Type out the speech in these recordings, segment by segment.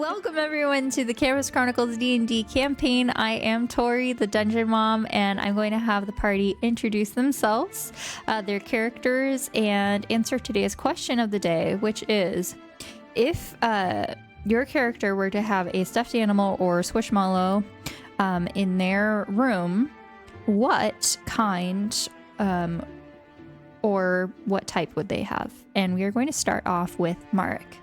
Welcome everyone to the Campus Chronicles D&D campaign. I am Torii, the Dungeon Mom, and I'm going to have the party introduce themselves, their characters, and answer today's question of the day, which is, if your character were to have a stuffed animal or squishmallow in their room, what kind or what type would they have? And we are going to start off with Marek.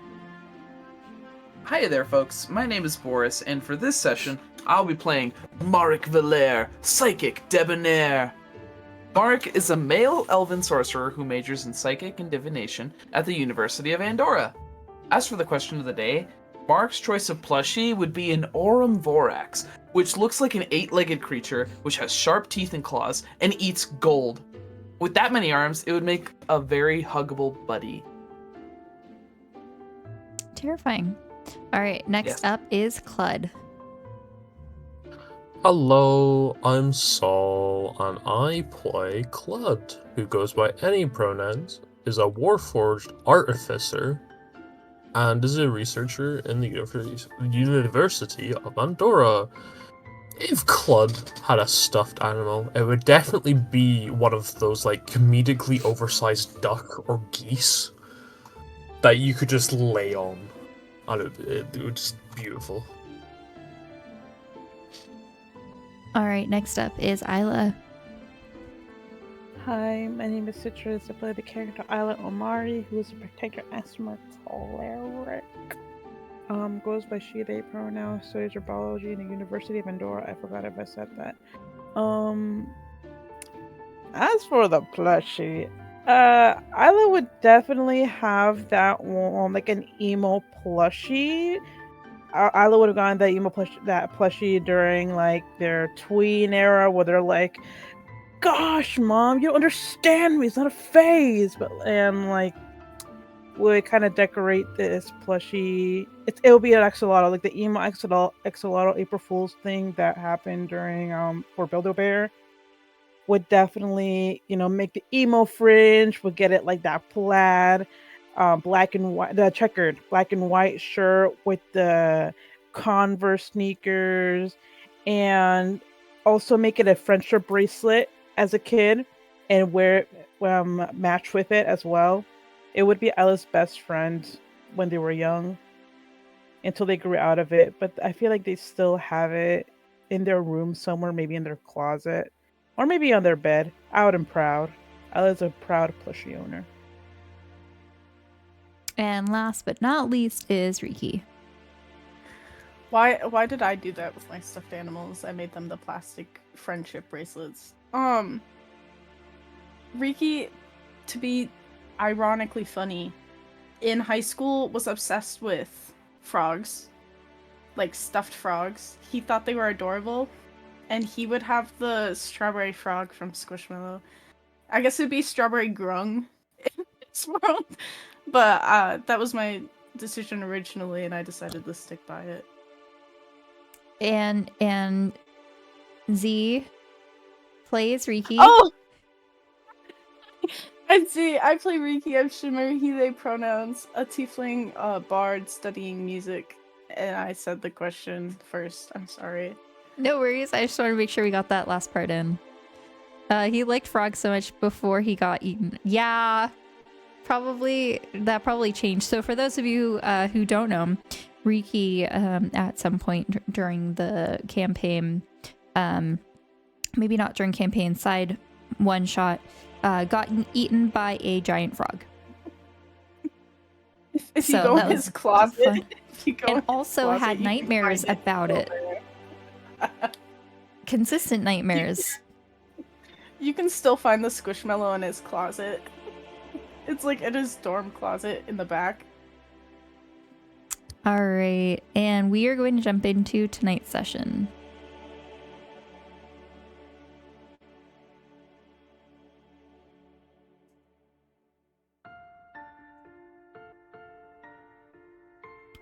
Hi there, folks. My name is Boris, and for this session, I'll be playing Marek Valere, Psychic Debonair. Marek is a male elven sorcerer who majors in Psychic and Divination at the University of Andorra. As for the question of the day, Marek's choice of plushie would be an Aurum Vorax, which looks like an 8-legged creature which has sharp teeth and claws and eats gold. With that many arms, it would make a very huggable buddy. Terrifying. All right, next up is Clud. Hello, I'm Saul, and I play Clud, who goes by any pronouns, is a Warforged artificer, and is a researcher in the University of Andorra. If Clud had a stuffed animal, it would definitely be one of those like comedically oversized duck or geese that you could just lay on. It was just beautiful. All right, next up is Isla. Hi, my name is Citrus. I play the character Isla Omari, who is a protector asthma cleric. Goes by she, they pronouns, studies herbology in the University of Andorra. I forgot if I said that. As for the plushie, Isla would definitely have that one, like an emo plushie. Isla would have gotten that plushie during like their tween era, where they're like, "Gosh, mom, you don't understand me. It's not a phase." And like, would kind of decorate this plushie. It'll be an axolotl, like the emo axolotl April Fool's thing that happened during for Build-A-Bear. Would definitely, make the emo fringe, would get it like that plaid, black and white, the checkered black and white shirt with the Converse sneakers, and also make it a friendship bracelet as a kid and wear it, match with it as well. It would be Ella's best friend when they were young until they grew out of it, but I feel like they still have it in their room somewhere, maybe in their closet. Or maybe on their bed, out and proud. Ella's a proud plushie owner. And last but not least is Riki. Why did I do that with my stuffed animals? I made them the plastic friendship bracelets. Riki, to be ironically funny, in high school was obsessed with frogs. Like stuffed frogs. He thought they were adorable. And he would have the strawberry frog from Squishmallow. I guess it'd be strawberry grung in this world. But that was my decision originally, and I decided to stick by it. And Z plays Riki. Oh! And Z, I play Riki of Shimmer, he, they pronouns, a tiefling bard studying music. And I said the question first. I'm sorry. No worries. I just want to make sure we got that last part in. He liked frogs so much before he got eaten. Yeah, that probably changed. So for those of you who don't know, Riki at some point during the campaign, maybe not during campaign, side one shot, got eaten by a giant frog. If you go in his closet, and also had nightmares about it. Consistent nightmares. You can still find the Squishmallow in his closet. It's like in his dorm closet in the back. All right, and we are going to jump into tonight's session.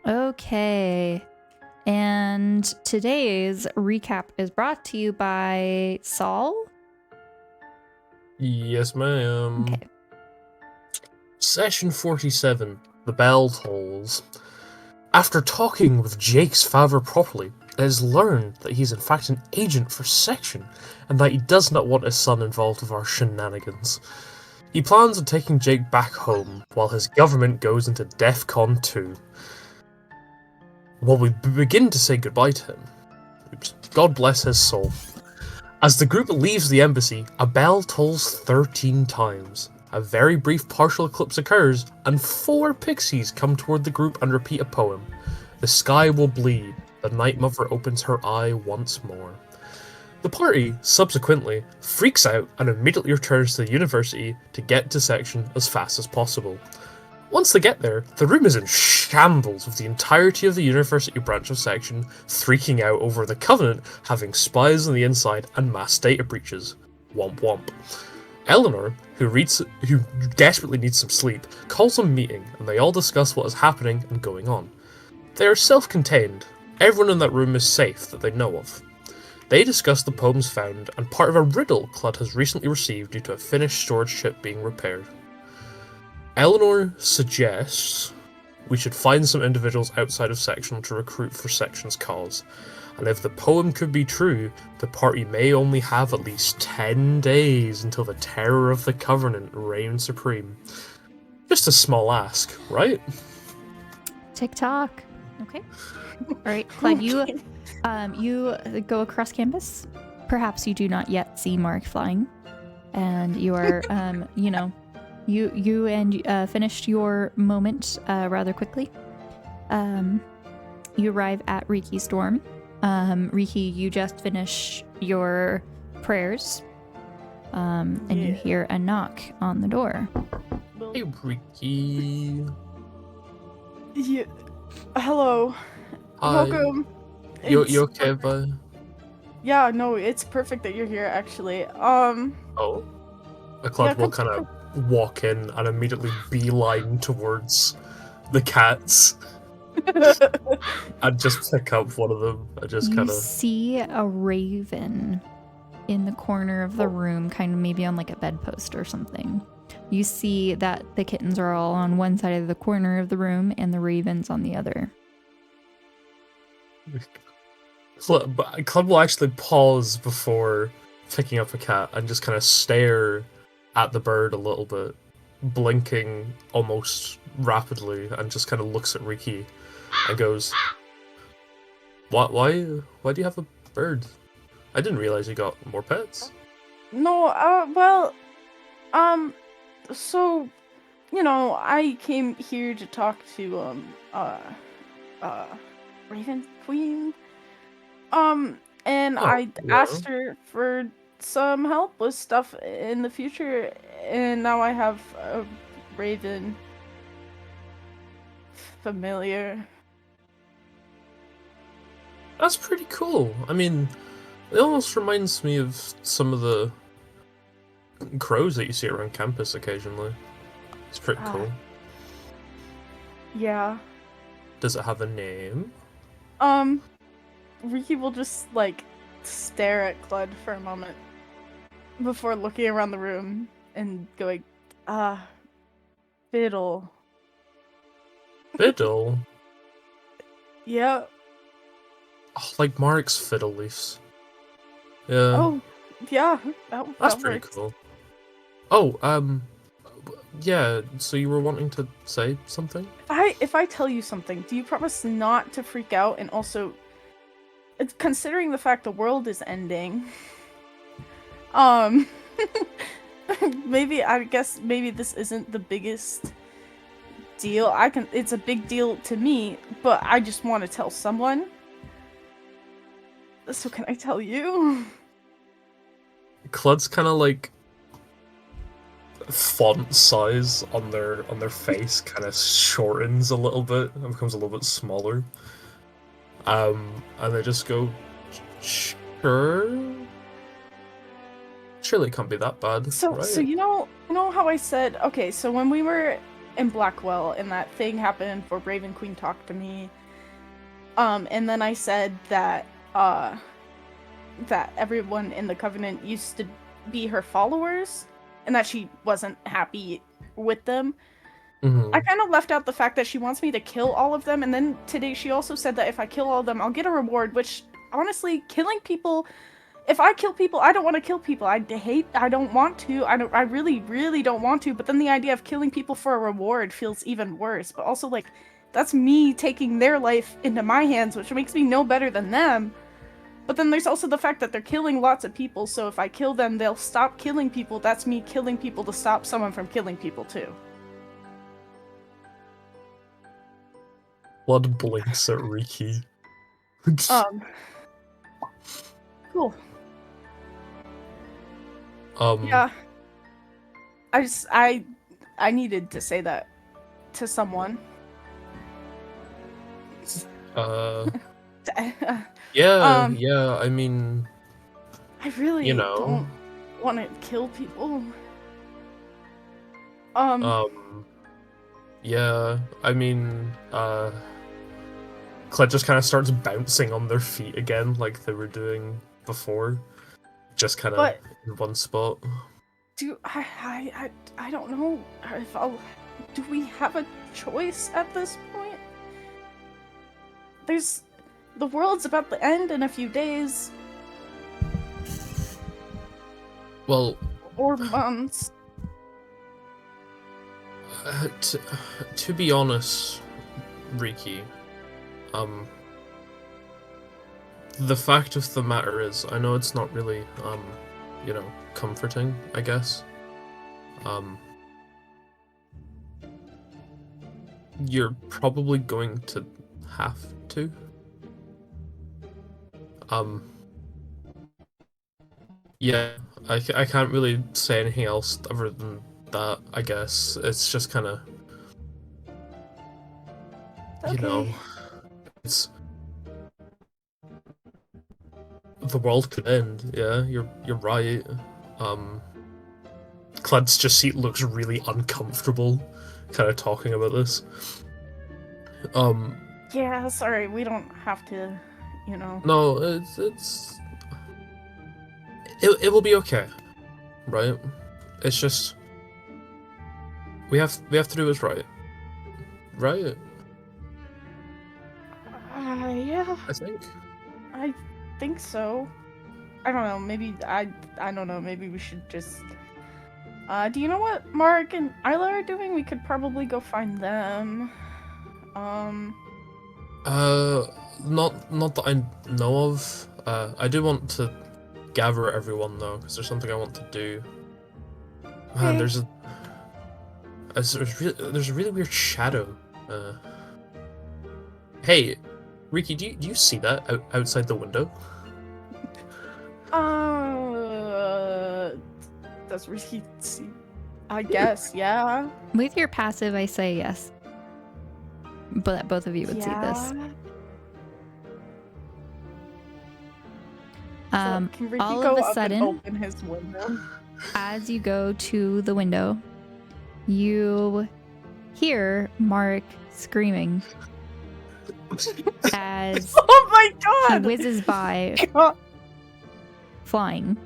Okay. And today's recap is brought to you by Saul. Yes, ma'am. Okay. Session 47. The bell tolls. After talking with Jake's father properly, it is learned that he's in fact an agent for Section, and that he does not want his son involved with our shenanigans. He plans on taking Jake back home, while his government goes into DEFCON 2. While we begin to say goodbye to him, God bless his soul. As the group leaves the embassy, a bell tolls 13 times. A very brief partial eclipse occurs, and 4 pixies come toward the group and repeat a poem. The sky will bleed. The Night Mother opens her eye once more. The party, subsequently, freaks out and immediately returns to the university to get to Section as fast as possible. Once they get there, the room is in shambles with the entirety of the university branch of Section freaking out over the Covenant having spies on the inside and mass data breaches. Womp womp. Eleanor, who desperately needs some sleep, calls a meeting and they all discuss what is happening and going on. They are self-contained. Everyone in that room is safe that they know of. They discuss the poems found and part of a riddle Clud has recently received due to a Finnish storage ship being repaired. Eleanor suggests we should find some individuals outside of Section to recruit for Section's cause, and if the poem could be true, the party may only have at least 10 days until the terror of the Covenant reigns supreme. Just a small ask, right? TikTok. Okay. All right, Clyde, you go across campus. Perhaps you do not yet see Mark flying, and you are, you finished your moment rather quickly. You arrive at Riki's dorm. Riki, you just finish your prayers, and you hear a knock on the door. Hey, Riki. Yeah. Hello. Hi. Welcome. You okay, bud? Yeah, no, it's perfect that you're here, actually. Oh. Clud will come- kind of walk in and immediately beeline towards the cats and just pick up one of them and just You kind of... see a raven in the corner of the room, kind of maybe on like a bedpost or something. You see that the kittens are all on one side of the corner of the room and the raven's on the other. Clud will actually pause before picking up a cat and just kind of stare at the bird a little bit, blinking almost rapidly, and just kind of looks at Riki and goes, Why do you have a bird? I didn't realize you got more pets. No, so, I came here to talk to, Raven Queen. And I asked her for some help with stuff in the future, and now I have a Raven familiar. That's pretty cool. I mean, it almost reminds me of some of the crows that you see around campus occasionally. It's pretty cool. Yeah. Does it have a name? Riki will just, stare at Clud for a moment before looking around the room and going, Fiddle. Fiddle? Yeah. Oh, like Mark's fiddle leaves. Yeah. Oh, yeah. That's that pretty works. cool. Oh, yeah, so you were wanting to say something? If I tell you something, do you promise not to freak out? And also, considering the fact the world is ending, maybe this isn't the biggest deal. It's a big deal to me, but I just want to tell someone. So can I tell you? Clud's kind of like font size on their face kind of shortens a little bit and becomes a little bit smaller. And they just go, sure. Surely it can't be that bad. So right? so you know how I said, okay, so when we were in Blackwell and that thing happened where Raven Queen talked to me, and then I said that that everyone in the Covenant used to be her followers and that she wasn't happy with them. Mhm. I kind of left out the fact that she wants me to kill all of them, and then today she also said that if I kill all of them, I'll get a reward, which, honestly, killing people... If I kill people, I don't want to kill people. I don't want to. I really, really don't want to, but then the idea of killing people for a reward feels even worse. But also, like, that's me taking their life into my hands, which makes me no better than them. But then there's also the fact that they're killing lots of people, so if I kill them, they'll stop killing people. That's me killing people to stop someone from killing people, too. Blood blinks at Riki. Cool. Um, Yeah. I needed to say that to someone. Yeah, yeah, I mean, I really you know, don't want to kill people. yeah, I mean, Kled just kind of starts bouncing on their feet again, like they were doing before, just kind of But in one spot. I don't know if I'll. Do we have a choice at this point? The world's about to end in a few days. Well, Or months. to be honest, Riki, the fact of the matter is, I know it's not really, you know, comforting, I guess. You're probably going to have to. Yeah, I can't really say anything else other than that, I guess. It's just kind of, you know, it's... The world could end, yeah, you're right. Cled's just seat looks really uncomfortable, kind of talking about this. Yeah, sorry, we don't have to, you know. No, it will be okay, right? It's just we have to do what's right, right? Yeah. I think so. I don't know, maybe I don't know, maybe we should just do you know what Mark and Isla are doing? We could probably go find them. Not that I know of. I do want to gather everyone though, because there's something I want to do. Man, Okay. there's a really weird shadow. Hey, Riki, do you see that outside the window? Does Riki see? I guess, yeah. With your passive, I say yes. But that both of you would see this. So can Riki All go of a up and sudden, open his window? as you go to the window, you hear Mark screaming as Oh my he god! whizzes by, flying.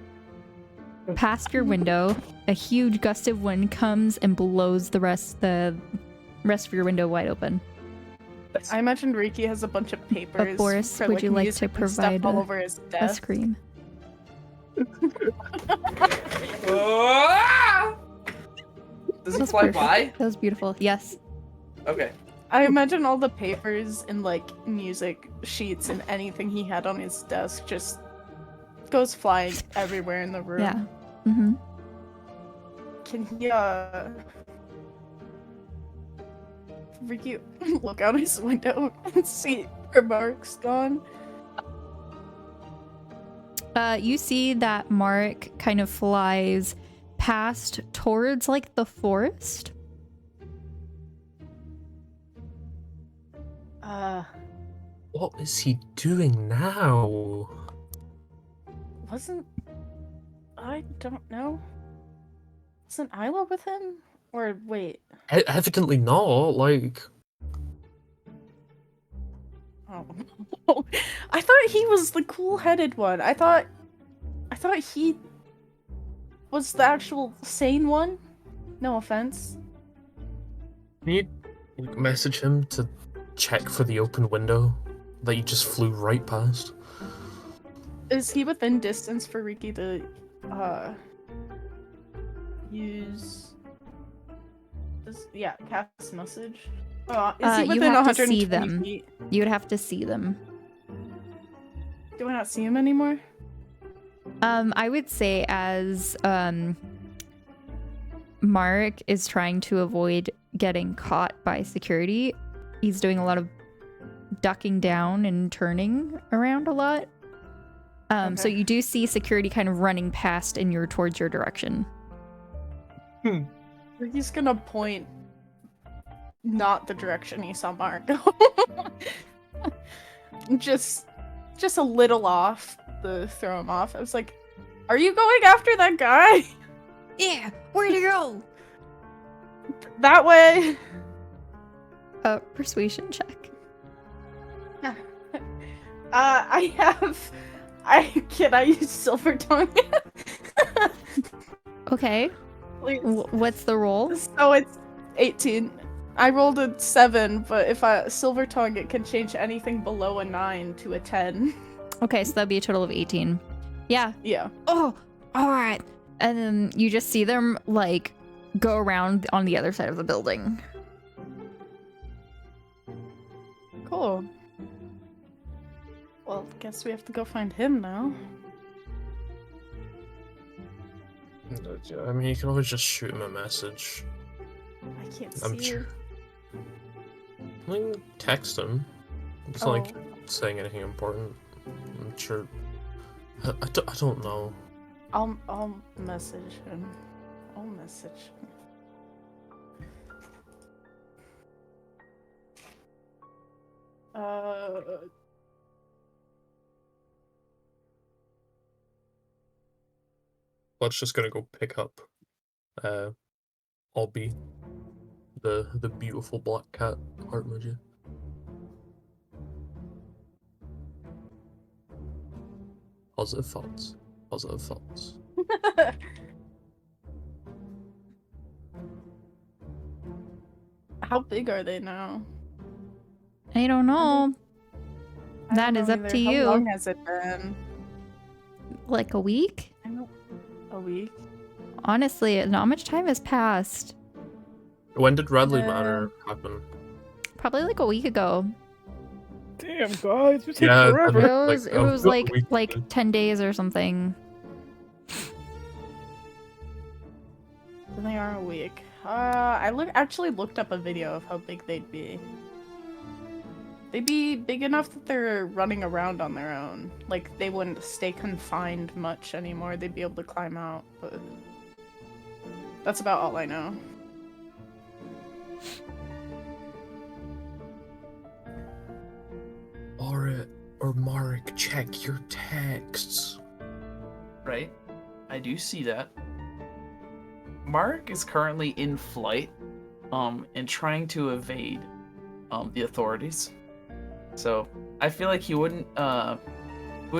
Past your window, a huge gust of wind comes and blows the rest of your window wide open. I imagine Riki has a bunch of papers. Boris, for, would you like music to and stuff provide all over his a desk? scream? Does he That's fly perfect. by? That was beautiful. Yes. Okay. I imagine all the papers and like music sheets and anything he had on his desk just goes flying everywhere in the room. Yeah. Mm-hmm. Can he Riki look out his window and see where Mark's gone? You see that Mark kind of flies past towards like the forest. What is he doing now? I don't know. Wasn't Isla with him? Or wait. Evidently not. Like, Oh. I thought he was the cool-headed one. I thought he was the actual sane one. No offense. Can you message him to check for the open window that you just flew right past? Is he within distance for Riki to use? Cast message. Is he You within have to 120 see them. feet? You would have to see them. Do I not see him anymore? I would say as Mark is trying to avoid getting caught by security, he's doing a lot of ducking down and turning around a lot. So you do see security kind of running past and you're towards your direction. He's gonna point not the direction he saw Mark. just a little off to throw him off. I was like, are you going after that guy? Yeah, where'd you go? That way. Persuasion check. Can I use Silver Tongue? Okay. Please. What's the roll? So it's 18. I rolled a 7, but if I Silver Tongue, it can change anything below a 9 to a 10. Okay, so that'd be a total of 18. Yeah. Yeah. Oh, all right. And then you just see them, like, go around on the other side of the building. Cool. Well, guess we have to go find him now. I mean, you can always just shoot him a message. I can't I'm see sure. you. I mean, text him. It's not like saying anything important. I'm sure. I don't know. I'll message him. I'll message him. Blood's just gonna go pick up Obby, the beautiful black cat heart emoji. Positive thoughts. Positive thoughts. How big are they now? I don't know. I That don't is know up either. to you. How long has it been? Like a week? I know. A week? Honestly, not much time has passed. When did Radley Manor happen? Probably like a week ago. Damn, guys, it takes Yeah, It forever. was, Like, it was a like week. 10 days or something. They are a week. I actually looked up a video of how big they'd be. They'd be big enough that they're running around on their own. Like, they wouldn't stay confined much anymore. They'd be able to climb out, but that's about all I know. Or Marek, check your texts. Right? I do see that. Mark is currently in flight, and trying to evade, the authorities. So I feel like he wouldn't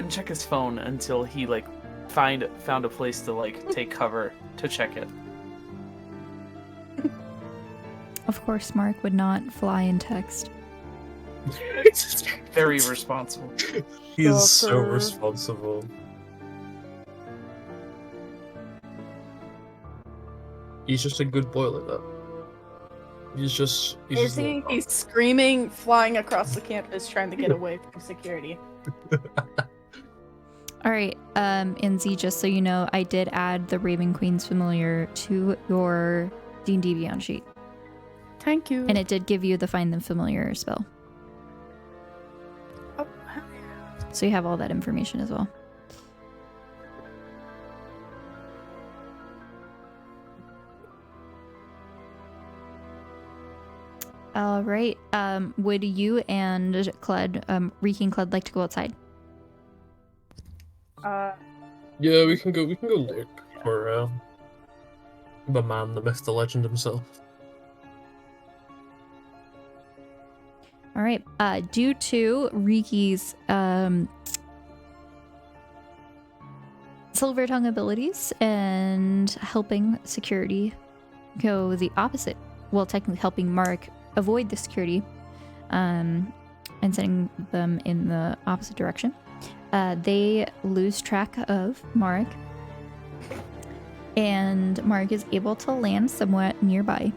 check his phone until he like found a place to like take cover to check it. Of course, Mark would not fly in text. Very responsible. He is so Stalker. responsible. He's just a good boy like that. He's just He's screaming, flying across the campus, trying to get away from security. All right, Inzi, just so you know, I did add the Raven Queen's Familiar to your D&D Beyond sheet. Thank you. And it did give you the Find Them Familiar spell. Oh, So you have all that information as well. All right. Would you and Cled, Riki and Cled, like to go outside? Yeah, we can go look for the man, the myth, the legend himself. All right. Due to Riki's Silver Tongue abilities and helping security go the opposite well, technically helping Mark avoid the security, and sending them in the opposite direction. They lose track of Mark, and Mark is able to land somewhat nearby.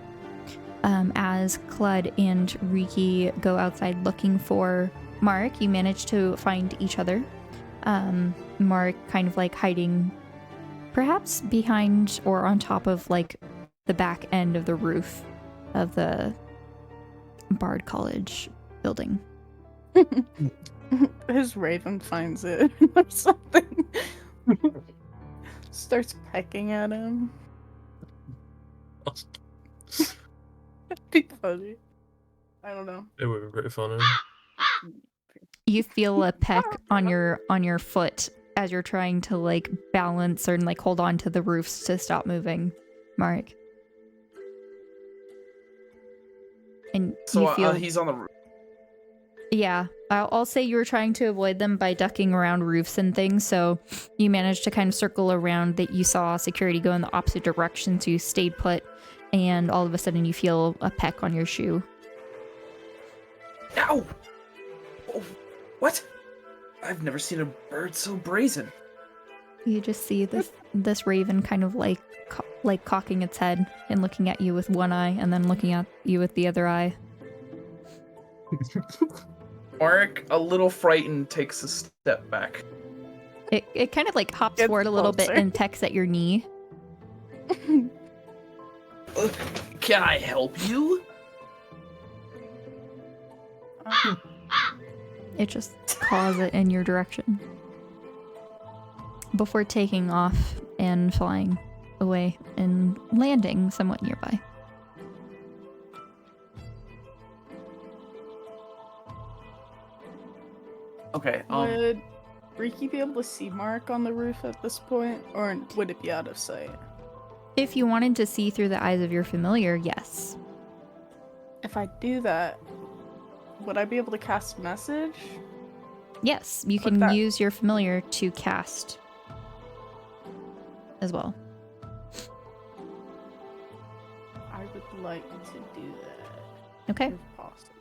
As Clud and Riki go outside looking for Mark, you manage to find each other. Mark kind of like hiding perhaps behind or on top of like the back end of the roof of the Bard College building. His raven finds it or something. Starts pecking at him. That'd be funny. I don't know. It would be pretty funny. You feel a peck on your foot as you're trying to like balance or like hold on to the roofs to stop moving, Mark. And So you feel he's on the roof. yeah. I'll say you were trying to avoid them by ducking around roofs and things, so you managed to kind of circle around that. You saw security go in the opposite direction, so you stayed put, and all of a sudden you feel a peck on your shoe. Ow! Oh, what? I've never seen a bird so brazen. You just see this raven kind of like cocking its head and looking at you with one eye, and then looking at you with the other eye. Mark, a little frightened, takes a step back. It kind of like hops Gets forward a little bit closer. and pecks at your knee. Can I help you? It just claws it in your direction before taking off and flying away and landing somewhat nearby. Okay, Would Riki be able to see Mark on the roof at this point, or would it be out of sight? If you wanted to see through the eyes of your familiar, yes. If I do that, would I be able to cast message? Yes, you What's can that? use your familiar to cast as well. I would like to do that, Okay. if possible.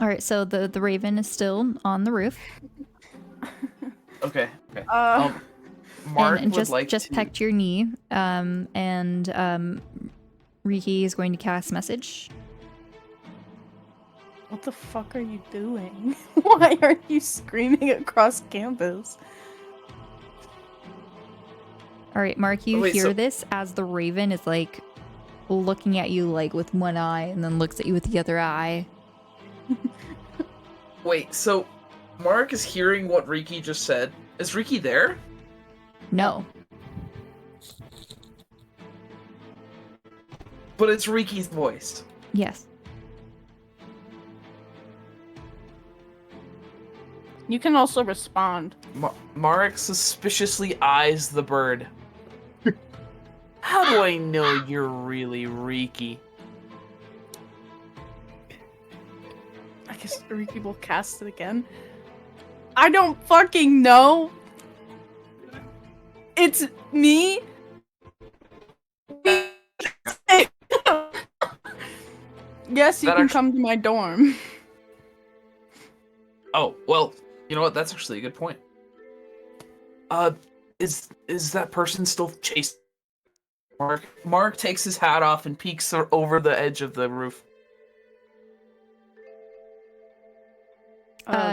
All right, so the raven is still on the roof okay. Mark and would just like to... pecked your knee. Riki is going to cast message. What the fuck are you doing? Why are you screaming across campus? All right, Mark, you Wait, hear so- this as the raven is like looking at you like with one eye and then looks at you with the other eye. Wait, so Mark is hearing what Riki just said. Is Riki there? No. But it's Riki's voice. Yes. You can also respond. Mark suspiciously eyes the bird. How do I know you're really Riki? I guess Riki will cast it again. I don't fucking know. It's me. Yes, you That can actu- come to my dorm. Oh, well, you know what? That's actually a good point. Is that person still chasing Mark? Mark takes his hat off and peeks over the edge of the roof.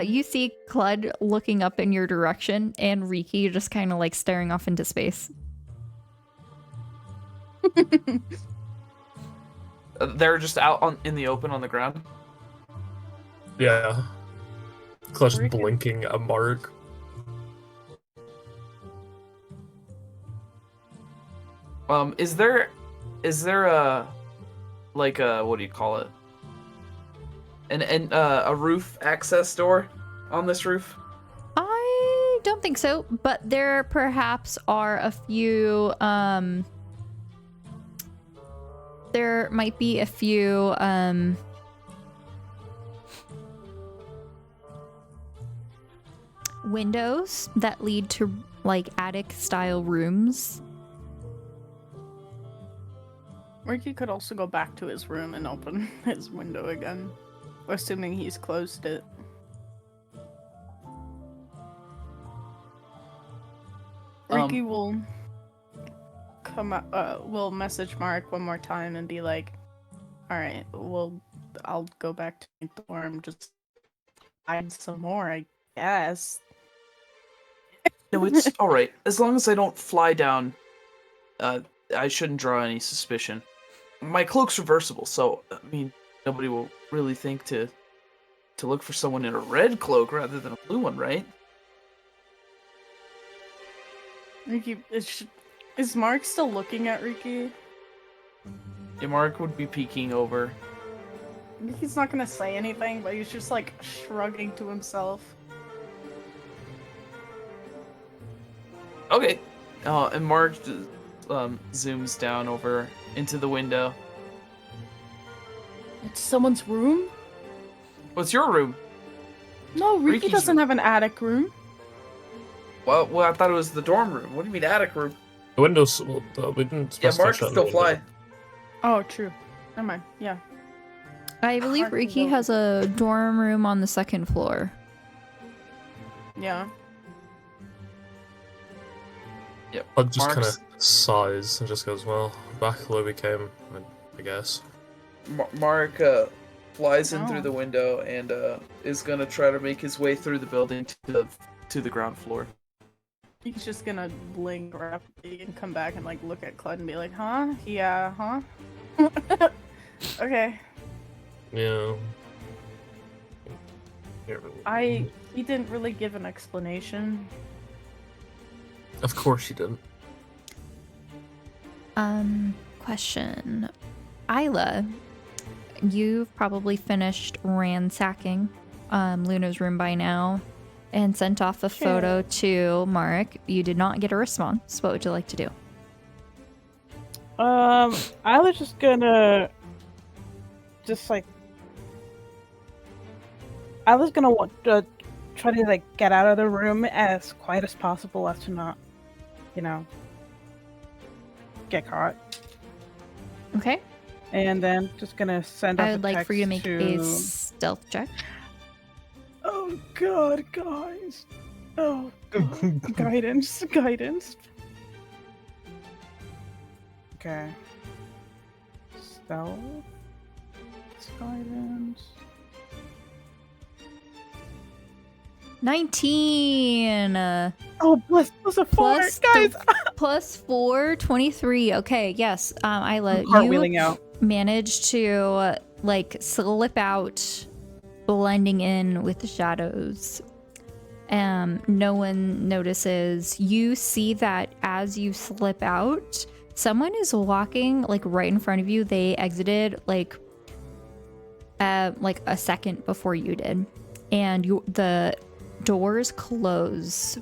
You see Clud looking up in your direction and Riki just kind of like staring off into space. They're just out in the open on the ground. Yeah. Clutch Freaking- blinking at Mark. Is there a like a what do you call it? A roof access door on this roof? I don't think so, but there perhaps are a few, there might be a few, windows that lead to like attic style rooms. Ricky could also go back to his room and open his window again, assuming he's closed it. Ricky will will message Mark one more time and be like, "All right, well, I'll go back to my dorm, just hide some more, I guess." No, it's all right. As long as I don't fly down, I shouldn't draw any suspicion. My cloak's reversible, so I mean, nobody will really think to look for someone in a red cloak rather than a blue one, right? Ricky, is Mark still looking at Ricky? Yeah, Mark would be peeking over. Ricky's not gonna say anything, but he's just like shrugging to himself. Okay. And Mark zooms down over into the window. It's someone's room? What's your room? No, Ricky Ricky's doesn't have an attic room. Well, I thought it was the dorm room. What do you mean attic room? The windows. Well, we didn't. Yeah, specify Mark can shut still the window. fly. Oh, true. Never mind. Yeah. I believe Mark can Ricky go- has a dorm room on the 2nd floor. Yeah. Yep. Bug just kind Mark's- of sighs and just goes, "Well, back the way we came, I guess." Mark flies in Oh. through the window and is gonna try to make his way through the building to the ground floor. He's just gonna blink rapidly and come back and like look at Cled and be like, "Huh? Yeah, huh?" Okay. Yeah. He didn't really give an explanation. Of course you didn't. Question. Isla, you've probably finished ransacking Luna's room by now and sent off a photo to Marek. You did not get a response. What would you like to do? I was just gonna I was gonna try to like get out of the room as quiet as possible, as to not, get caught. Okay. And then just gonna send off I would a like for you to make text a stealth check. Oh god, guys. Oh god. guidance. Okay. Stealth. Guidance. 19! Oh, plus a 4, Plus guys. plus 4, 23. Okay, yes. Isla, you Cartwheeling out. managed to like slip out, blending in with the shadows. No one notices. You see that as you slip out, someone is walking like right in front of you. They exited like a second before you did, and the doors close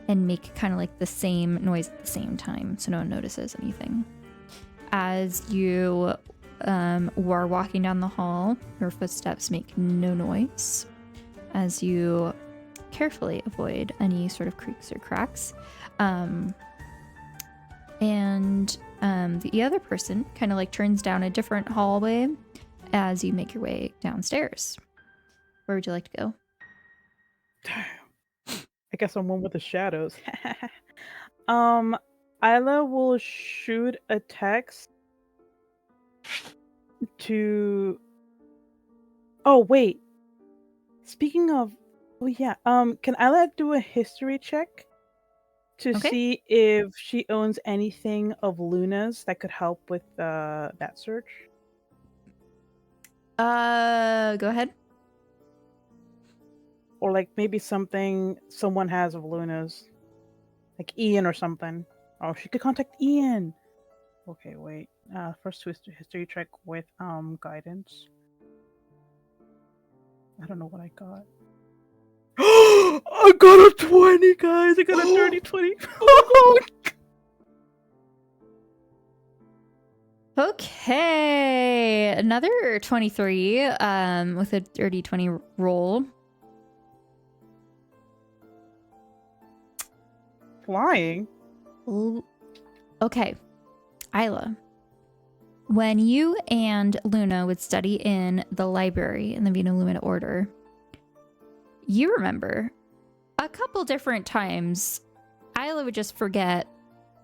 and make kind of like the same noise at the same time, so no one notices anything. As you are walking down the hall, your footsteps make no noise as you carefully avoid any sort of creaks or cracks. And the other person kind of like turns down a different hallway as you make your way downstairs. Where would you like to go? I guess I'm one with the shadows. Isla will shoot a text to. Oh wait. Speaking of, oh yeah. Can Isla do a history check to Okay. see if she owns anything of Luna's that could help with that search? Go ahead. Or like maybe something someone has of Luna's, like Ian or something. Oh, she could contact Ian. Okay, wait. First history check with guidance. I don't know what I got. I got a 20, guys. I got a dirty 20. Okay, another 23 with a dirty 20 roll. flying. Ooh. Okay, Isla. When you and Luna would study in the library in the Vita Lumina Order, you remember a couple different times Isla would just forget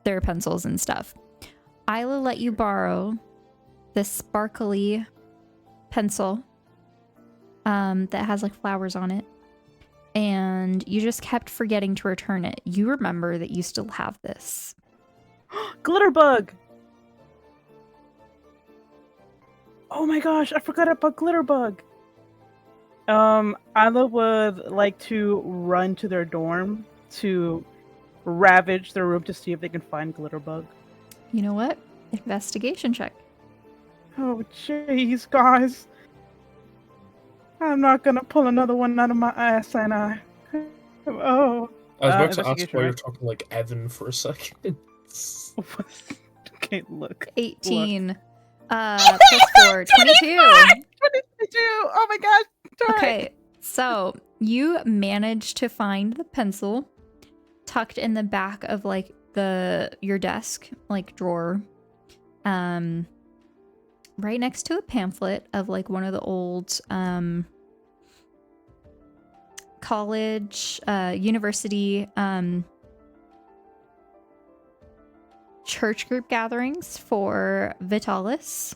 their pencils and stuff. Isla let you borrow this sparkly pencil that has like flowers on it, and you just kept forgetting to return it. You remember that you still have this. Glitterbug! Oh my gosh, I forgot about Glitterbug. Isla would like to run to their dorm to ravage their room to see if they can find Glitterbug. You know what? Investigation check. Oh jeez, guys. I'm not gonna pull another one out of my ass, and I. Oh. I was about to ask investigation, why you're right? talking like Evan for a second. Okay, look. 18. Plus 4. 22. 22! Oh my gosh! Sorry. Okay, so you managed to find the pencil tucked in the back of like your desk, like drawer. Right next to a pamphlet of like one of the old college, university, church group gatherings for Vitalis,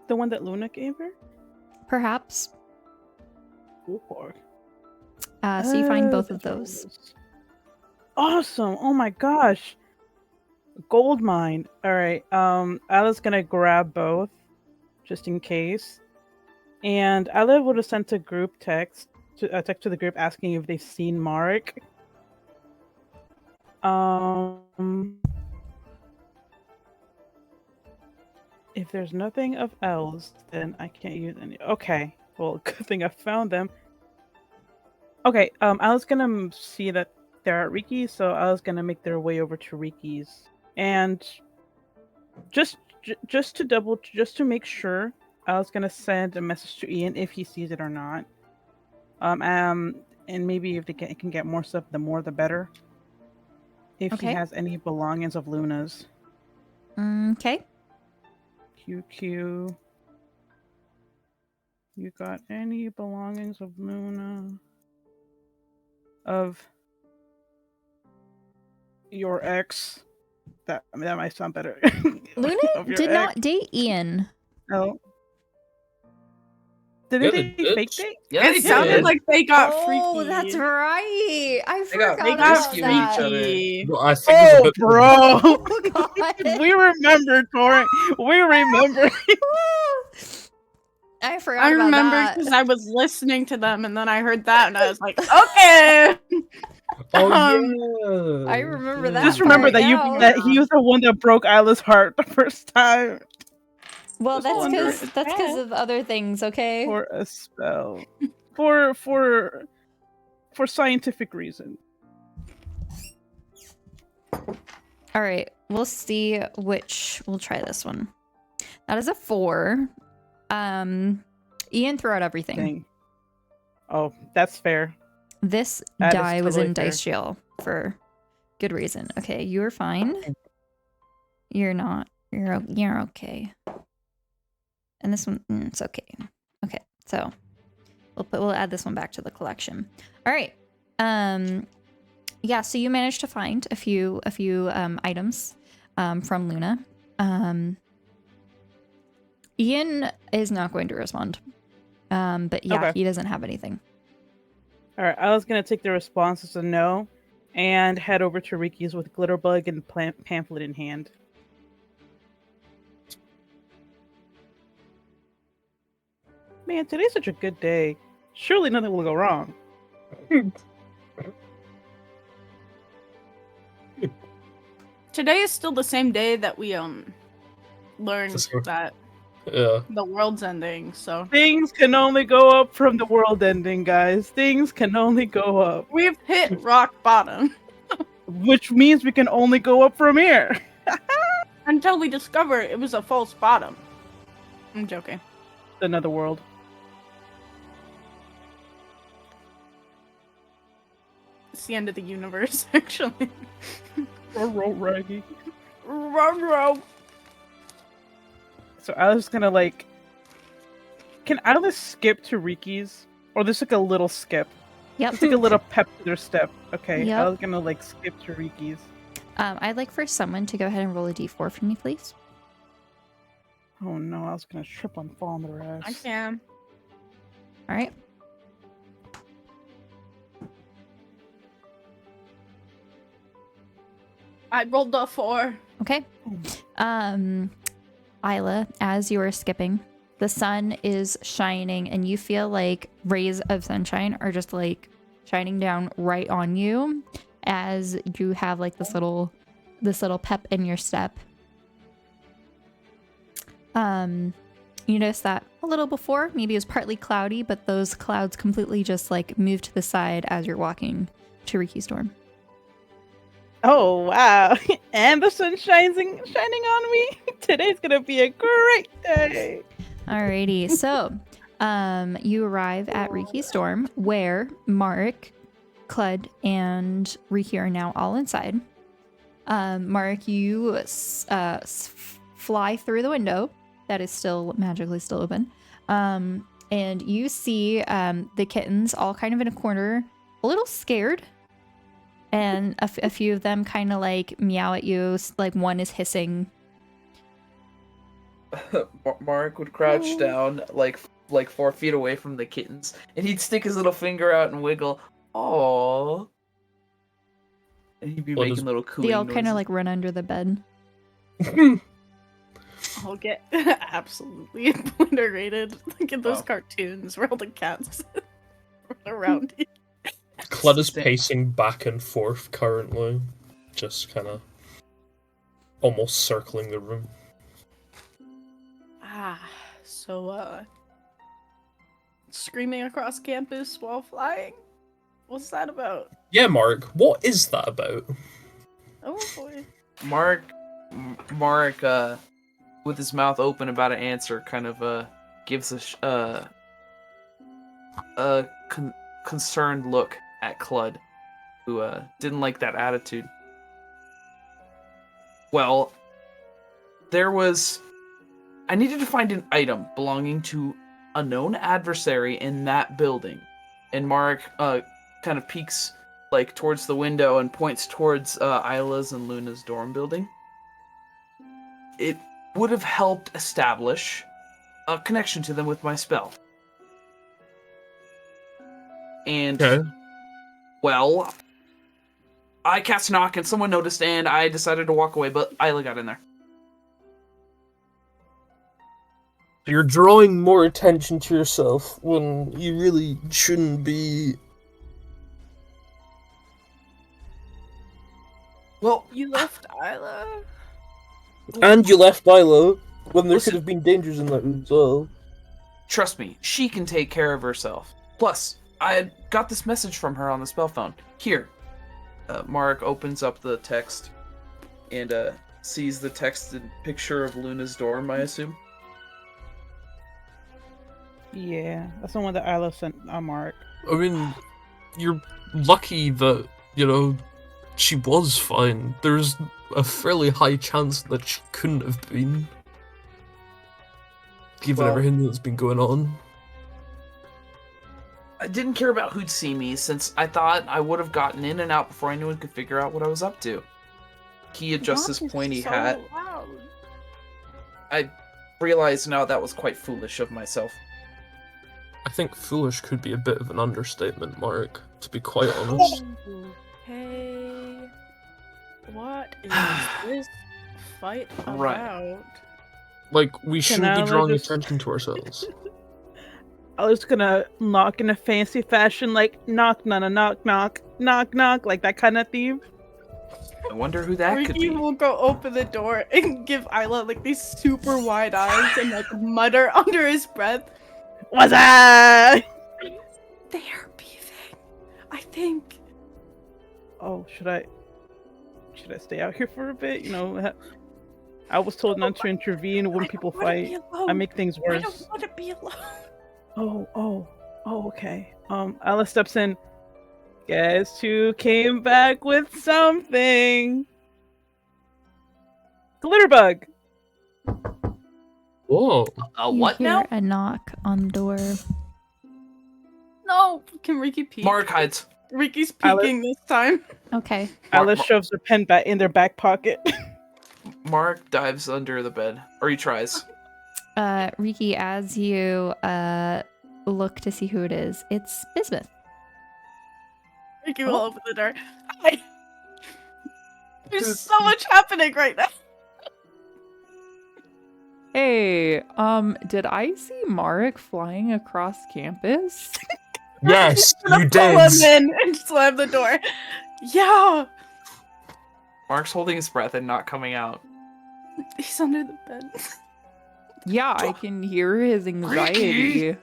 The one that Luna gave her? perhaps. Or... So you find both of those. Awesome! Oh my gosh! Gold mine. Alright, Isla's gonna grab both, just in case. And Isla would have sent a group text to the group asking if they've seen Marek. If there's nothing of else, then I can't use any. Okay, well, good thing I found them. Okay, I was gonna see that they're at Riki's, so I was gonna make their way over to Riki's, and just to make sure, I was gonna send a message to Ian if he sees it or not. And maybe if they can get more stuff, the more the better. If he Okay. has any belongings of Luna's. Okay. QQ. You got any belongings of Luna? Of your ex? That might sound better. Luna Of your did ex. not date Ian. No. Did Yeah, they they did. fake date? Yeah, It sounded like they got freaky. Oh, that's right. I They got- forgot they about got Got risky that. with each other. freaky. Well, I think it's a Oh, bit bro! Oh, God. We remember, Torii. We remember. I forgot I about remember that. because I was listening to them and then I heard that and I was like, okay. Oh Um, yeah. I remember that Just remember part that now. that he was the one that broke Isla's heart the first time Well, was that's under because attack. of other things, okay? for a spell. For scientific reason. All right, we'll see which. We'll try this one. That is a 4. Ian threw out everything. Dang. Oh, that's fair. This That is die was totally in fair. dice jail for good reason. Okay, you are fine. You're not. You're okay. And this one, it's okay. Okay, so we'll add this one back to the collection. All right. Yeah. So you managed to find a few items from Luna. Ian is not going to respond. But yeah, Okay. he doesn't have anything. All right, I was gonna take the response as a no, and head over to Riki's with Glitterbug and pamphlet in hand. Man, today's such a good day. Surely nothing will go wrong. today is still the same day that we learned Just go- that Yeah. the world's ending. So Things can only go up from the world ending, guys. Things can only go up. we've hit rock bottom Which means we can only go up from here. until we discover it was a false bottom. I'm joking. Another world. the end of the universe, actually. Row, Raggy. Row. So Alice is gonna like. Can Alice skip to Riki's? Or there's like a little skip. Yep. It's like a little pep to their step. Okay, Yep. Alice gonna like skip to Riki's. I'd like for someone to go ahead and roll a d4 for me, please. Oh no, I was gonna trip on falling with her ass. I can. All right. I rolled a 4. Okay. Isla, as you are skipping, the sun is shining and you feel like rays of sunshine are just like shining down right on you as you have like this little pep in your step. You notice that a little before, maybe it was partly cloudy, but those clouds completely just like move to the side as you're walking to Riki's dorm. Oh wow! And the sun shining on me. Today's gonna be a great day. Alrighty, so you arrive at Riki's dorm where Mark, Clud, and Riki are now all inside. Mark, you fly through the window that is still magically still open, and you see the kittens all kind of in a corner, a little scared. And a few of them kind of like meow at you, like one is hissing. Mark would crouch down like 4 feet away from the kittens, and he'd stick his little finger out and wiggle. Aww. And he'd be making little cooing They all kind of noises. like run under the bed. I'll get absolutely obliterated. Like in those cartoons where all the cats run around you. Clud is pacing back and forth currently, just kind of almost circling the room. So screaming across campus while flying? What's that about? Yeah, Mark, what is that about? Oh boy. Mark, with his mouth open about to answer, kind of gives a concerned look at Clud, who didn't like that attitude. Well, I needed to find an item belonging to a known adversary in that building. And Mark kind of peeks like towards the window and points towards Isla's and Luna's dorm building. It would have helped establish a connection to them with my spell. And, well, I cast a knock and someone noticed and I decided to walk away, but Isla got in there. You're drawing more attention to yourself when you really shouldn't be. Well, You left Isla? And you left Milo when there could have been dangers in that as well. trust me, she can take care of herself. Plus, I had got this message from her on the spell phone. Here. Mark opens up the text and sees the texted picture of Luna's dorm, I assume. Yeah, that's the one that Isla sent on Mark. I mean, you're lucky that, she was fine. There's a fairly high chance that she couldn't have been. Given Well, everything that's been going on. I didn't care about who'd see me, since I thought I would have gotten in and out before anyone could figure out what I was up to. He adjusts his pointy hat. Loud. I realize now that was quite foolish of myself. I think foolish could be a bit of an understatement, Mark, to be quite honest. Hey, what is this fight about? Right. Like, we shouldn't I be drawing just- attention to ourselves. I was gonna knock in a fancy fashion, like knock, knock, knock, knock, knock, knock, like that kind of theme. I wonder who that could Ricky be. will go open the door and give Isla like these super wide eyes and like mutter under his breath, What's that? "They are beefing, I think." Oh, should I stay out here for a bit? I was told not to intervene when people fight. I make things I worse. don't want to be alone. Oh, okay. Isla steps in. Guess who came back with something? Glitterbug. Whoa. A You what hear now? a knock on the door. No, can Riki peek? Mark hides. Riki's I peeking this time. Okay. Alice shoves her pen back in their back pocket. Mark dives under the bed, or he tries. Riki, as you look to see who it is, it's Bismuth. Riki will open the door. Hi. There's so much happening right now. Hey, did I see Marek flying across campus? Yes, I'm you gonna pull did. him in and slam the door. Yeah. Mark's holding his breath and not coming out. He's under the bed. Yeah, I can hear his anxiety. He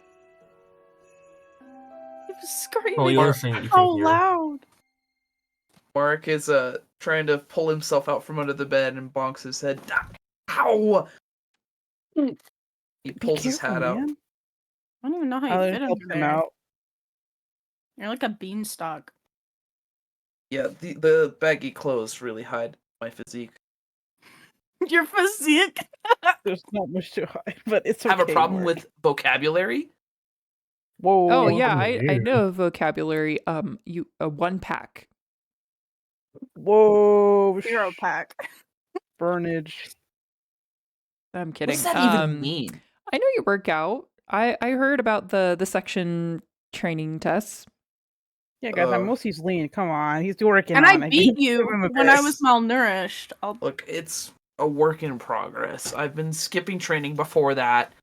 was screaming Well, the other thing that you so can hear. loud. Mark is trying to pull himself out from under the bed and bonks his head. Ow! He pulls his hat out. I don't even know how you Alice fit helps under him there. out. You're like a beanstalk. Yeah, the baggy clothes really hide my physique. Your physique. There's not much to hide, but it's okay. Have a problem Mark. with vocabulary? Whoa. Oh Well, yeah, I'm I weird. know vocabulary. You a 1-pack. Whoa. Zero pack. Burnage. I'm What kidding. does that even mean? I know you work out. I heard about the section training tests. Yeah, guys, I'm mostly's lean. Come on, he's working And on I it. beat Give you him a when I break. was malnourished. Look, it's a work in progress. I've been skipping training before that.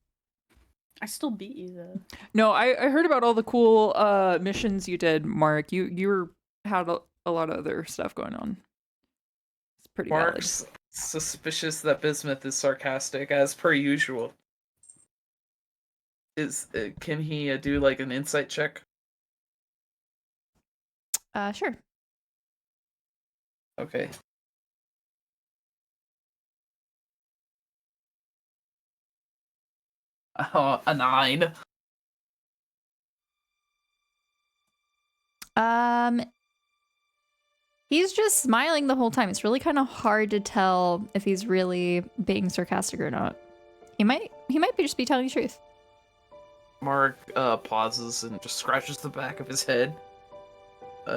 I still beat you though. No, I heard about all the cool missions you did, Mark. You had a lot of other stuff going on. It's pretty Mark's suspicious that Bismuth is sarcastic, as per usual. Can he do like an insight check? Sure. Okay. A 9. He's just smiling the whole time. It's really kind of hard to tell if he's really being sarcastic or not. He might just be telling the truth. Mark pauses and just scratches the back of his head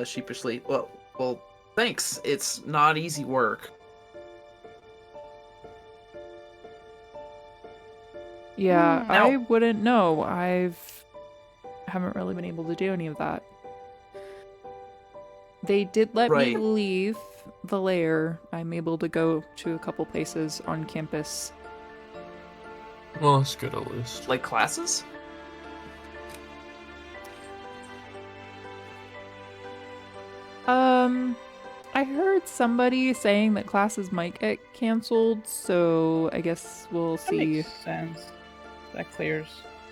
sheepishly. Well, thanks. It's not easy work. Yeah, Now- I wouldn't know. Haven't really been able to do any of that. They did let me Right. leave the lair. I'm able to go to a couple places on campus. Well, that's good at least. Like classes? I heard somebody saying that classes might get canceled, so I guess we'll That see. makes sense. That clears.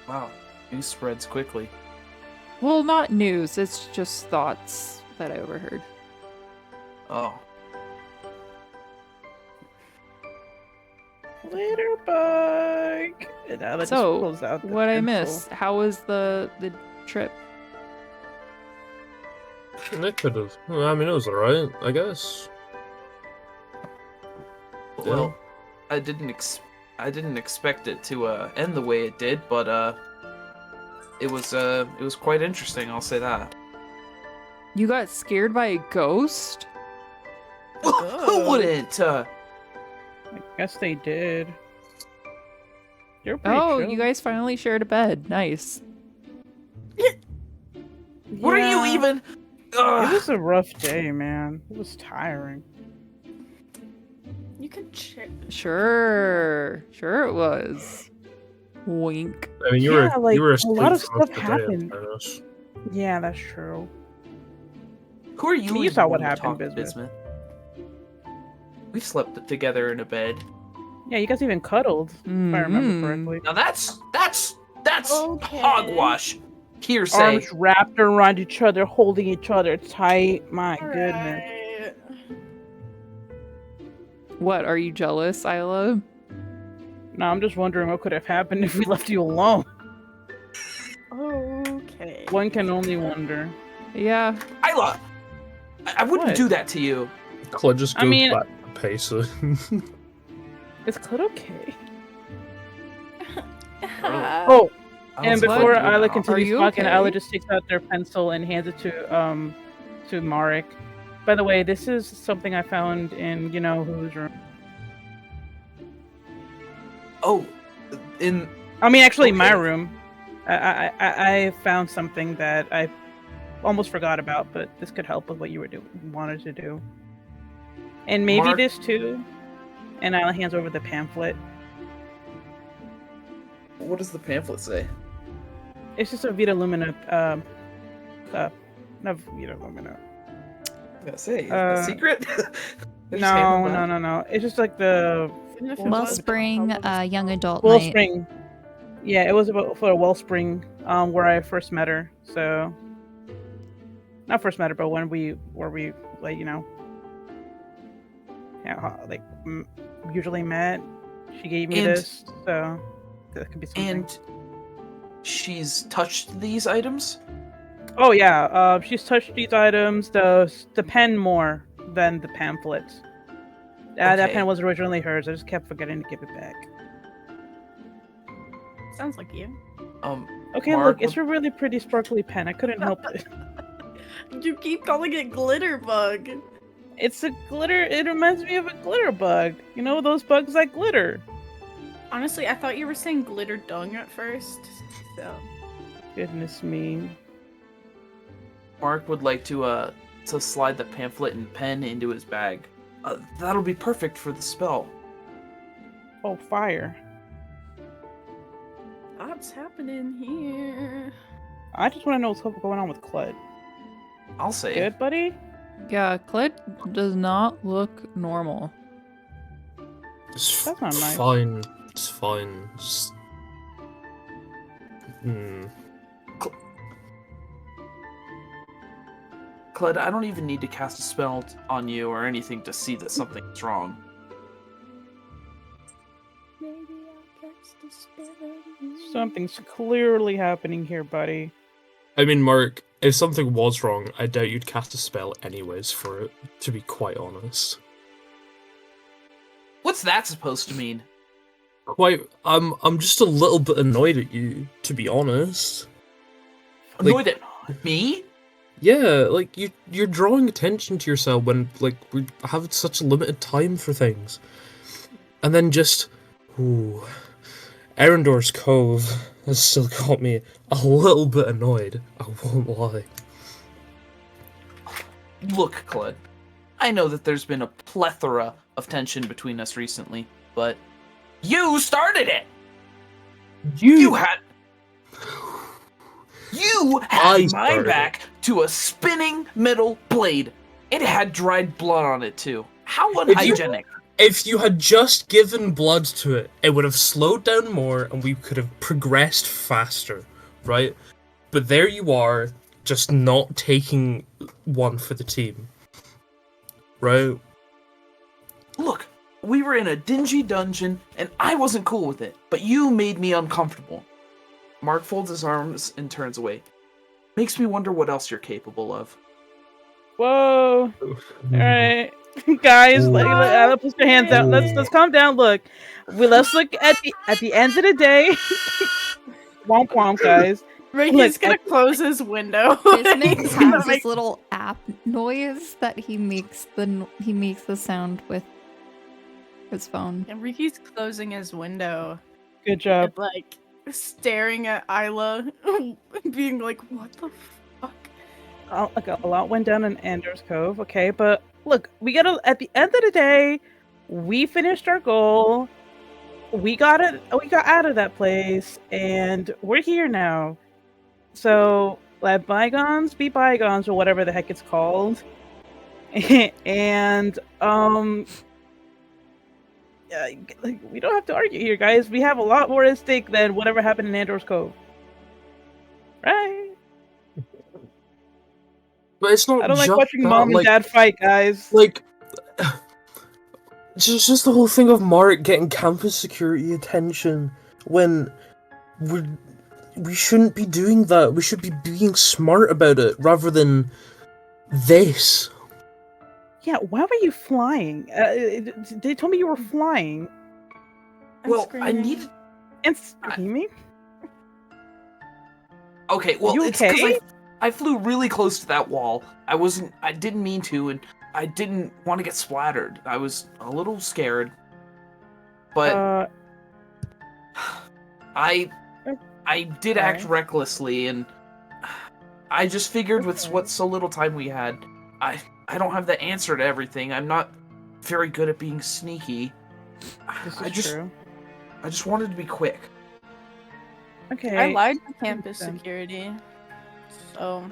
Wow. News spreads quickly. Well, not news, it's just thoughts that I overheard. Oh. Glitterbug. And Alex So, pulls out the what I pencil. missed? How was the trip? It could have. I mean, it was alright, I guess. Well, I didn't expect it to end the way it did, but it was quite interesting, I'll say that. You got scared by a ghost? Who wouldn't? I guess they did. You're pretty Oh, chill. you guys finally shared a bed. Nice. What are you Yeah. even? It Ugh. was a rough day, man. It was tiring. You can check. Sure it was. Wink. I mean, you Yeah, were like, you were a asleep lot of for most stuff the day, in happened. fairness. Yeah, that's true. Who are you? You even saw what wanting to happened, talk to, Bismuth. We've slept together in a bed. Yeah, you guys even cuddled, if I remember Mhm. correctly. Now that's Okay. hogwash. Hearsay. Arms wrapped around each other, holding each other tight. My goodness. Alright. What, are you jealous, Isla? No, I'm just wondering what could have happened if we left you alone. Okay. One can only wonder. Yeah. Isla! I wouldn't What? do that to you. Claude just I goes mean- back to Pesa. Is Clit okay? Oh, Oh, and Isla, before you're Isla not continues you talking, Isla okay? just takes out their pencil and hands it to Marek. By the way, this is something I found in you know whose room. Oh, in I mean, actually, my Okay. room. I found something that I almost forgot about, but this could help with what you wanted to do. And maybe Mark- this too. And Isla hands over the pamphlet. what does the pamphlet say? It's just a Vita Lumina. Not Vita Lumina. I gotta say, Uh, a secret? They just No, handed that? no. It's just like the even if it Well, was, Wellspring, how long is- young adult night. Wellspring. Yeah, it was about for a Wellspring, where I first met her. So, not first met her, but where we like usually met. She gave me And- this, so that could be something. And she's touched these items? Oh yeah, she's touched these items, the pen more than the pamphlet. That Okay. pen was originally hers. I just kept forgetting to give it back. Sounds like you. Okay, Mark, look, it's a really pretty sparkly pen. I couldn't help it. You keep calling it glitter bug. It's a glitter. It reminds me of a glitter bug. You know those bugs that glitter. Honestly, I thought you were saying glitter dung at first. So Goodness me. Mark would like to slide the pamphlet and pen into his bag. That'll be perfect for the spell. Oh, fire! what's happening here? I just want to know what's going on with Clud. I'll say. Good, buddy. Yeah, Clit does not look normal. It's That's not nice. fine. It's fine. Just... Cled, I don't even need to cast a spell on you or anything to see that something's wrong. Something's clearly happening here, buddy. I mean, Mark, if something was wrong, I doubt you'd cast a spell anyways for it, to be quite honest. What's that supposed to mean? I'm just a little bit annoyed at you, to be honest. Like- Annoyed at me? Yeah, like, you're drawing attention to yourself when, like, we have such a limited time for things. And then just... Ooh... Arendor's Cove has still got me a little bit annoyed, I won't lie. Look, Cled, I know that there's been a plethora of tension between us recently, but you started it! You had I my started back to a spinning metal blade. It had dried blood on it too. How unhygienic. If you had just given blood to it, it would have slowed down more and we could have progressed faster, right? But there you are, just not taking one for the team. Right? Look, we were in a dingy dungeon, and I wasn't cool with it, but you made me uncomfortable. Mark folds his arms and turns away. Makes me wonder what else you're capable of. Whoa! All right, guys, let's put your hands out. Let's calm down. Look, let's look at the end of the day. Womp womp, guys. Ricky's Look, gonna close his window. Bismix He's gonna has make- this little app noise that he makes the sound with his phone. And Ricky's closing his window Good job. and like staring at Isla, being like, "What the fuck?" A lot went down in Anders Cove, okay, but look, at the end of the day, we finished our goal. We got out of that place, and we're here now. So let bygones be bygones, or whatever the heck it's called. And yeah, like, we don't have to argue here, guys. We have a lot more at stake than whatever happened in Anders Cove, right? But it's not I don't like just watching that, mom and like, dad fight, guys. Like, just the whole thing of Marek getting campus security attention when we shouldn't be doing that. We should be being smart about it rather than This. Yeah, why were you flying? They told me you were flying I'm Well, I screaming. needed. and screaming. Okay, well, You it's because okay? I flew really close to that wall. I didn't mean to, and I didn't want to get splattered. I was a little scared. But I did act okay. recklessly, and I just figured with Okay. what so little time we had, I don't have the answer to everything. I'm not very good at being sneaky. This I is just true. I just wanted to be quick. Okay. I lied to campus sense. security. So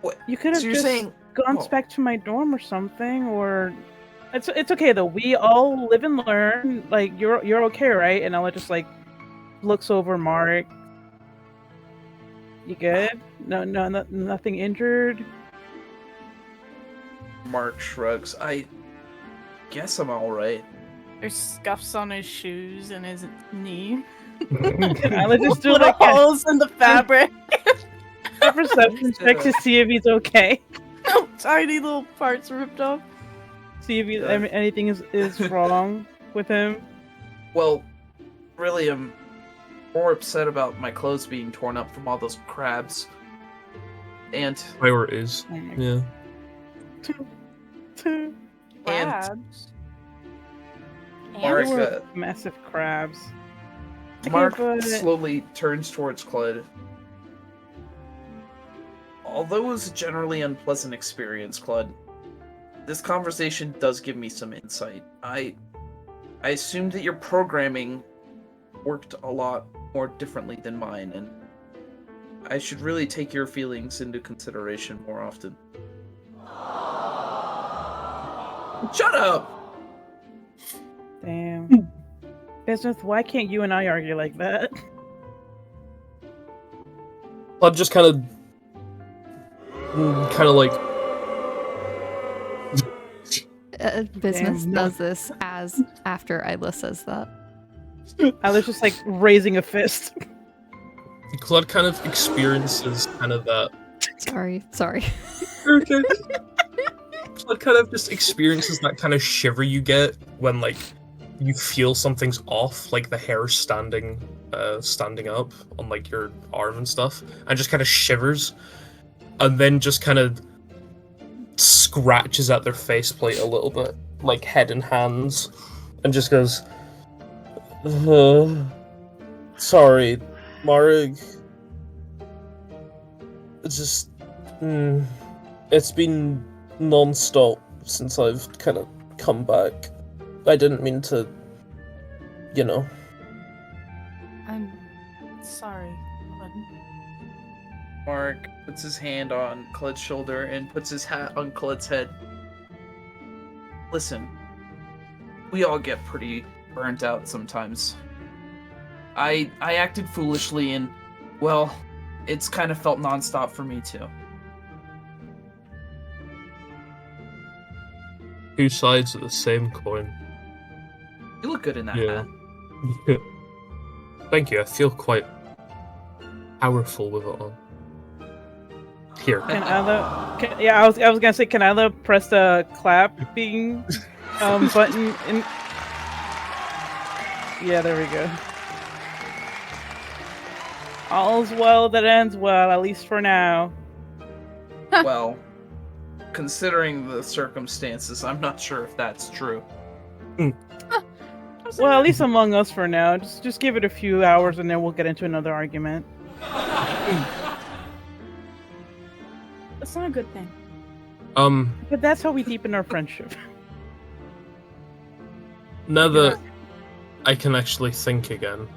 What? You could have So you're just saying gone oh, back to my dorm or something, or it's okay though. We all live and learn. Like you're okay, right? And Ella just like looks over Mark. You good? No, nothing injured. Mark shrugs. I guess I'm all right. there's scuffs on his shoes and his knee. Can Ella just do Little like a holes in the fabric. perception check to see if he's okay? Tiny little parts ripped off. See if anything is wrong with him. Well, really, I'm more upset about my clothes being torn up from all those crabs. And Priorities. Oh my Yeah. god. Crabs. Mark, They were massive crabs. Okay, Mark but- slowly turns towards Clud. Although it was a generally unpleasant experience, Clud, this conversation does give me some insight. I assumed that your programming worked a lot more differently than mine, and I should really take your feelings into consideration more often. Shut up! Damn. Bismuth, why can't you and I argue like that? I'll just kind of like Business Damn, no. does this as after Isla says that. Isla's just like raising a fist. Claude kind of experiences kind of that. Sorry. Okay. Claude kind of just experiences that kind of shiver you get when like you feel something's off, like the hair standing up on like your arm and stuff, and just kind of shivers, and then just kind of scratches at their faceplate a little bit, like head and hands, and just goes, sorry, Marg. It's just, it's been non-stop since I've kind of come back. I didn't mean to, you know. I'm sorry. Mark puts his hand on Clud's shoulder and puts his hat on Clud's head. Listen, we all get pretty burnt out sometimes. I acted foolishly and, well, it's kind of felt nonstop for me too. Two sides of the same coin. You look good in that Yeah. hat. Thank you, I feel quite powerful with it on. Here. Can I was gonna say, can I press the clapping button? Yeah, there we go. All's well that ends well, at least for now. Well, considering the circumstances, I'm not sure if that's true. Well, at least among us for now. Just give it a few hours and then we'll get into another argument. That's not a good thing. But that's how we deepen our friendship. Now that I can actually think again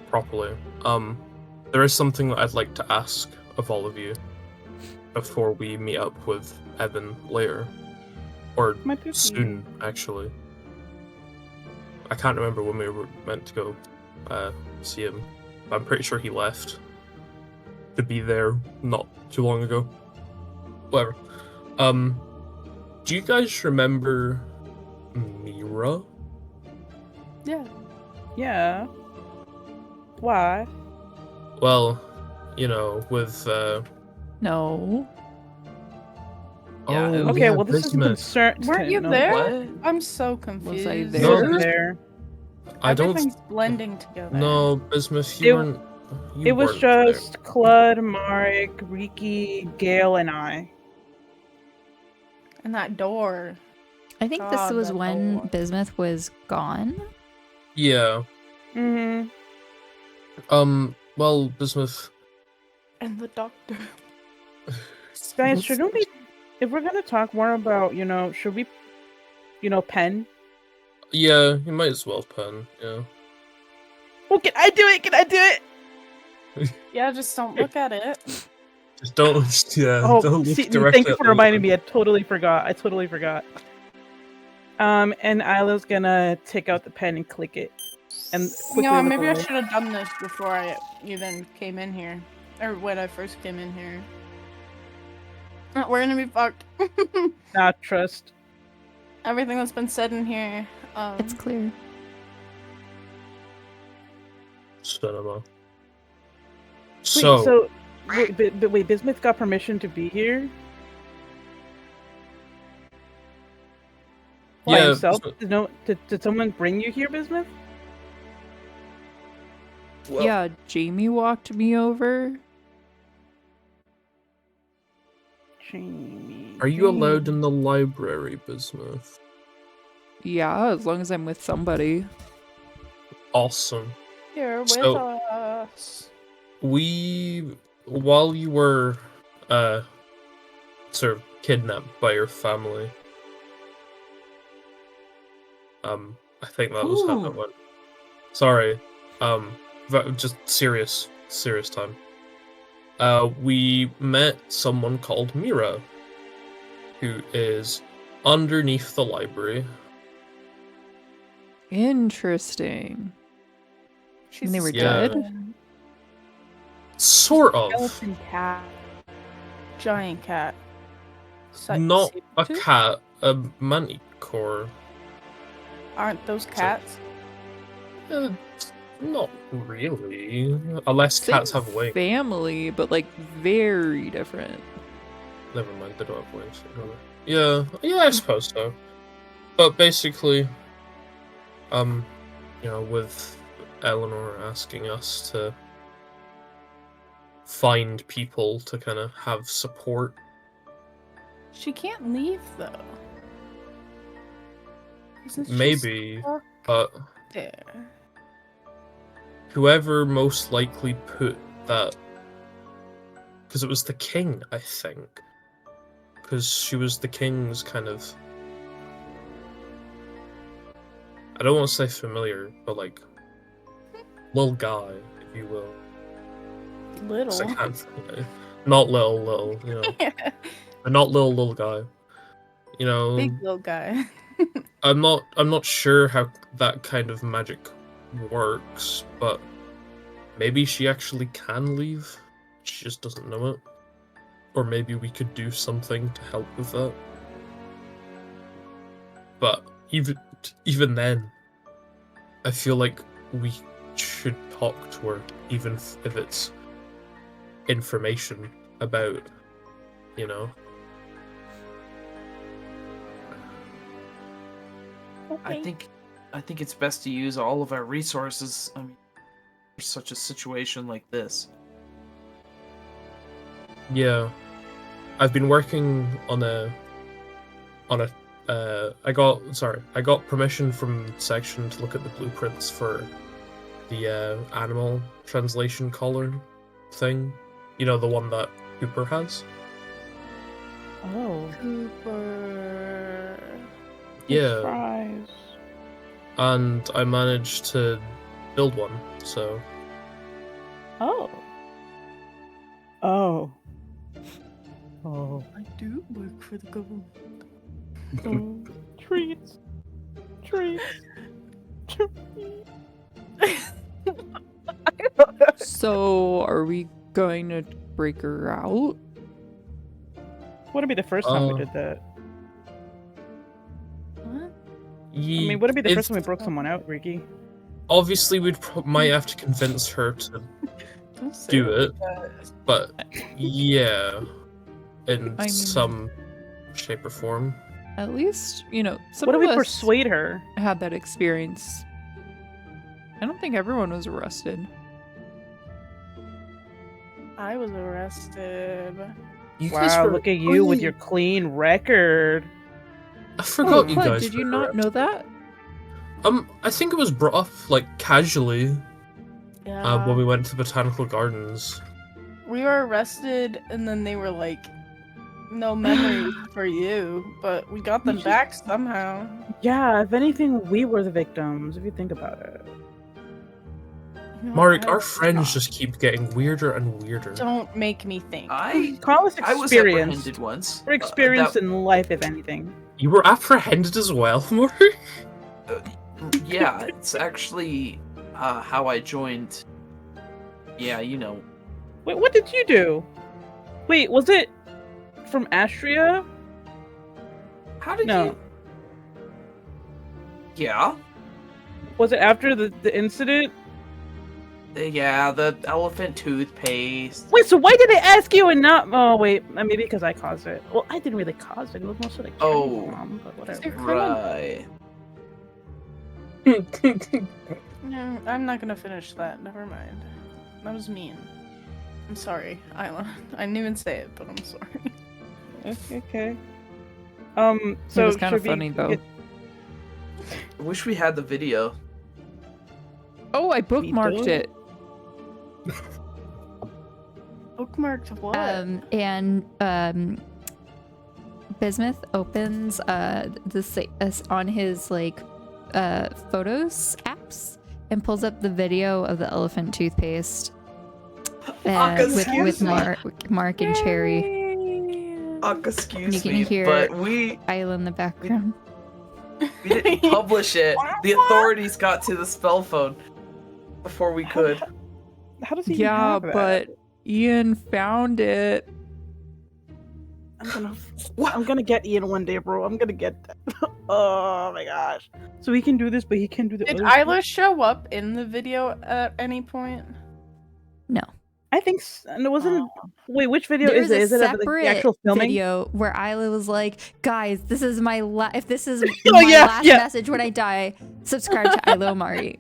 properly, there is something that I'd like to ask of all of you before we meet up with Evan later. Or My poopy. soon, actually. I can't remember when we were meant to go see him, but I'm pretty sure he left to be there not too long ago. Whatever. Do you guys remember Mira? Yeah. Yeah. Why? Well, you know, with No. Yeah. Oh, Okay, yeah, well, this is a Bismuth. concern. Weren't you no, there? What? I'm so confused. I I there? wasn't there. I don't. Everything's blending together. No, Bismuth, It- you weren't. You It was weren't there. just Claude, Marek, Riki, Gale, and I. And that door. I think this God, was that when door. Bismuth was gone. Yeah. Mm-hmm. Well, Bismuth. And the doctor. Guys, shouldn't we? If we're gonna talk more about, should we, pen? Yeah, you might as well pen. Yeah. Well, can I do it? Can I do it? Yeah, just don't look at it. Just don't. Yeah. Oh, don't look see, directly thank you at for the reminding line. me. I totally forgot. And Isla's gonna take out the pen and click it, and quickly. No, look maybe I away. should have done this before I even came in here. Or when I first came in here. We're gonna be fucked. Not trust. Everything that's been said in here. It's clear. Cinema. Wait, So, wait, Bismuth got permission to be here by yeah, himself? Bismuth- Did someone bring you here, Bismuth? Well, Yeah, Jamie walked me over. Jamie. are you allowed in the library, Bismuth? Yeah, as long as I'm with somebody. Awesome. Here with So- us. While you were, sort of kidnapped by your family, I think that was how that Ooh. went. Sorry, just serious time. We met someone called Mira, who is underneath the library. Interesting. She's they a were Yeah. dead? Sort of. skeleton cat. Giant cat. Not a saber-tooth? cat, a manticore. Aren't those cats? Not really. Unless cats Same have wings. family, but like very different. Never mind, they don't have wings. Yeah, I suppose so. But basically, with Eleanor asking us to find people to kind of have support. She can't leave though. Isn't she Maybe, stuck but there? whoever most likely put that, because it was the king, I think, because she was the king's kind of, I don't want to say familiar, but like little guy, if you will. 'Cause I Little. can't, not little, but not little guy. Big little guy. I'm not sure how that kind of magic works, but maybe she actually can leave. She just doesn't know it. Or maybe we could do something to help with that. But even then, I feel like we should talk to her, even if it's information about, I think it's best to use all of our resources. I mean, for such a situation like this. Yeah, I've been working on a. I got permission from section to look at the blueprints for the animal translation collar thing. The one that Cooper has. Oh. Cooper. Yeah, Surprise. and I managed to build one. So Oh. Oh. Oh. I do work for the government. Oh. Treats. Treats. So, are we going to break her out? Would it be the first time we Oh. did that? What? I mean, would it be the it's- first time we broke someone out, Ricky? Obviously, might have to convince her to Don't say do that. it, but yeah, in I mean- some shape or form. At least, some What if of we us persuade her? had that experience. I don't think everyone was arrested. I was arrested. You guys Wow, were look at you with your clean record. I forgot you What? guys. Did you were not know that? I think it was brought up like casually Yeah. when we went to Botanical Gardens. We were arrested, and then they were like, "No memories for you," but we got them back somehow. Yeah, if anything, we were the victims, if you think about it. Mark, our friends just keep getting weirder and weirder. Don't make me think. Call us I was experienced. apprehended once. We're experienced that- in life, if anything. You were apprehended as well, Mark? Yeah, it's actually how I joined. Yeah, Wait, what did you do? Wait, was it from Astria? How did No. you? Yeah. Was it after the incident? Yeah, the elephant toothpaste. Wait, so why did they ask you and not? Oh, wait, maybe because I caused it. Well, I didn't really cause it. It was mostly like Oh. Mom, but whatever. Right. No, I'm not gonna finish that. Never mind. That was mean. I'm sorry, Isla. I didn't even say it, but I'm sorry. Okay. It So was kind of should we funny though. get- I wish we had the video. Oh, I bookmarked do? it. Bookmarked what? And Bismuth opens on his photos apps and pulls up the video of the elephant toothpaste with Excuse me. Mark and Cherry. Excuse You can me, hear- but we Isla in the background. didn't publish it. The authorities got to the spell phone before we could. How does he Yeah, have that? but Ian found it. I'm gonna get Ian one day, bro. I'm gonna get that. Oh my gosh. So he can do this, but he can do the Did other Isla show up in the video at any point? No. I think and it wasn't. Wait, which video There's is it? a Is it of separate the actual filming? video where Isla was like, "Guys, this is my if this is Oh, my yeah, last yeah. message when I die, subscribe to Isla Omari."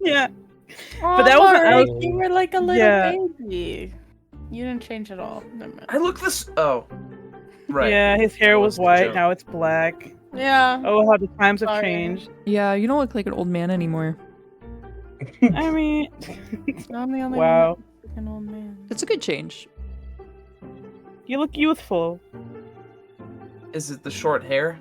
Yeah. But that wasn't- I was- you were like a little Yeah. baby. You didn't change at all. Never mind. I look this. Oh, right. Yeah, his hair That was the white. joke. Now it's black. Yeah. Oh, how the times have Sorry. changed. Yeah, you don't look like an old man anymore. I mean, I'm the only wow. one that's an old man. It's a good change. You look youthful. Is it the short hair?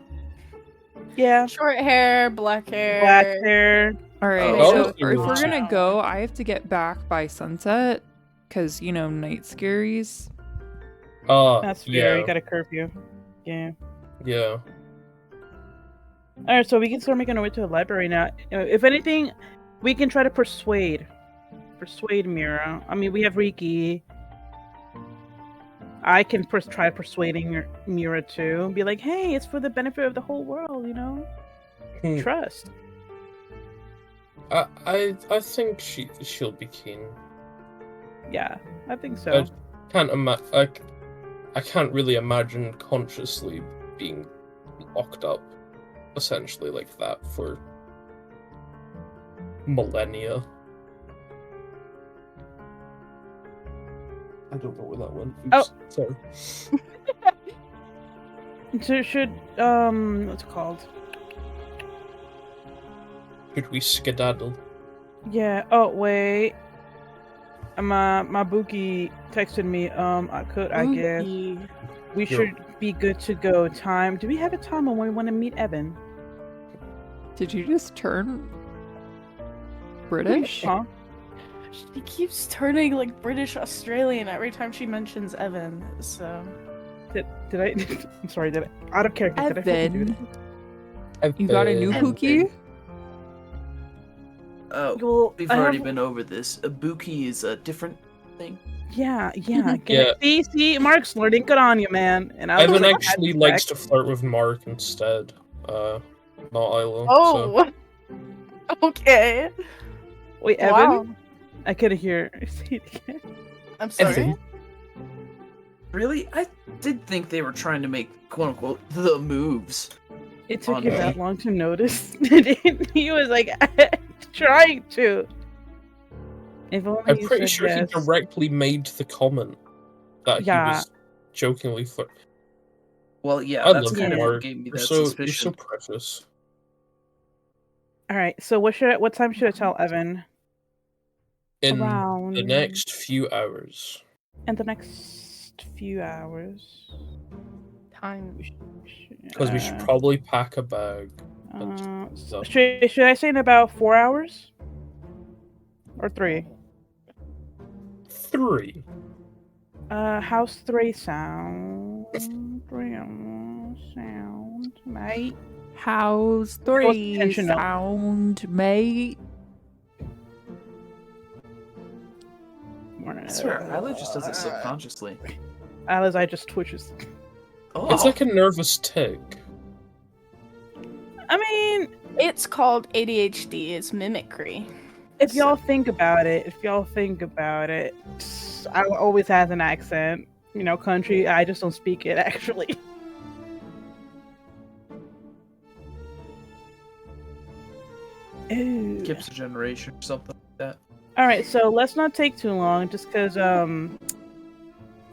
Yeah. Short hair, black hair. Black hair. All right, Oh, so okay. if we're gonna go, I have to get back by sunset, cause night scaries. That's fair. yeah, You got a curfew. Yeah. yeah. All right, so we can start making our way to the library now. If anything, we can try to persuade Mira. I mean, we have Riki. I can try persuading Mira too. Be like, hey, it's for the benefit of the whole world, Hmm. Trust. I think she'll be keen. Yeah, I think so. I can't really imagine consciously being locked up, essentially like that for millennia. I don't know where that went. Oops, sorry. So should what's it called? Should we skedaddle? Yeah. Oh wait. My Buki texted me. I guess we should be good to go. Time. Do we have a time when we want to meet Evan? Did you just turn British? Huh? She keeps turning like British Australian every time she mentions Evan. So Did I? I'm sorry. Did I? Out of character. Did I have to do Evan, you got a new Evan. Pookie? Oh, that? Well, we've I already have- been over this. A buki is a different thing. Yeah. Yeah. See, Mark's learning. Good on you, man. And I was Evan like, actually "That's likes correct." to flirt with Mark instead, not Isla. So. oh, okay. Wait, Evan. Wow. I couldn't hear. Say it again. I'm sorry. Evan. Really? did think they were trying to make quote unquote the moves. It took On you me. that long to notice. He was like trying to. If only I'm you pretty said sure yes. he directly made the comment that Yeah. he was jokingly Well, yeah, I that's love kind you, of what Mark. gave me You're that so suspicion. precious. All right. So what time should I tell Evan? In Around the next few hours. in the next few hours. Time. Because we should probably pack a bag. Should I say in about 4 hours? Or 3? 3. How's 3 sound? 3 sound, mate. How's was 3 intentional. sound, mate? I swear, Isla just does it subconsciously. Isla's eye just twitches. Oh, It's like a nervous tick. I mean, It's called ADHD. It's mimicry. if y'all think about it, Isla always has an accent. You know, country. I just don't speak it, actually. Ooh. skips a generation or something like that. All right, so let's not take too long, just because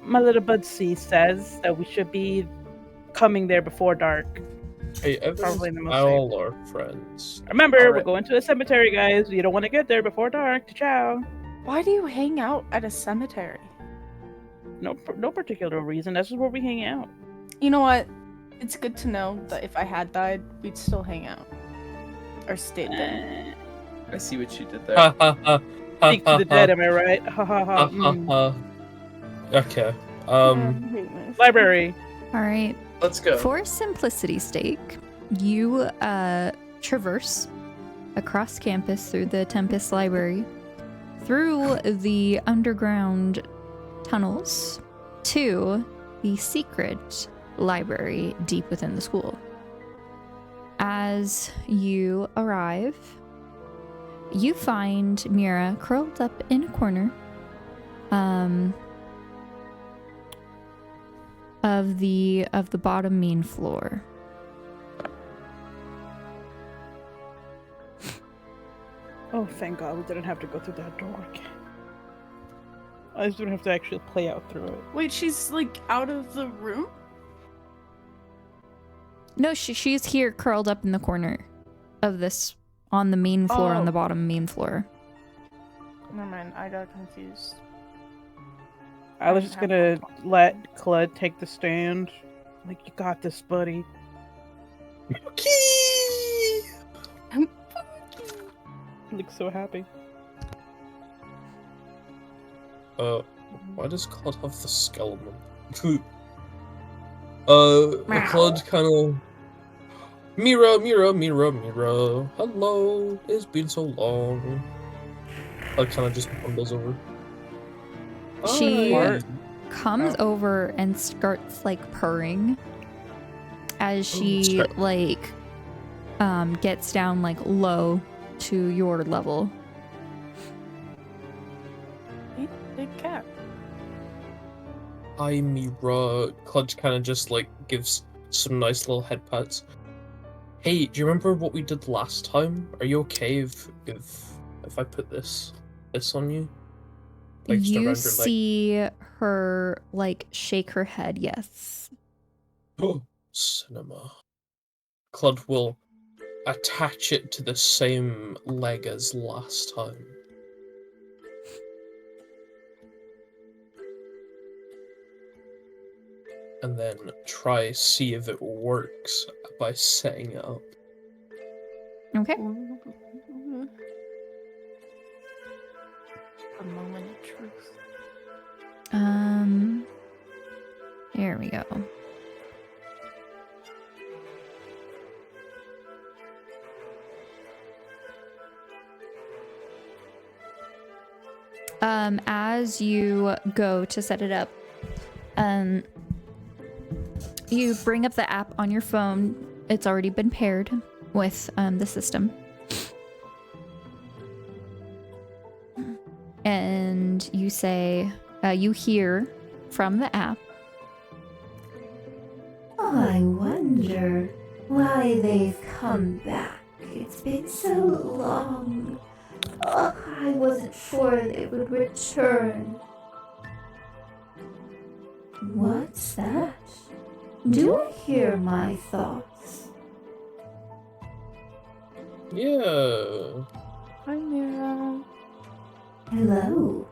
my little bud C says that we should be coming there before dark. Hey, Evans, Probably the most all our friends. Remember, All we're right. going to a cemetery, guys. You don't want to get there before dark. Ciao. Why do you hang out at a cemetery? No particular reason. That's just where we hang out. You know what? It's good to know that if I had died, we'd still hang out. Or stayed dead. I see what you did there. Ha ha ha. Speak to the dead, am I right? Ha ha ha. Mm. Okay. Library. All right. Let's go. For simplicity's sake, you traverse across campus through the Tempest Library, through the underground tunnels to the secret library deep within the school. As you arrive, you find Mira curled up in a corner of the bottom main floor. Oh, thank God we didn't have to go through that door again. I just didn't have to actually play out through it. Wait, she's like out of the room? No, she's here curled up in the corner of this, on the main floor, on the bottom main floor. Never mind, I got confused. I was just gonna let Clud take the stand. Like, you got this, buddy. He looks so happy. Why does Claude have the skeleton? Claude kind of... Mira, hello, it's been so long. Claude kind of just bundles over. She Hi. comes over and starts like purring as she like gets down like low to your level. Big cat. Hi, Mira. Claude kind of just like gives some nice little head pats. Hey, do you remember what we did last time? Are you okay if I put this on you? Like, just around You your leg? see her like shake her head, yes. Oh, cinema. Claude will attach it to the same leg as last time. And then try see if it works by setting it up. Okay. A moment of truth. Here we go. As you go to set it up, you bring up the app on your phone. It's already been paired with the system. And you say, you hear from the app, why they've come back. It's been so long. I wasn't sure they would return. What's that? Do I hear my thoughts? Yeah. Hi, Mira. Hello?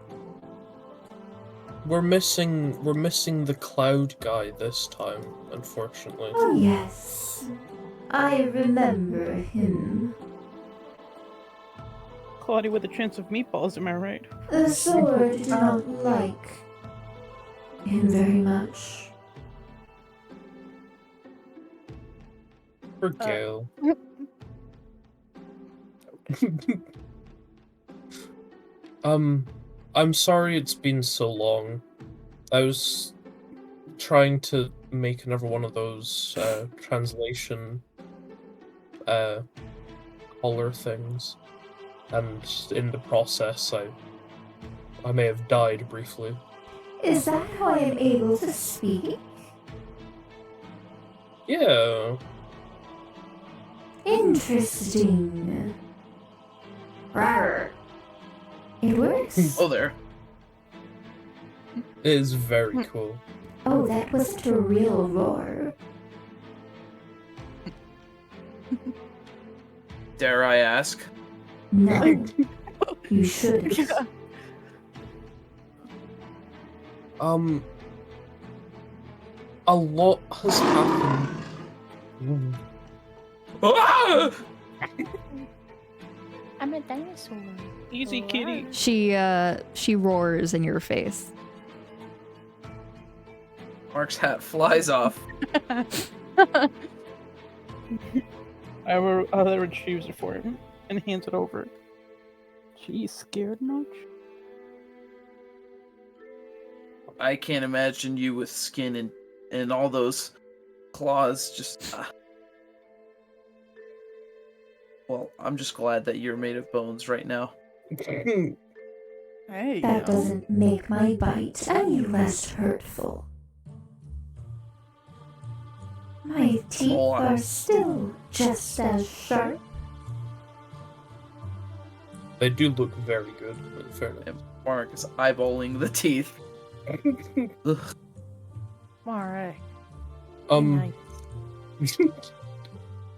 We're missing the cloud guy this time, unfortunately. Oh, yes. I remember him. Claudia with a chance of meatballs, am I right? The sword did not like him very much. For Gale. I'm sorry it's been so long. I was trying to make another one of those translation collar things, and in the process I may have died briefly. Is that how I am able to speak? Yeah. Interesting. Rawr. It works. Oh, there. It is very cool. Oh, that wasn't a real roar. Dare I ask? No. You shouldn't. A lot has happened. Ah! I'm a dinosaur. Easy, kitty. She roars in your face. Mark's hat flies off. I retrieves it for him and hands it over. She's scared much? I can't imagine you with skin and all those claws just... Well, I'm just glad that you're made of bones right now. Hey. That doesn't make my bite any less hurtful. My teeth are still just as sharp. They do look very good, in fairness. And Mark is eyeballing the teeth. Ugh. Alright.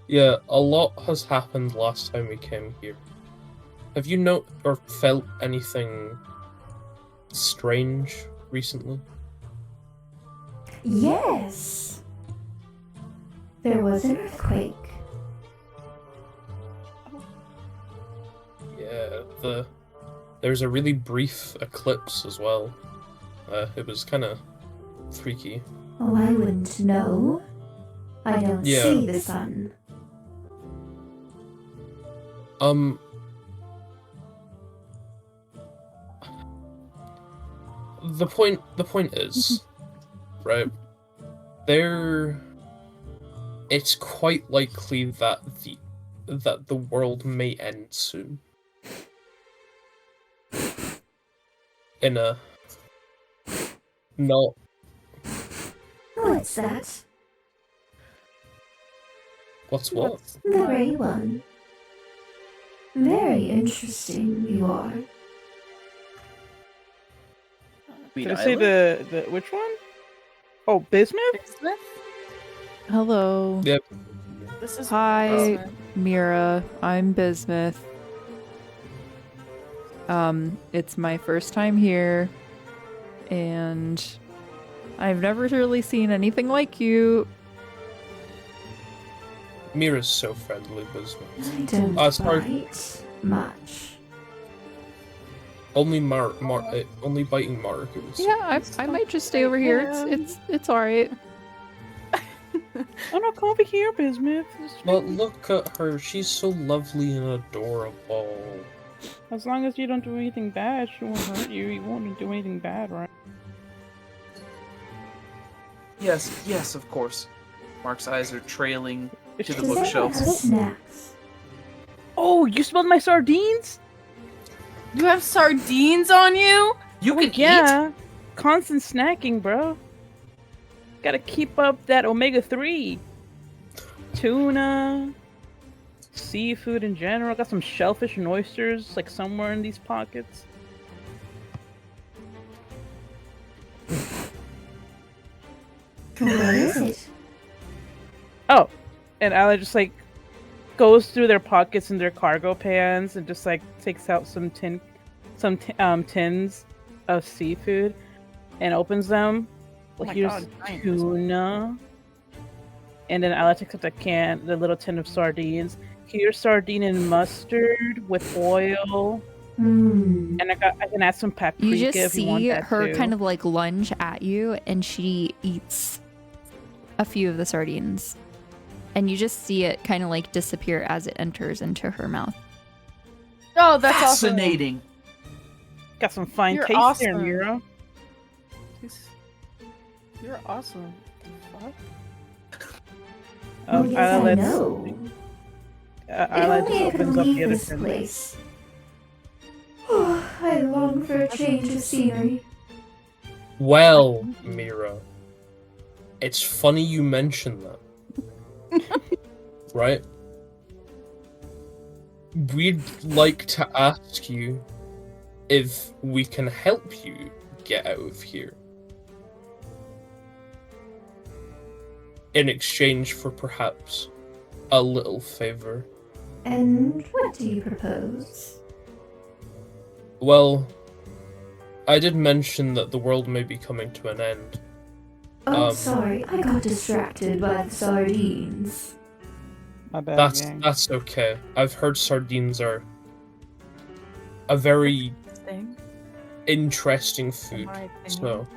Yeah, a lot has happened last time we came here. Have you or felt anything strange recently? Yes. There was an earthquake. Yeah, there's a really brief eclipse as well. It was kind of freaky. Oh, I wouldn't know. I don't Yeah. see the sun. The point is, right, it's quite likely that the world may end soon. In a not What's that? what's what? The gray one. Very interesting you are. Queen Did I say Island? the which one? Oh, Bismuth? Bismuth? Hello. Yep. This is Hi, Bismuth. Mira. I'm Bismuth. It's my first time here, and I've never really seen anything like you. Mira's so friendly, Bismuth. I don't sorry. bite much. Only only biting markers. Yeah, I might just stay over here. It's all right. Oh no, come over here, Bismuth. But look at her. She's so lovely and adorable. As long as you don't do anything bad, she won't hurt you. You won't do anything bad, right? Yes, of course. Mark's eyes are trailing to the Does anyone bookshelves. have snacks? Oh, you smelled my sardines? You have sardines on you? You can eat? Yeah. Constant snacking, bro. Gotta keep up that omega-3. tuna, seafood in general. Got some shellfish and oysters, like somewhere in these pockets. What is it? Oh, and Ala just like goes through their pockets and their cargo pants and just like takes out some tins of seafood and opens them. Well, my here's God, giant. tuna. And then Ala takes out the little tin of sardines. Here's sardine and mustard with oil. Hmm. And I can add some paprika You just if you want see that her too. kind of like lunge at you, and she eats a few of the sardines. And you just see it kind of like disappear as it enters into her mouth. Oh, that's awesome. Fascinating. Got some fine You're taste there, awesome. Mira. You're awesome. What the fuck? Oh, yes, I let's- know. If Ala only just I could opens up leave the other this tin. place. Oh, I long for a change of scenery. Well, Mira, it's funny you mention that. Right? We'd like to ask you if we can help you get out of here. In exchange for perhaps a little favor. And what do you propose? Well, I did mention that the world may be coming to an end. Oh, sorry, I got distracted by the sardines. My bad, gang. That's okay. I've heard sardines are a very Thing, interesting in food. my opinion. So,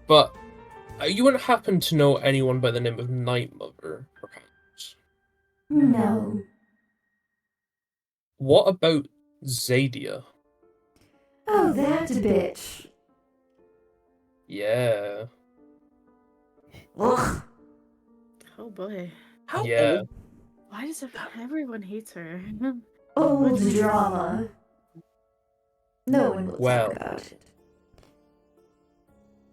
but you wouldn't happen to know anyone by the name of Night Mother, perhaps? No. What about Zadia? Oh, that bitch. Yeah. Ugh. Oh boy. How Yeah. old? Why does everyone hates her? Old drama. No one will Well. talk about it.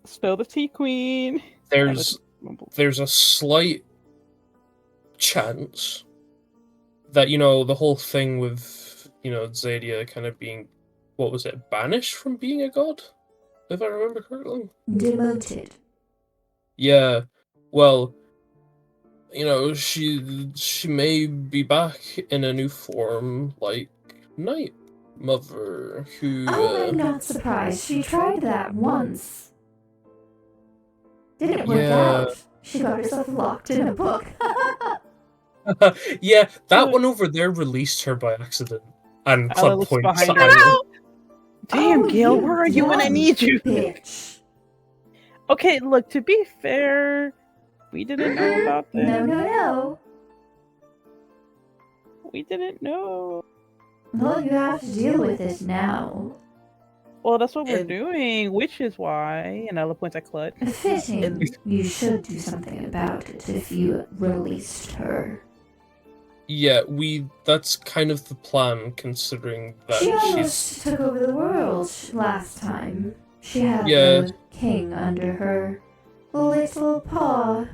Spill the tea, queen. There's a slight chance that, the whole thing with, Zadia kind of being, what was it, banished from being a god? If I remember correctly? Demoted. Yeah, well, she may be back in a new form, like Night Mother, who... Oh, I'm not surprised. She tried that once. Didn't work Yeah. out. She got herself locked in a book. yeah, that one over there released her by accident. And Ella Club looks points behind at her. Ella. Damn, Oh, Gail, you where are you when I dumb need you? Bitch. Okay, look, to be fair, we didn't know about this. No. We didn't know. Well, you have to deal with it now. Well, that's what we're And- doing, which is why, and Ella points at Clud. Fitting. You should do something about it if you released her. Yeah, that's kind of the plan, considering that She she's... almost took over the world last time. She had Yeah. the king under her little paw.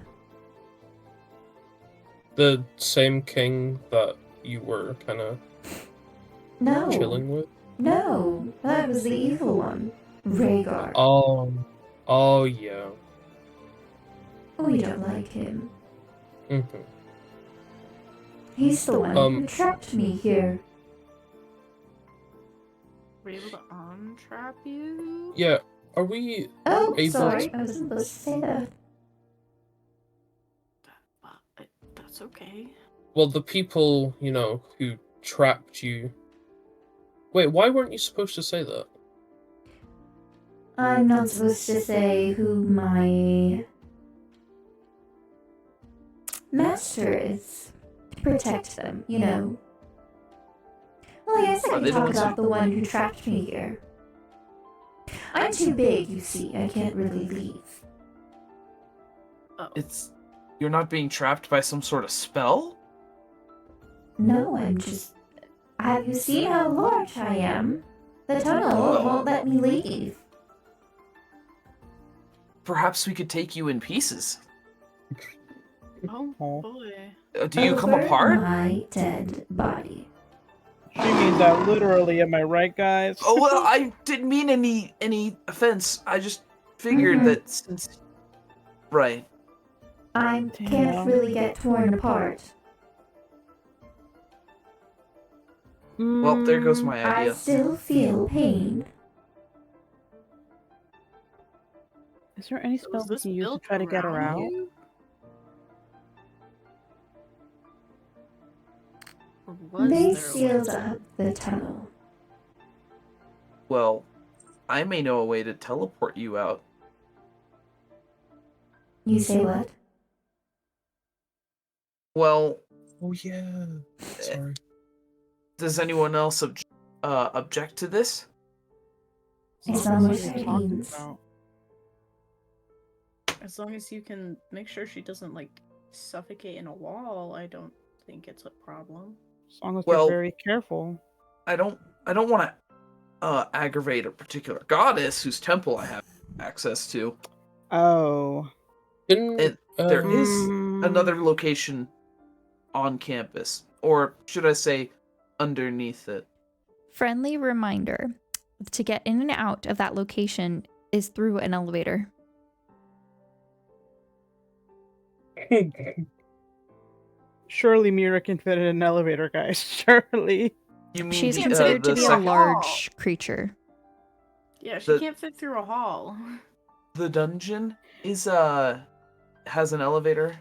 the same king that you were kind of No. chilling with? No, that was the evil one. Rhaegar. Oh yeah. We don't like him. hmm He's the one who trapped me here. Were you able to untrap you? Yeah, are we... Oh, Able sorry. to- I wasn't supposed to say that. That's okay. Well, the people, who trapped you... Wait, why weren't you supposed to say that? I'm not supposed to say who my master is. Protect them, you know. Well, I guess I Are can they the talk ones about the one who trapped me here. I'm too big, you see. I can't really leave. Oh. You're not being trapped by some sort of spell? No, I'm just... Have you seen how large I am? The tunnel won't let me leave. perhaps we could take you in pieces. Oh Oh. boy. Do you come Over apart? my dead body. She means that literally, am I right, guys? Oh well, I didn't mean any offense. I just figured Mhm. that since right. I can't Damn. really get torn apart. Well, there goes my I idea. still feel pain. Is there any So spell is we this can use to built try to get her around out? you? Or was They there sealed one? up the tunnel. Well, I may know a way to teleport you out. You say what? Well, Oh yeah. Sorry. does anyone else object to this? It's long not as what we it talked means. about. As long as you can make sure she doesn't like suffocate in a wall, I don't think it's a problem. As long as Well- we're very careful. I don't want to aggravate a particular goddess whose temple I have access to. Oh. And there is Mm. another location on campus, or should I say underneath it. Friendly reminder, to get in and out of that location is through an elevator. Surely Mira can fit in an elevator, guys. Surely. You mean She's the, considered the to be a second- large creature. Yeah, she The- can't fit through a hall. The dungeon is has an elevator.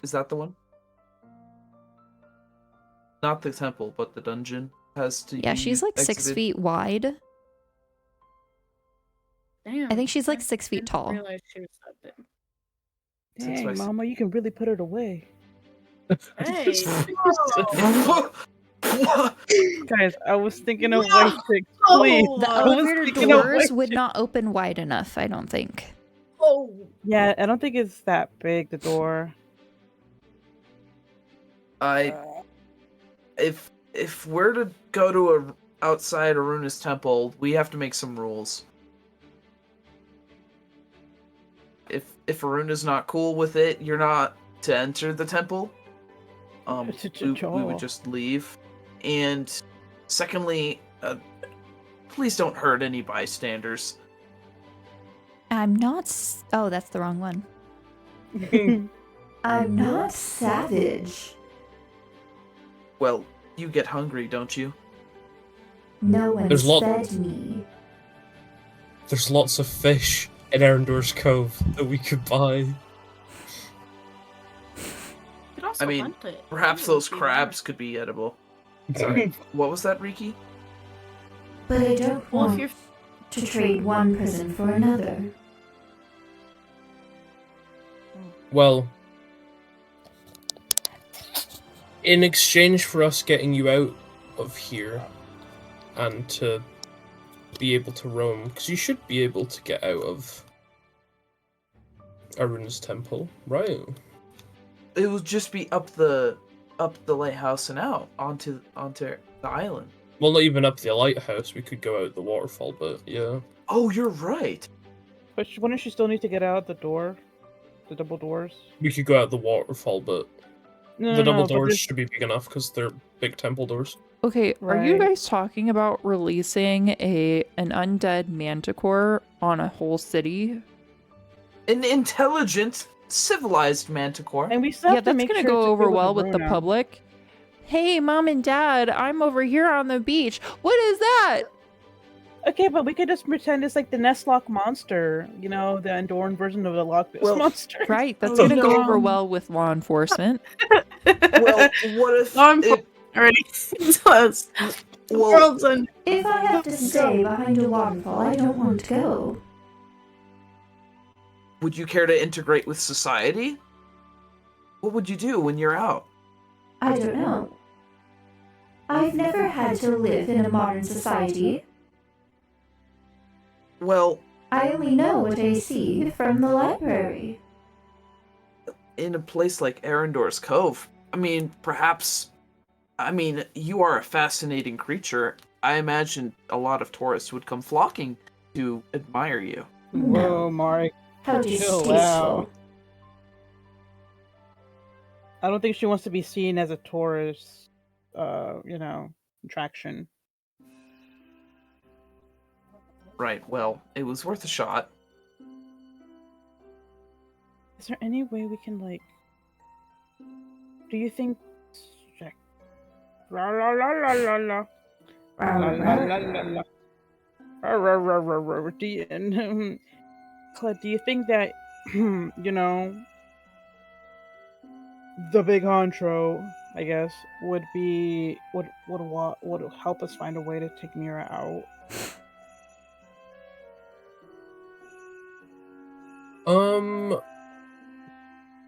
Is that the one? Not the temple, but the dungeon has to. Yeah, be she's like 6 exited. feet wide. Damn. I think she's like I 6 feet didn't tall. realize she was that big. Six by Dang, six. Mama, you can really put it away. Hey. What? Guys, I was thinking of white chicks, please. Oh, The I was elevator thinking of doors white would chicks. not open wide enough, I don't think. Oh. Yeah, I don't think it's that big, the door. If we're to go to outside Aruna's temple, we have to make some rules. If Aruna's not cool with it, you're not to enter the temple. We would just leave. And secondly, please don't hurt any bystanders. I'm not. Oh, that's the wrong one. I'm not savage. Well, you get hungry, don't you? No one There's fed me. There's lots of fish in Erendor's Cove that we could buy. You could also I mean, hunt it. perhaps It those would be crabs could be edible. Sorry, what was that, Riki? But I don't Well, if want you're to trade one prison for another. Well, in exchange for us getting you out of here and to be able to roam, because you should be able to get out of Aruna's temple, right? It would just be up the lighthouse and out onto the island. Well, not even up the lighthouse. We could go out the waterfall, but yeah. Oh, you're right. But wouldn't she still need to get out the door? The double doors? We could go out the waterfall, but No, the double but doors this- should be big enough because they're big temple doors. Okay, are you Right. guys talking about releasing an undead manticore on a whole city? An intelligent, civilized manticore. And we still have Yeah, to that's make gonna sure go it's okay over well with the Aruna. public. Hey, mom and dad, I'm over here on the beach. What is that? Okay, but we could just pretend it's like the Nestlock monster, you know, the Andoran version of the Lockbit Well, monster. Right, that's Oh, gonna go over no. well with law enforcement. Well, what if? already does. The Well, world's un- If I have to stay behind a waterfall, I don't want to go. would you care to integrate with society? What would you do when you're out? I don't know. I've never had to live in a modern society. Well, I only know what I see from the library. in a place like Erendor's Cove, I mean, you are a fascinating creature. I imagine a lot of tourists would come flocking to admire you. Whoa, Mark. How Oh, distasteful. wow. I don't think she wants to be seen as a tourist, attraction. Right, well, it was worth a shot. Is there any way we can, like... Do you think... La la la la la la. La la la la la. Claude, do you think that, the big honcho, I guess, would help us find a way to take Mira out?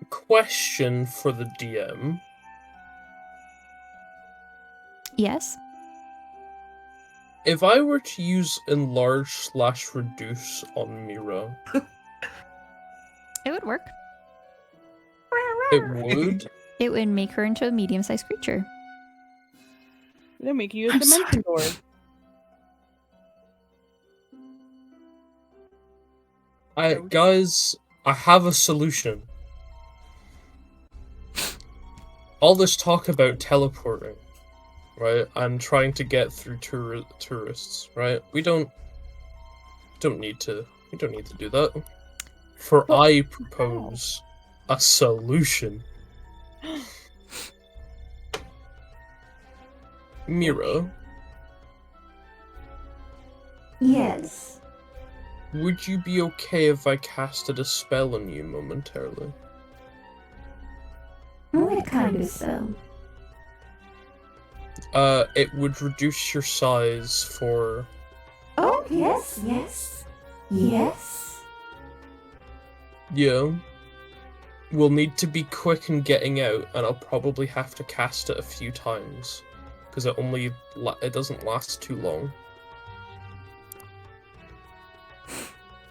Question for the DM. Yes. If I were to use enlarge/reduce on Mira, It would work. it would. It would make her into a medium-sized creature. They'll make you a I'm dimension door. Guys, I have a solution. All this talk about teleporting, right, and trying to get through tourists, right? We don't need to do that. For I propose a solution. Mira, Yes. would you be okay if I casted a spell on you momentarily? What kind of spell? It would reduce your size for... Oh, yes, yes. Yes. Yeah. We'll need to be quick in getting out, and I'll probably have to cast it a few times. Because it doesn't last too long.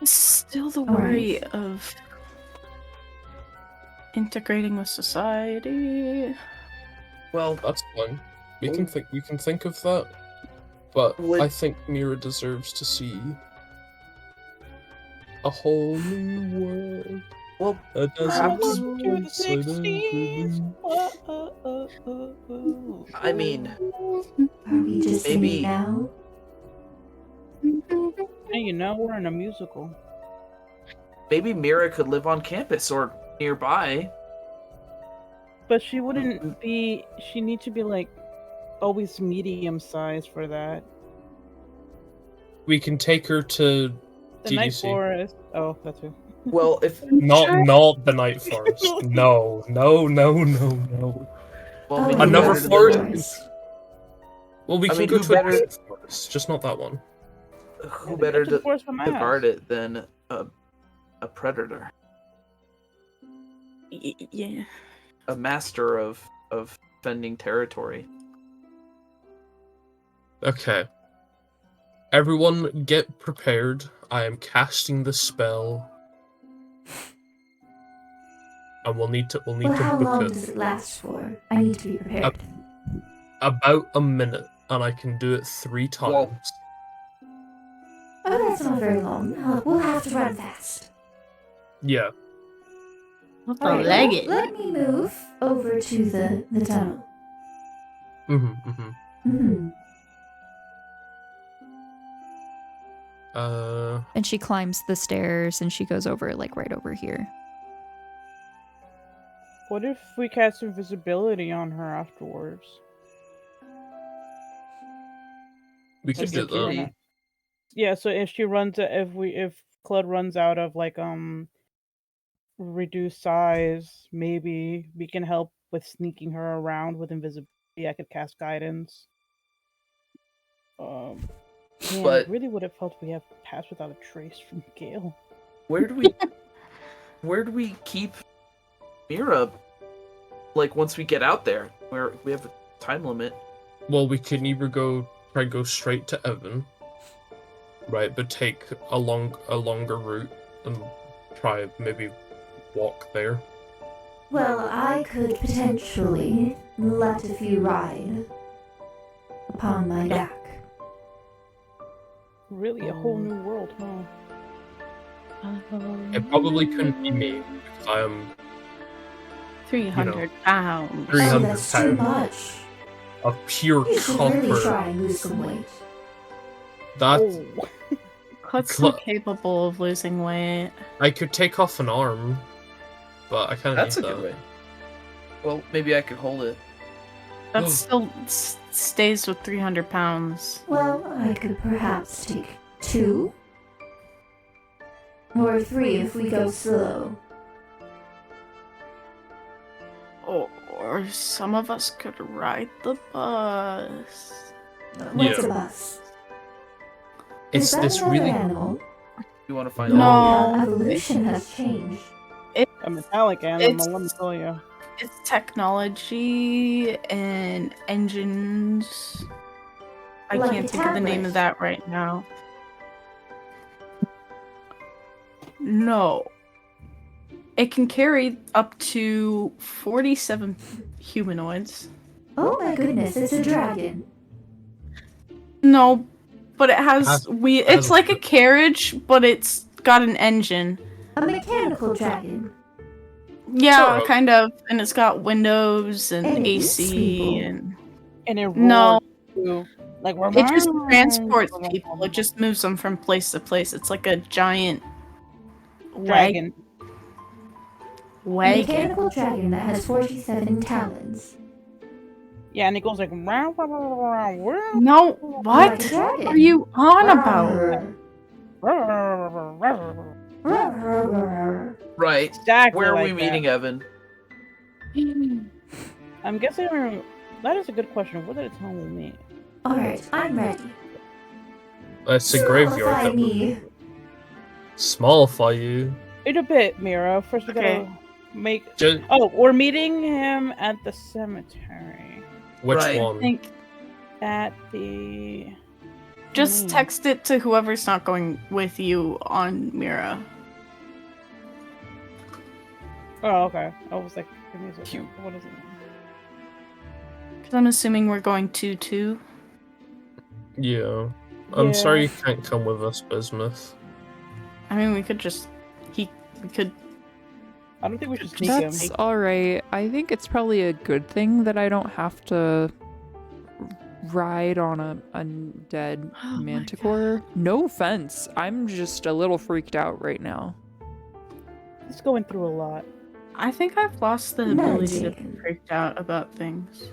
Still the All worry right. of integrating with society. Well, That's fine. We can think of that. But I think Mira deserves to see a whole new world. well, A desert perhaps- outside of Berlin. I mean, Are we just Maybe- singing now? Hey, we're in a musical. maybe Mira could live on campus or nearby. But she wouldn't be... She needs to be, like, always medium-sized for that. We can take her to The Night DDC. Forest... Oh, that's who. Well, if Not the Night Forest. No. well, Oh, maybe Another better to- forest? Well, we I can mean, go who to a better- different forest, just not that one. Who better to forest for my guard ass. it than a predator, Yeah. a master of defending territory? Okay. Everyone get prepared. I am casting the spell. And we'll need to Well, how book long it. does it last for? I need to be prepared. About a minute, and I can do it 3 times. Well- Oh, that's not very long. We'll have to run fast. Yeah. Alright, let me move over to the tunnel. Hmm. And she climbs the stairs and she goes over, like, right over here. What if we cast invisibility on her afterwards? We could Just do a kitty. that. Yeah, so if Claude runs out of reduced size, maybe we can help with sneaking her around with invisibility. I could cast guidance. Man, But- it really would have helped if we have passed without a trace from Gale. Where do we keep Mira? Like, once we get out there, where we have a time limit. Well, we can either try and go straight to Evan, right, but take a longer route and try maybe walk there. Well, I could potentially let a few ride upon my back. Really, a whole new world, huh? It probably couldn't be me because I am 300 pounds. 300 Oh, that's too pounds much. of pure You should really copper. try and lose some weight. That Oh. Clut's Cl- not capable of losing weight. I could take off an arm, but I kind of That's a need good that. way. Well, maybe I could hold it. That still stays with 300 pounds. Well, I could perhaps take 2. Or 3 if we go slow. Or some of us could ride the bus. What's Yeah. a bus? It's Is that this another really. animal? You want to find No. out? How evolution has changed. A metallic animal, It's- let me tell you. It's technology and engines. I Like can't a think of the name of tablet. that right now. No. It can carry up to 47 humanoids. Oh my goodness, it's a dragon. No, but it has has it's a- like a carriage, but it's got an engine. A mechanical dragon. Yeah, Sort of. kind of. And it's got windows and And it eats AC people. and And it roars no, too. Like it just transports people. It just moves them from place to place. It's like a giant dragon. A wagon. mechanical dragon that has 47 talons. Yeah, and it goes like round, round, round, round, round. No, Like a what dragon. are you on about? Right. Exactly. Where are like we that. meeting, Evan? I'm guessing that is a good question. What did it tell me? Alright, I'm ready. It's a graveyard Smallify that me. would smallify you. Wait a bit, Mira. First we Okay. gotta make. Just, Oh, we're meeting him at the cemetery. which Right. I one? think At the. just text it to whoever's not going with you on Mira. Oh, okay. I was like, give me a second. Cute. What is it? Because I'm assuming we're going 2-2. Yeah. I'm Yeah. sorry you can't come with us, Bismuth. I mean, we could we could. I don't think we should sneak him. That's alright. I think it's probably a good thing that I don't have to ride on a undead Oh my manticore. No offense. I'm just a little freaked out right now. He's going through a lot. I think I've lost the ability to be Meditating. freaked out about things.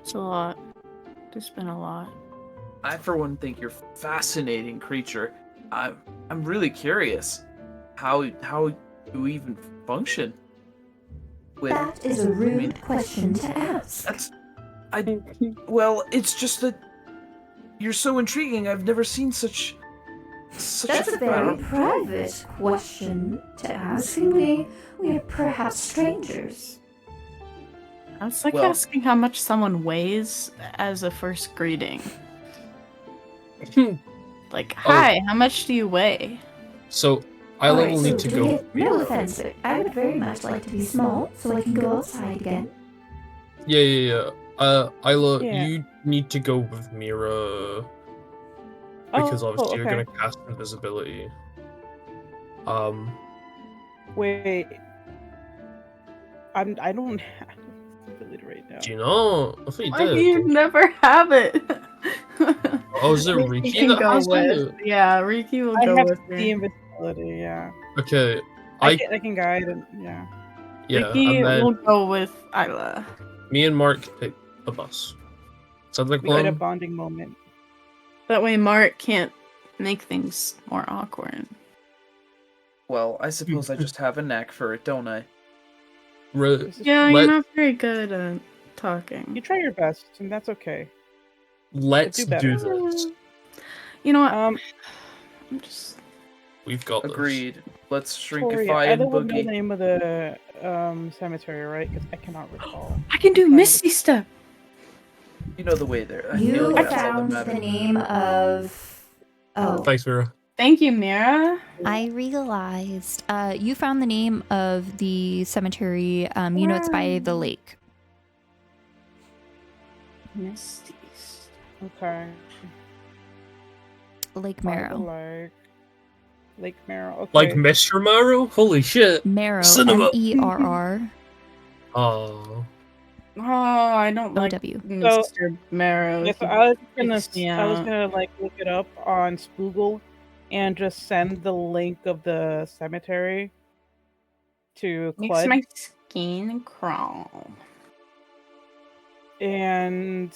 It's a lot. There's been a lot. I, for one, think you're a fascinating creature. I'm really curious how you even function. With That is a rude question to ask. that's well, it's just that you're so intriguing. I've never seen such That's a a very private question to ask, and we are perhaps strangers. It's like Well- asking how much someone weighs as a first greeting. Like, hi, how much do you weigh? So, I Alright, will so need to to go. get no offense, I would very much like to be small so I can go outside again. Yeah. Isla, Yeah. you need to go with Mira because obviously you're okay. gonna cast invisibility. Wait. I don't have ability right now. Do you know? I thought you Why do did. you never have it? Oh, is it Riki Riki can that go has with. it? Yeah, Riki will I go have with the me. invisibility. Yeah. Okay, I can guide and yeah. yeah, Riki and then will go with Isla. me and Mark take a bus. Sounds like We had a plan. bonding moment. That way Mark can't make things more awkward. Well, I suppose I just have a knack for it, don't I? This is- Yeah, Let- you're not very good at talking. You try your best, and that's okay. Let's do better. do this. You know what? Um, I'm just. We've got this. Agreed. Let's Tori, shrinkify I and don't know the boogie. name of the cemetery, right? Because I cannot recall. I can do Misty Step. You know the way there. I feel You like that's all that found the matters. name of. Oh, Thanks, Mira. Thank you, Mira. I realized you found the name of the cemetery. It's by the lake. Misty Step. Okay. Lake By the Marrow. lake. Lake Marrow. Okay. Like Mr. Marrow? Holy shit. Marrow. Cinema. Merr. Oh. Oh, I don't like OW. Mr. Marrow. Yeah, so He I was freaks me out. gonna like look it up on Spoogle and just send the link of the cemetery to Makes Clud. my skin crawl. And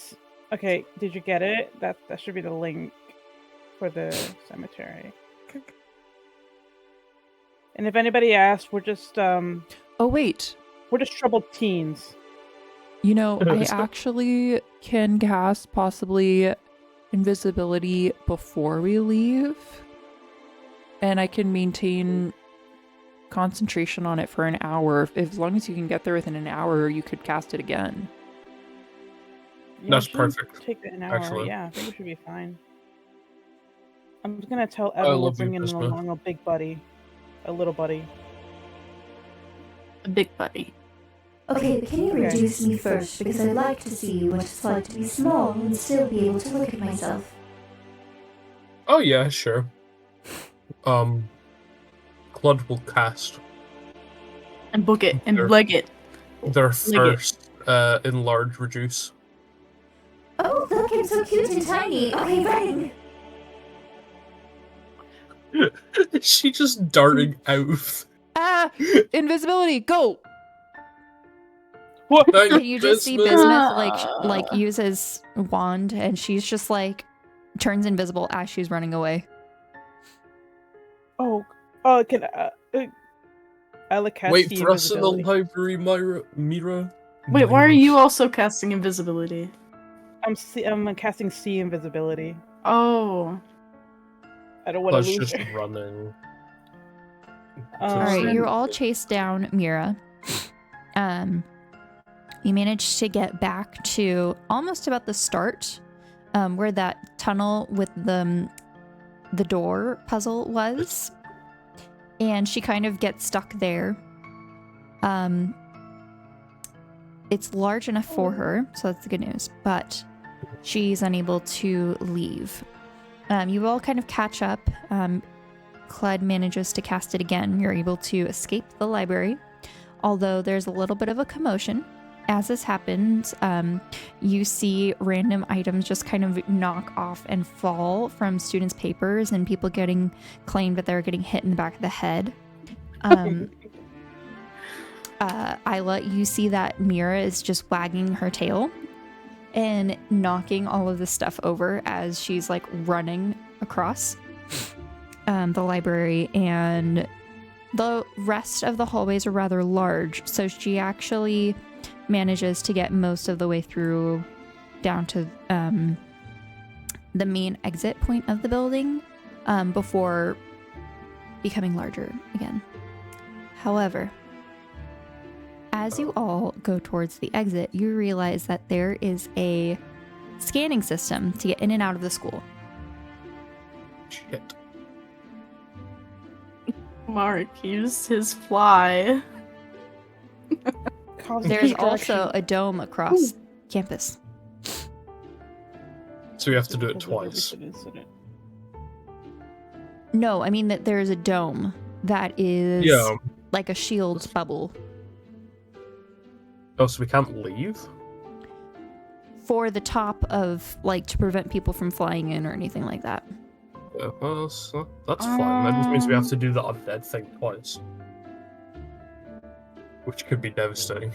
okay, did you get it? That should be the link for the cemetery. And if anybody asks, we're just Oh wait, troubled teens. you know, I actually can cast possibly invisibility before we leave, and I can maintain concentration on it for an hour. If as long as you can get there within an hour, you could cast it again. Yeah, That's it shouldn't perfect, Take an hour. actually. Yeah, I think we should be fine. I'm just gonna tell I Evan we're love you, bringing Pisma. along a big buddy, a little buddy. A big buddy. Okay, but can you Okay. reduce me first? Because I'd like to see what it's like to be small and still be able to look at myself. Oh yeah, sure. Clud will cast And book it. And There. leg it. their it. first enlarge reduce. Oh, look, I'm so cute and tiny. Okay, running. Is she just darting out? Ah! Invisibility, go! What? Thank Can you just see Bismuth. Bismuth like use his wand, and she's just like turns invisible as she's running away. Oh, can Ella cast Wait the for us in the invisibility? library, Mira. Wait, why are you also casting invisibility? I'm casting C invisibility. Oh. I don't want to Plus lose just her. running. All right, you all chase down Mira. You manage to get back to almost about the start, where that tunnel with the door puzzle was, and she kind of gets stuck there. It's large enough for her, so that's the good news, but she's unable to leave. You all kind of catch up. Clud manages to cast it again. You're able to escape the library, although there's a little bit of a commotion. As this happens, you see random items just kind of knock off and fall from students' papers, and people getting claimed that they're getting hit in the back of the head. Isla, you see that Mira is just wagging her tail and knocking all of this stuff over as she's like running across the library, and the rest of the hallways are rather large, so she actually manages to get most of the way through down to the main exit point of the building before becoming larger again. However, as you all go towards the exit, you realize that there is a scanning system to get in and out of the school. Shit. Mark used his fly. Cause There's distraction. also a dome across campus. So we have to do it twice. No, I mean that there's a dome that is Yeah. like a shield bubble Oh, so we can't leave? for the top of, like, to prevent people from flying in or anything like that. Well, that's fine. That just means we have to do the undead thing twice. Which could be devastating.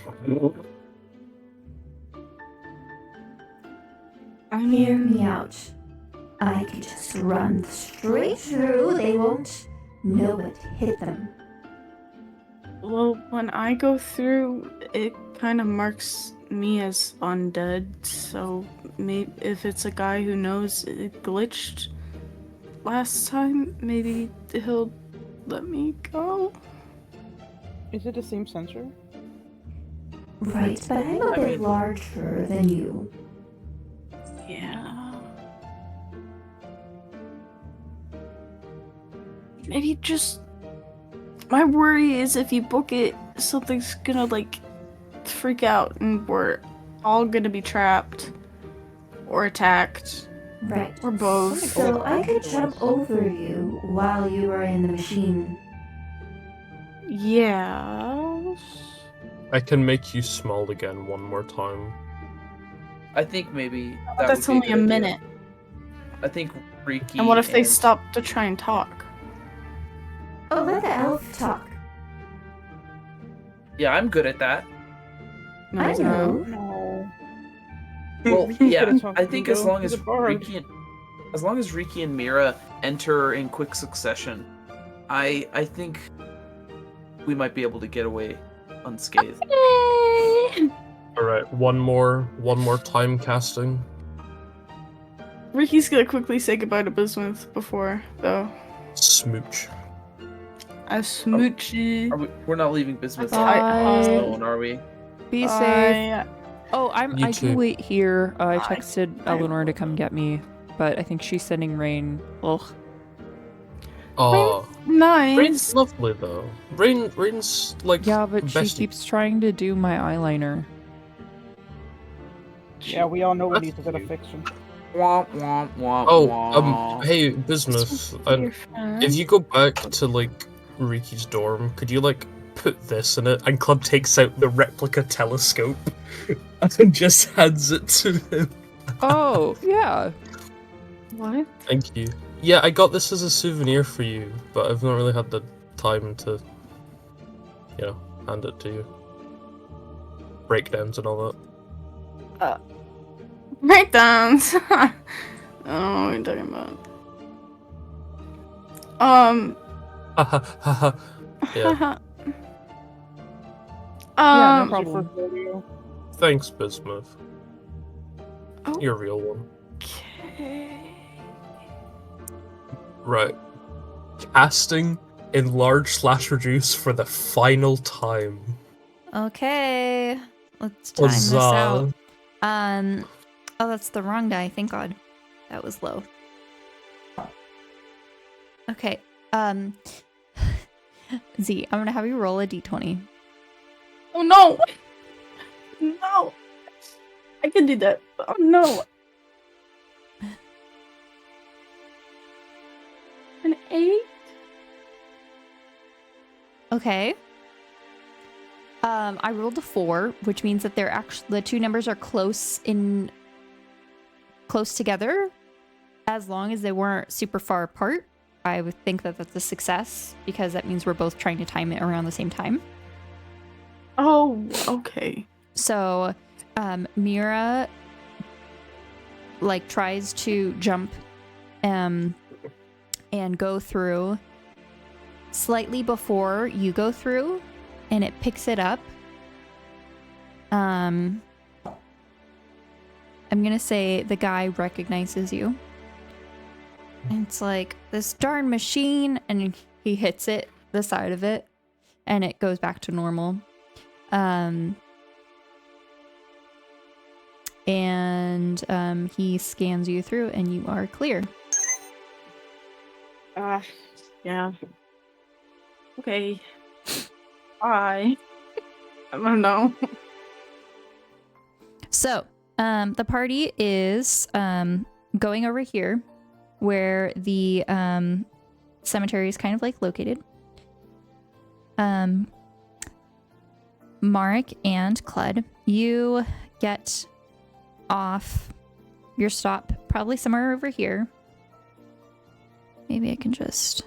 I Hear mean, me out. I could just run straight through. They won't know what hit them. well, when I go through, it kind of marks me as undead, so maybe if it's a guy who knows it glitched last time, maybe he'll let me go. Is it the same sensor? Right, but I'm a bit larger than you. Yeah. Maybe just... My worry is if you book it, something's gonna, like, freak out and we're all gonna be trapped. or attacked. Right. Or both. So I could jump over you while you are in the machine. Yes. I can make you small again one more time. I think maybe that That's would be only a good idea. minute. I think Riki And what if they stop to try and talk? Oh, let the elf talk. Yeah, I'm good at that. No, I he's not. know. No. Well, Riki's yeah, good at talking, I think as though. long He's as a bard. Riki and Mira enter in quick succession, I think we might be able to get away unscathed. Alright, one more time casting. Ricky's gonna quickly say goodbye to Bismuth before, though. Smooch. A smoochy. We're not leaving Bismuth Bye. alone, are we? Be safe. Bye. Oh, You I too. do wait here. I Bye. texted Eleanor to come get me, but I think she's sending Rain. Ugh. Aw. Nice. Rain's lovely though. Rain's like Yeah, but bestie. she keeps trying to do my eyeliner. Yeah, we all know we That's need to get a cute. fiction. Womp womp womp. Oh, womp. hey, Bismuth. Your friend. If you go back to like Riki's dorm, could you like put this in it? And Club takes out the replica telescope and just hands it to him. Oh, yeah. What? Thank you. Yeah, I got this as a souvenir for you, but I've not really had the time to, hand it to you. Breakdowns and all that. Breakdowns. I don't know what you're talking about. Yeah. Yeah, no Um. problem. Thanks, Bismuth. Oh. You're a real one. Okay. Right. Casting enlarge/reduce for the final time. Okay. Let's time this out. Huzzah. Oh, that's the wrong die. Thank God. That was low. Okay. Z, I'm gonna have you roll a d20. Oh no! No! I can do that. Oh no! An 8? Okay. I rolled a 4, which means that they're actually the two numbers are close together. As long as they weren't super far apart, I would think that that's a success because that means we're both trying to time it around the same time. Oh, okay. So, Mira tries to jump and go through slightly before you go through, and it picks it up. I'm gonna say the guy recognizes you. And it's like, this darn machine, and he hits it, the side of it, and it goes back to normal. He scans you through, and you are clear. Yeah. Okay. Bye. I don't know. So, the party is going over here, where the cemetery is kind of located. Marek and Clud, you get off your stop probably somewhere over here. Maybe I can just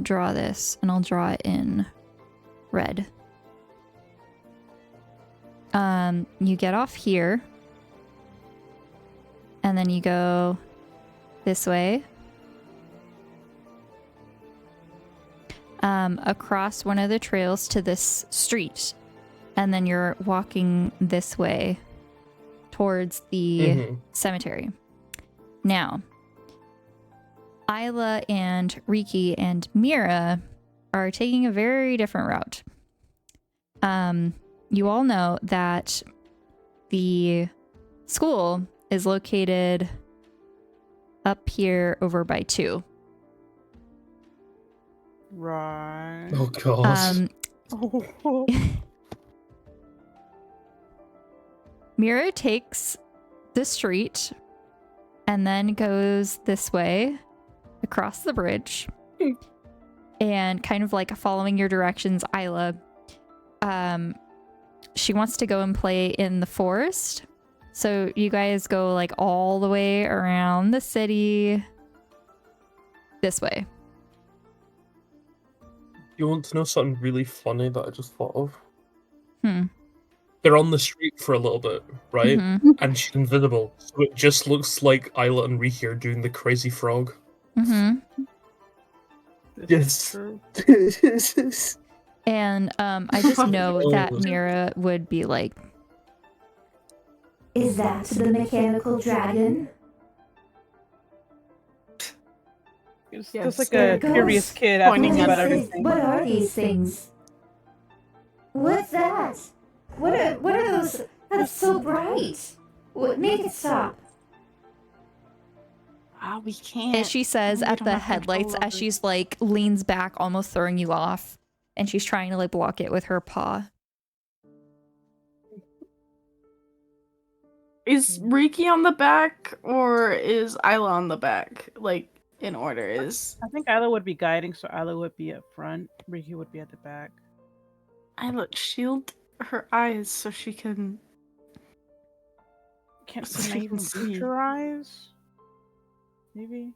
draw this, and I'll draw it in red. You get off here, and then you go this way, across one of the trails to this street, and then you're walking this way towards the cemetery. Now, Isla and Riki and Mira are taking a very different route. You all know that the school is located up here over by 2. Right. Oh god. Oh. Mira takes the street and then goes this way across the bridge. And kind of like following your directions, Isla, she wants to go and play in the forest. So you guys go like all the way around the city this way. You want to know something really funny that I just thought of? Hmm. They're on the street for a little bit, right? Mm-hmm. And she's invisible, so it just looks like Isla and Riki are doing the crazy frog. Mm-hmm. Yes. And I just know that Mira would be like, Is that the mechanical dragon? It's Yes, just like there a it goes. curious kid Pointing asking at about it. everything. What are these things? What's that? What are those? That's so bright. What? Make it stop. We can't. and she says We at don't the have control headlights over as it. she's like leans back, almost throwing you off, and she's trying to like block it with her paw. Is Riki on the back or is Isla on the back? Like, in order is I think Isla would be guiding, so Isla would be up front. Riki would be at the back. Isla shield her eyes so she can. Can So I you even can boost see. her eyes? Maybe.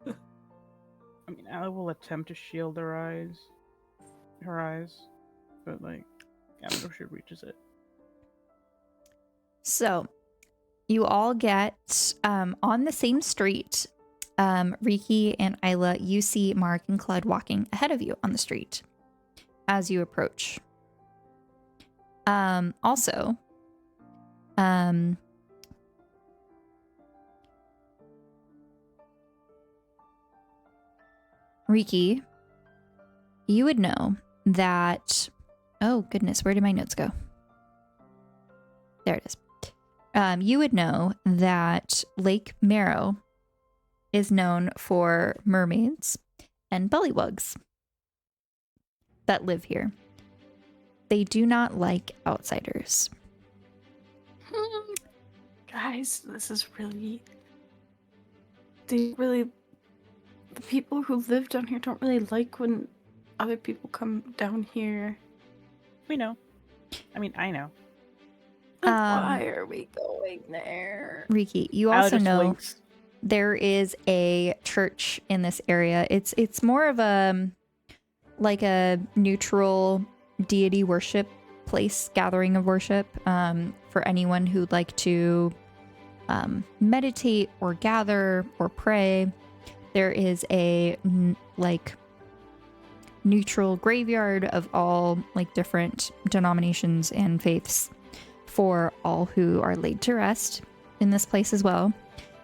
I mean, Isla will attempt to shield her eyes. But like, I don't know if she reaches it. So you all get on the same street. Riki and Isla, you see Mark and Claude walking ahead of you on the street as you approach. Also, Riki, you would know that. Oh goodness, where did my notes go? There it is. You would know that Lake Marrow is known for mermaids and bullywugs that live here. They do not like outsiders. Guys, this is really. The people who live down here don't really like when other people come down here. We know. I mean, I know. Why are we going there? Riki, you Isla also just know winks. there is a church in this area. It's more of a like a neutral deity worship place, gathering of worship for anyone who'd like to meditate or gather or pray. There is a like neutral graveyard of all like different denominations and faiths for all who are laid to rest in this place as well.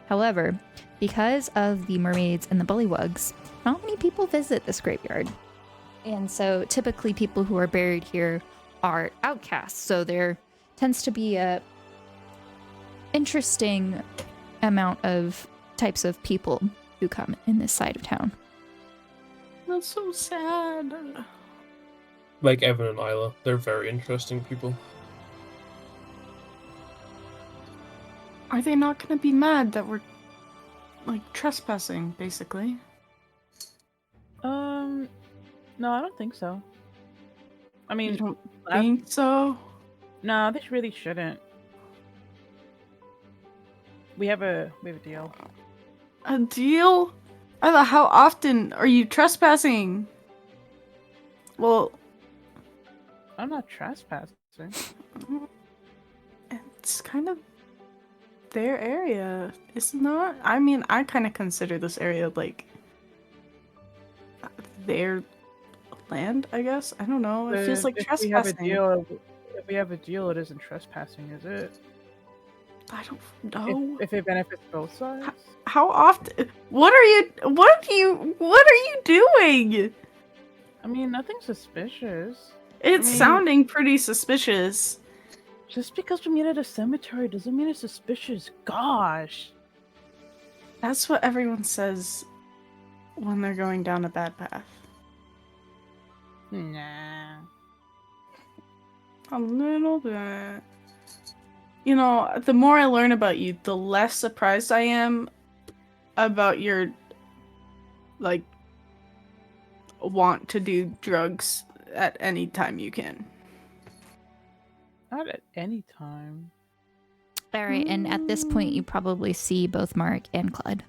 However, because of the mermaids and the bullywugs, not many people visit this graveyard. And so typically people who are buried here are outcasts. So there tends to be a interesting amount of types of people who come in this side of town. That's so sad. Like Evan and Isla, they're very interesting people. Are they not gonna be mad that we're like trespassing, basically? No, I don't think so. I You mean, don't think so? no, this really shouldn't. We have a deal. A deal? Isla, how often are you trespassing? Well, I'm not trespassing. it's kind of their area, is it not? I mean, I kind of consider this area like their land, I guess. I don't know. It feels like If trespassing. we have a deal, it isn't trespassing, is it? I don't know. If it benefits both sides. How often? What are you doing? I mean, nothing suspicious. It's mean- sounding pretty suspicious. Just because we meet at a cemetery doesn't mean it's suspicious. Gosh. That's what everyone says when they're going down a bad path. Nah. A little bit. You know, the more I learn about you, the less surprised I am about your, like, want to do drugs at any time you can. Not at any time. All right, and at this point, you probably see both Mark and Clyde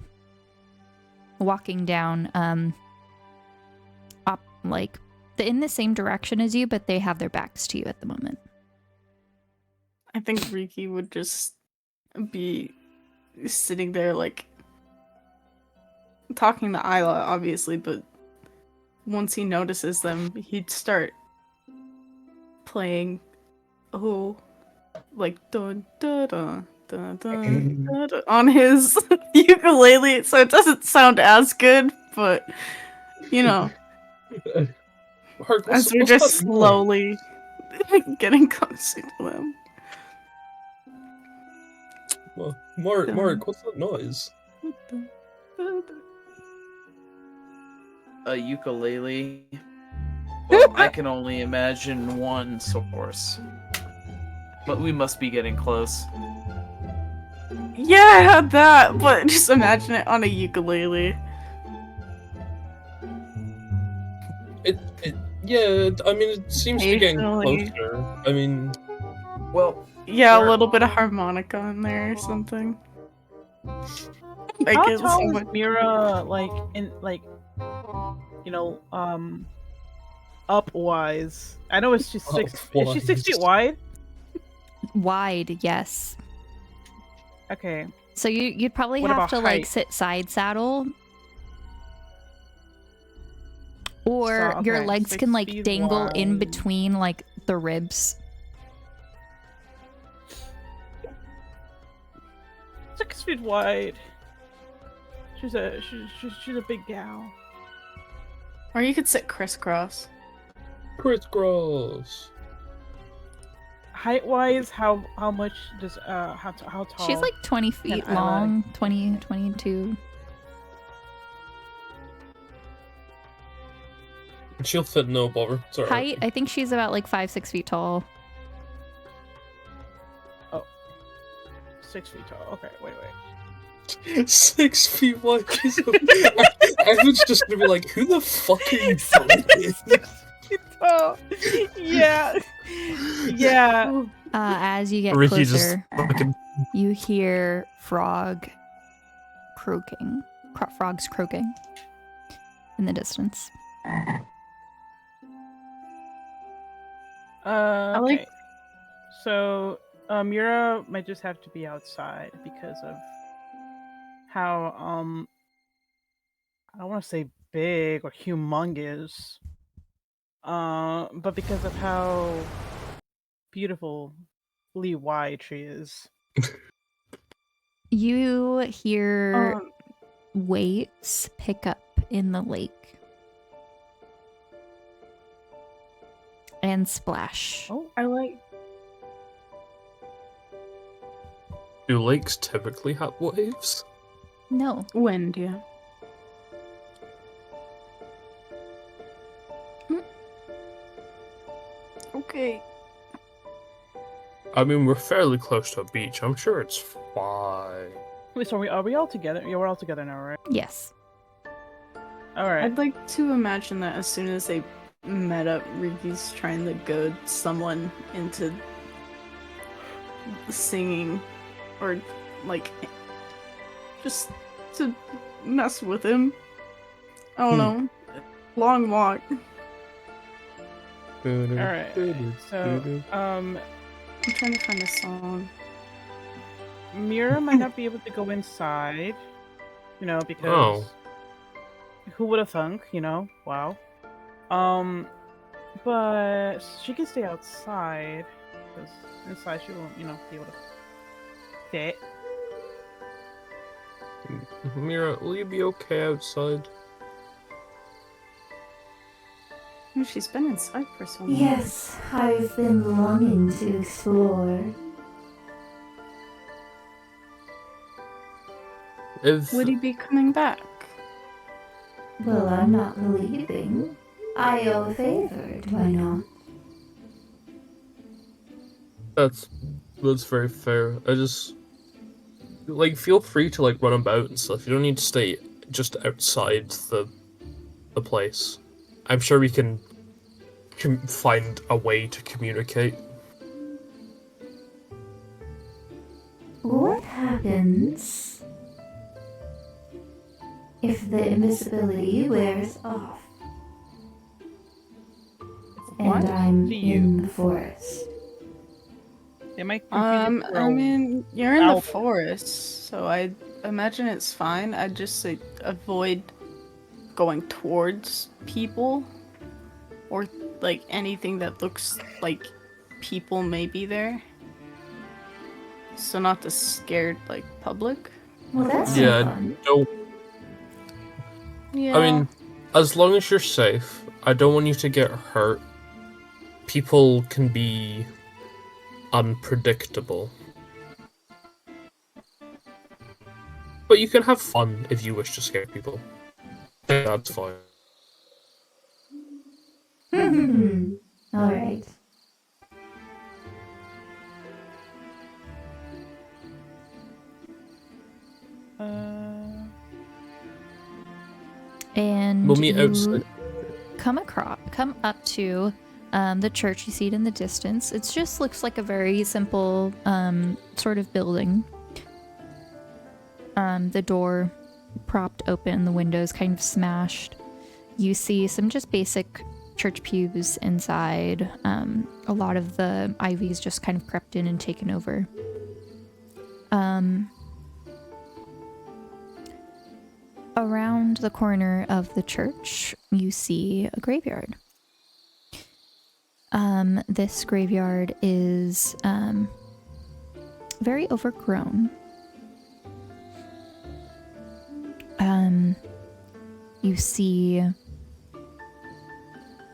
walking down, in the same direction as you, but they have their backs to you at the moment. I think Riki would just be sitting there, like, talking to Isla, obviously, but once he notices them, he'd start playing, like, dun dun dun dun dun dun dun on his ukulele, so it doesn't sound as good, but, you know, Mark, as we're what's just that noise? slowly getting closer to them. Mark, what's that noise? A ukulele. Well, I can only imagine one source. But we must be getting close. Yeah, I had that, but just imagine it on a ukulele. Yeah, I mean, it seems to be getting Occasionally. closer. I mean, Well, Yeah, a Where- little bit of harmonica in there or something. Make How it tall so is much. Mira, upwise? I know she's 6. Is she 6 feet Upwise. wide? Wide, yes. Okay. So you'd probably What have about to like height? sit side saddle, or So, your okay, legs 6 can like feet dangle in wide. between like the ribs. 6 feet wide. She's a big gal. Or you could sit crisscross. crisscross. Height wise, how much does how tall? She's like 20 feet I long, 20, 22. She'll fit no bother. It's alright. Height, I think she's about like 5, 6 feet tall. 6 feet tall. Okay, wait. 6 feet wide. I was just gonna be like, who the fuck are you talking? Oh, yeah, yeah. As you get Ricky just closer, fucking. you hear frogs croaking in the distance. Okay. like- So, Mira might just have to be outside because of how I don't want to say big or humongous, but because of how beautifully wide she is. You hear Um, waves pick up in the lake and splash. Oh, I like. Do lakes typically have waves? No. Wind, yeah. Okay. I mean, we're fairly close to a beach. I'm sure it's fine. wait. So are we all together? Yeah, we're all together now, right? Yes. All right. I'd like to imagine that as soon as they met up, Riki's trying to goad someone into singing or, like, just to mess with him. I don't know. Long walk. All right. So, I'm trying to find a song. Mira might not be able to go inside, because who would have thunk, Wow. But she can stay outside because inside she won't, be able to fit. Mira, will you be okay outside? Oh, she's been inside for so long. Yes, I've been longing to explore. If Would he be coming back? Well, I'm not leaving. I owe a favor, do I not? that's That's very fair. I just feel free to run about and stuff. You don't need to stay just outside the place. I'm sure we can find a way to communicate. What happens if the invisibility wears off What? and I'm Do you- in the forest? Am I confused for I a- mean, you're in the Ow. forest, so I imagine it's fine. I'd just say avoid going towards people or anything that looks like people may be there. So not the scared public. Well, that's Yeah, no fun. don't. Yeah. I mean, as long as you're safe, I don't want you to get hurt. People can be unpredictable. But you can have fun if you wish to scare people. That's fine. All right. And We'll meet you outside. come up to the church. You see it in the distance. It just looks like a very simple sort of building. The door propped open, the windows kind of smashed. You see some just basic church pews inside. A lot of the ivy's just kind of crept in and taken over. Around the corner of the church, you see a graveyard. This graveyard is very overgrown. You see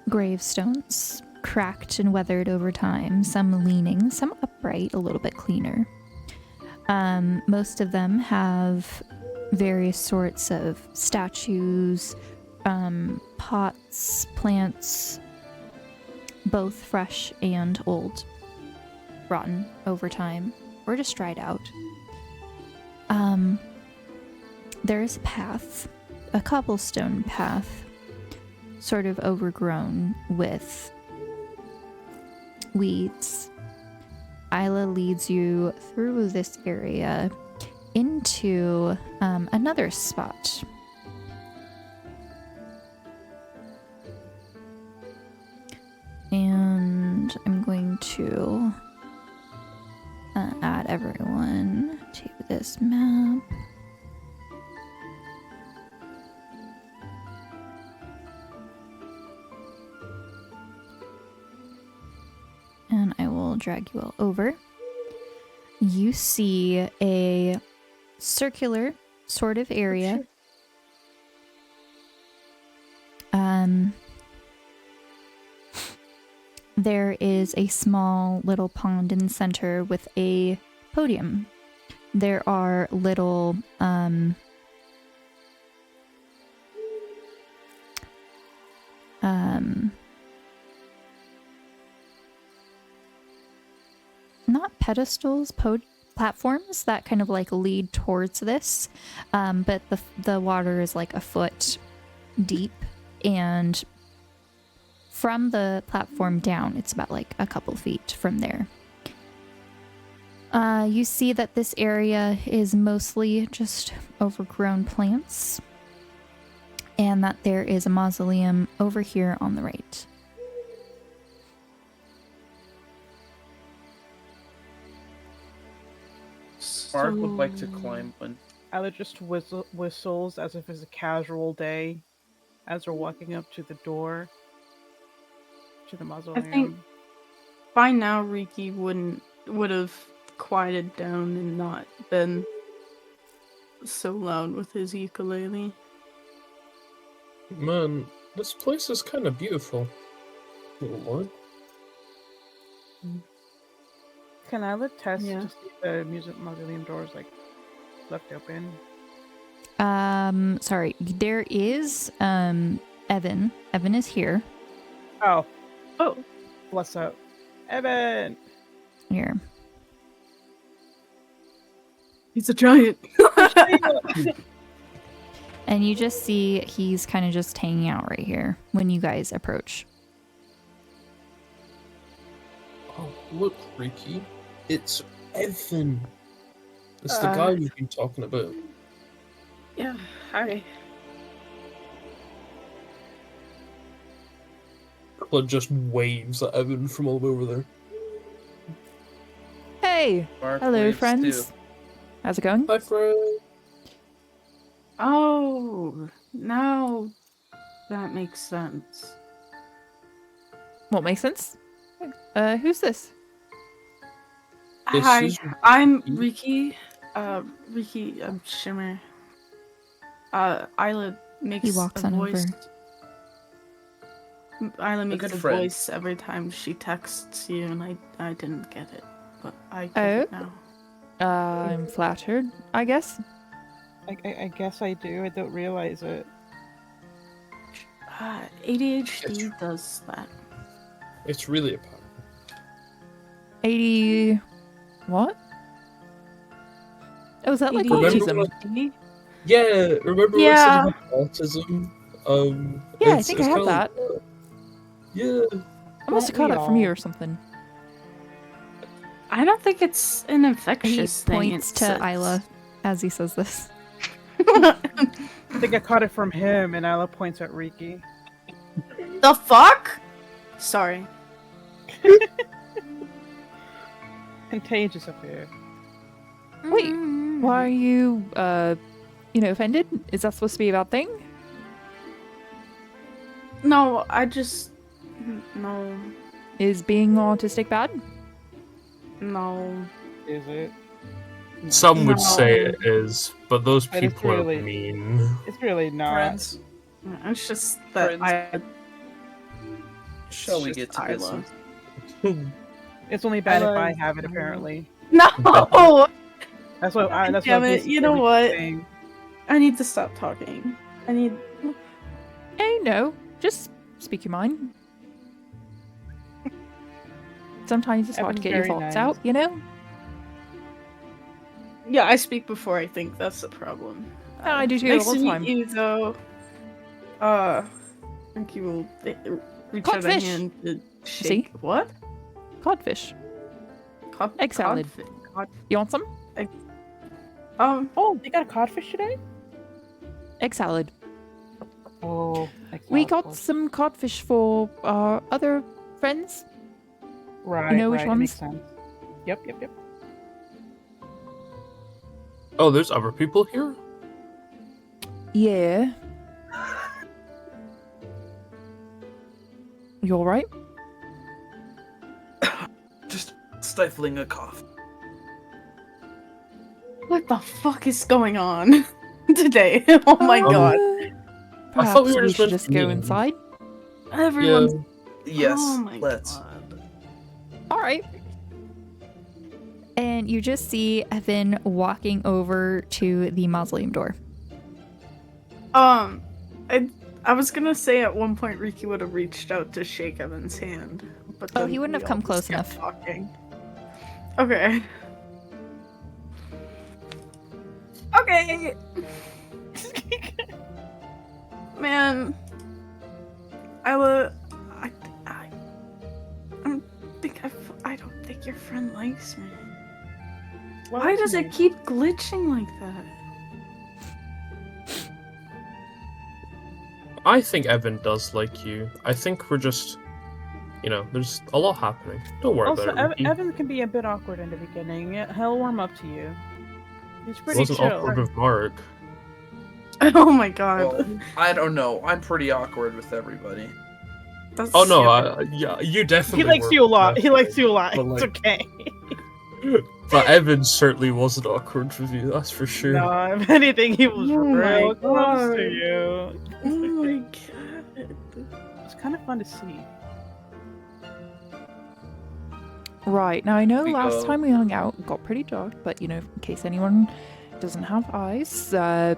gravestones, cracked and weathered over time, some leaning, some upright, a little bit cleaner. Most of them have various sorts of statues, pots, plants, both fresh and old, rotten over time, or just dried out. There's a path, a cobblestone path, sort of overgrown with weeds. Isla leads you through this area into another spot. And I'm going to add everyone to this map. And I will drag you all over. You see a circular sort of area. There is a small little pond in the center with a podium. There are little not pedestals, platforms that kind of lead towards this, but the water is a foot deep, and from the platform down it's about a couple feet from there. You see that this area is mostly just overgrown plants, and that there is a mausoleum over here on the right. Spark would like to climb one. Isla just whistles as if it's a casual day as we're walking up to the door to the mausoleum. think by now Riki would have quieted down and not been so loud with his ukulele. Man, this place is kind of beautiful. Little Lord. Can Isla test Yeah. to see if the music mausoleum door is left open? Sorry, there is Evan. Evan is here. Oh, what's up, Evan? Here. He's a giant. And you just see he's kind of just hanging out right here when you guys approach. Oh, look, Ricky. It's Evan. It's the guy we've been talking about. Yeah, hi. Claude just waves at Evan from all over there. Hey! Mark Hello, waves friends. too. How's it going? Hi, friend. Oh, now that makes sense. What makes sense? Who's this? This Hi, is I'm Ricky. Ricky. I'm Shimmer. Isla makes He walks a on voice. over. Isla makes good a friend. voice every time she texts you, and I didn't get it, but I get Oh? it now. I'm flattered, I guess. I guess I do. I don't realize it. ADHD does that. It's really a power. 80... What? Oh, is that like ADHD? autism? Yeah, remember when I Yeah. said you had autism? Yeah, I it's- think it's I have kinda that. like yeah. I must have Don't caught we it from you all? or something. I don't think it's an He infectious thing. points to Isla as he says this. I think I caught it from him, and Isla points at Riki. The fuck? Sorry. Contagious up here. Wait, why are you, offended? Is that supposed to be a bad thing? No, I just no. Is being autistic bad? No. Is it? Some would No. say it is, but those But it's people really- are mean. It's really not. Friends, It's just that Friends. shall it's we just get to Isla. business? It's only bad if Isla I is- have it, apparently. No! That's what I. That's Damn what it, you know Riki what? was saying. I need to stop talking. I need. Hey, no. Just speak your mind. Sometimes it's hard to Evan's get your very thoughts nice. out, you know? Yeah, I speak before I think. That's the problem. Yeah, I do too, Nice all to the meet time. you, though. I think you will reach out a Codfish. hand to shake. See? What? Codfish. Egg salad. Cod- You want some? Oh, they got a codfish today? Egg salad. Oh, We got some codfish for our other friends. Right. know which right, that makes ones? sense. Yep. Oh, there's other people here? Yeah. You alright? Just stifling a cough. What the fuck is going on today? Oh my god. I thought we Perhaps were just should meant just to go meet. inside. Everyone's. Yes, Oh my let's. god. Alright. And you just see Evan walking over to the mausoleum door. I was gonna say at one point Riki would have reached out to shake Evan's hand, but Oh, then he wouldn't we have come all close just kept enough. Talking. Okay. Okay. Man, I don't think your friend likes me. Why does it keep glitching like that? I think Evan does like you. I think we're just, there's a lot happening. Don't worry Also, about it. Ricky. Evan can be a bit awkward in the beginning. He'll warm up to you. He's It pretty wasn't chill. awkward with Mark. Oh my god. Well, I don't know. I'm pretty awkward with everybody. That's Oh no, yeah. you definitely. He likes were, you a lot. He definitely. likes you a lot. But, It's like- okay. But Evan certainly wasn't awkward with you. That's for sure. No, if anything, he was Oh my real close God. to you. Oh my god. It's kind of fun to see. Right, now I know We last go. time we hung out it got pretty dark, but in case anyone doesn't have eyes, that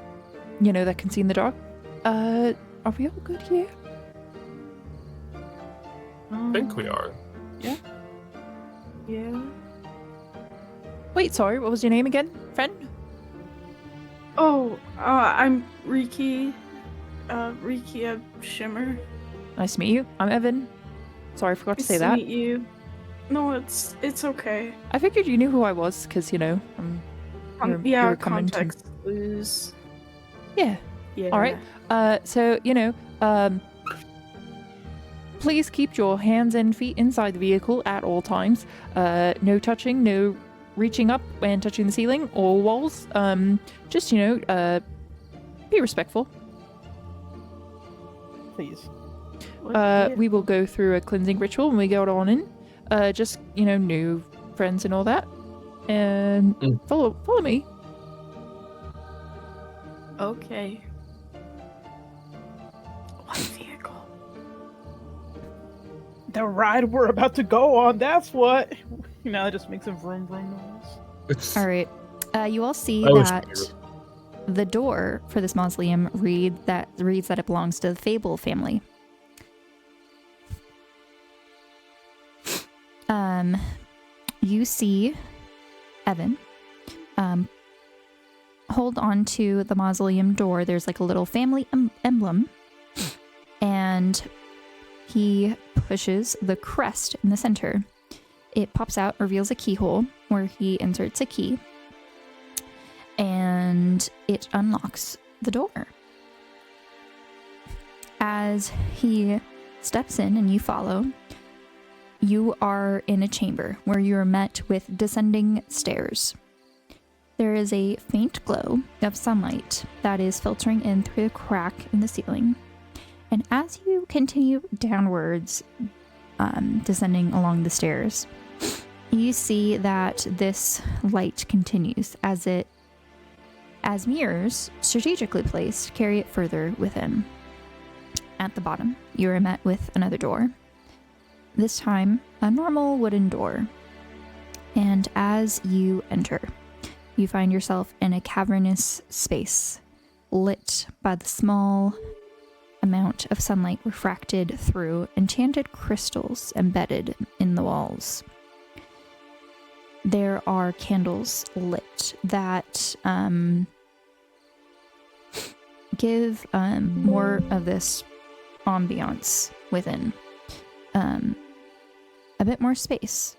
can see in the dark, are we all good here? I think we are. Yeah. Wait, sorry, what was your name again, friend? Oh, I'm Riki. Riki of Shimmer. Nice to meet you. I'm Evan. Sorry, I forgot to Nice say to that. meet you. No, it's okay. I figured you knew who I was, because, you know, you're coming to... Context clues. Yeah. Yeah. All right. So, you know, please keep your hands and feet inside the vehicle at all times. No touching, no reaching up and touching the ceiling or walls. Just, you know, be respectful. Please. We will go through a cleansing ritual when we go on in. Just, you know, new friends and all that. And follow me. Okay. What vehicle? The ride we're about to go on, that's what. You know, it just makes a vroom vroom noise. All right. You all see I wish that we the door for this mausoleum reads that it belongs to the Fable family. You see Evan hold on to the mausoleum door. There's like a little family emblem, and he pushes the crest in the center. It pops out, reveals a keyhole where he inserts a key, and it unlocks the door. As he steps in and you follow, you are in a chamber where you are met with descending stairs. There is a faint glow of sunlight that is filtering in through a crack in the ceiling. And as you continue downwards, descending along the stairs, you see that this light continues as mirrors, strategically placed, carry it further within. At the bottom, you are met with another door. This time, a normal wooden door. And as you enter, you find yourself in a cavernous space, lit by the small amount of sunlight refracted through enchanted crystals embedded in the walls. There are candles lit that give more of this ambiance within. A bit more space.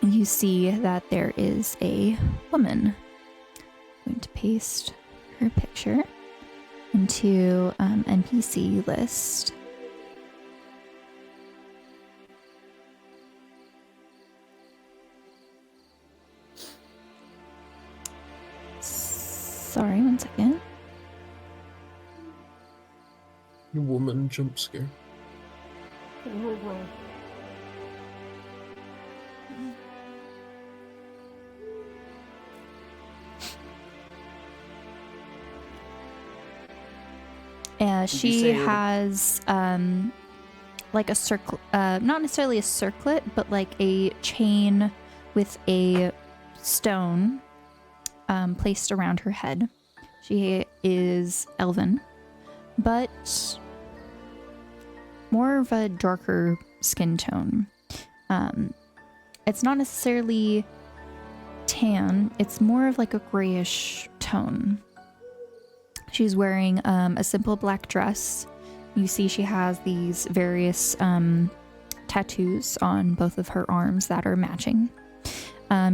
You see that there is a woman. I'm going to paste her picture into NPC list. Sorry, one second. Woman jump scare. She has like a circle, not necessarily a circlet, but like a chain with a stone placed around her head. She is elven, but more of a darker skin tone. It's not necessarily tan, it's more of like a grayish tone. She's wearing a simple black dress. You see she has these various tattoos on both of her arms that are matching.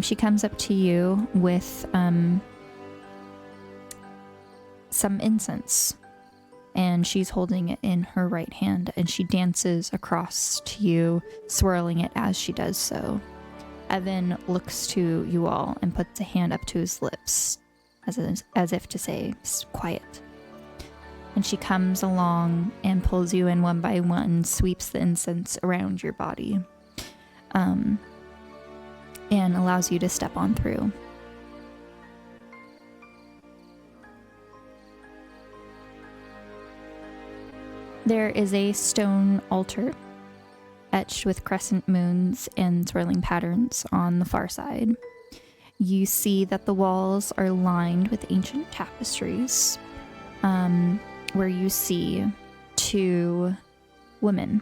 She comes up to you with some incense, and she's holding it in her right hand, and she dances across to you, swirling it as she does so. Evan looks to you all and puts a hand up to his lips, as if to say, quiet. And she comes along and pulls you in one by one, sweeps the incense around your body, and allows you to step on through. There is a stone altar etched with crescent moons and swirling patterns on the far side. You see that the walls are lined with ancient tapestries, where you see two women,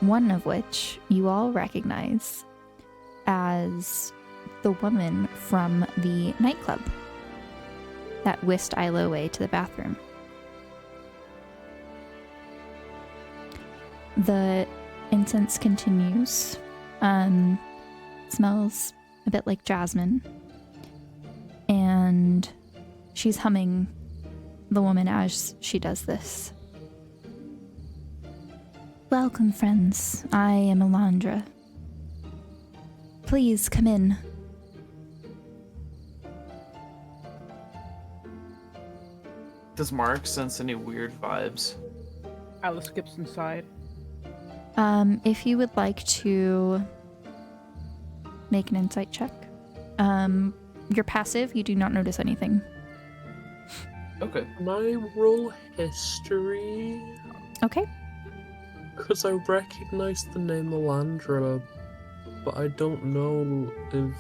one of which you all recognize as the woman from the nightclub that whisked Isla away to the bathroom. The incense continues. Smells a bit like jasmine. And she's humming the woman as she does this. Welcome, friends. I am Alondra. Please come in. Does Mark sense any weird vibes? Alice skips inside. If you would like to make an insight check. You're passive, you do not notice anything. Okay. Can I roll history? Okay. Because I recognize the name Alandra, but I don't know if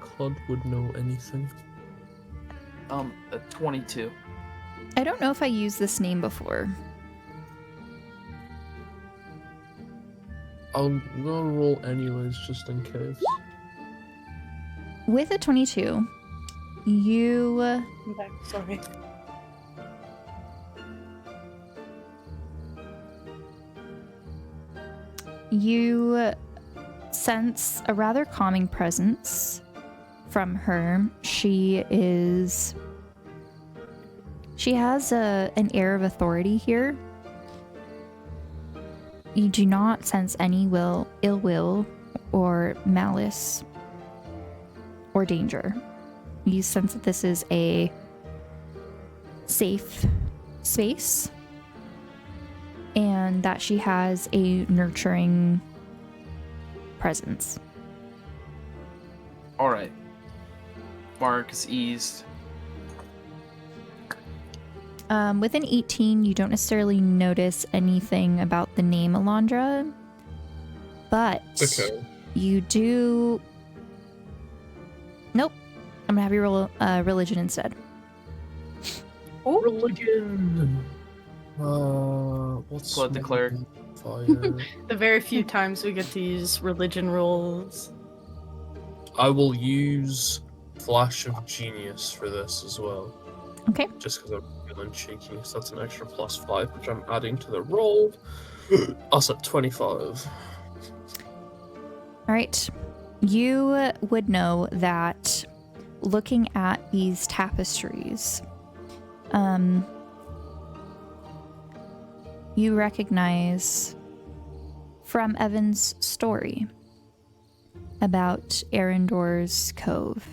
Claude would know anything. A 22. I don't know if I used this name before. I'm gonna roll anyways, just in case. With a 22, you I'm back. Sorry. you sense a rather calming presence from her. She has an air of authority here. You do not sense any ill will or malice or danger. You sense that this is a safe space and that she has a nurturing presence. All right. Mark is eased. With an 18, you don't necessarily notice anything about the name Alondra, but Okay. you do... Nope. I'm gonna have you roll religion instead. Religion! What's Blood the cleric. Fire? The very few times we get to use religion rolls. I will use Flash of Genius for this as well. Okay. Just because I'm feeling cheeky, so that's an extra +5, which I'm adding to the roll. Us at 25. All right. You would know that looking at these tapestries, you recognize from Evan's story about Arendor's Cove.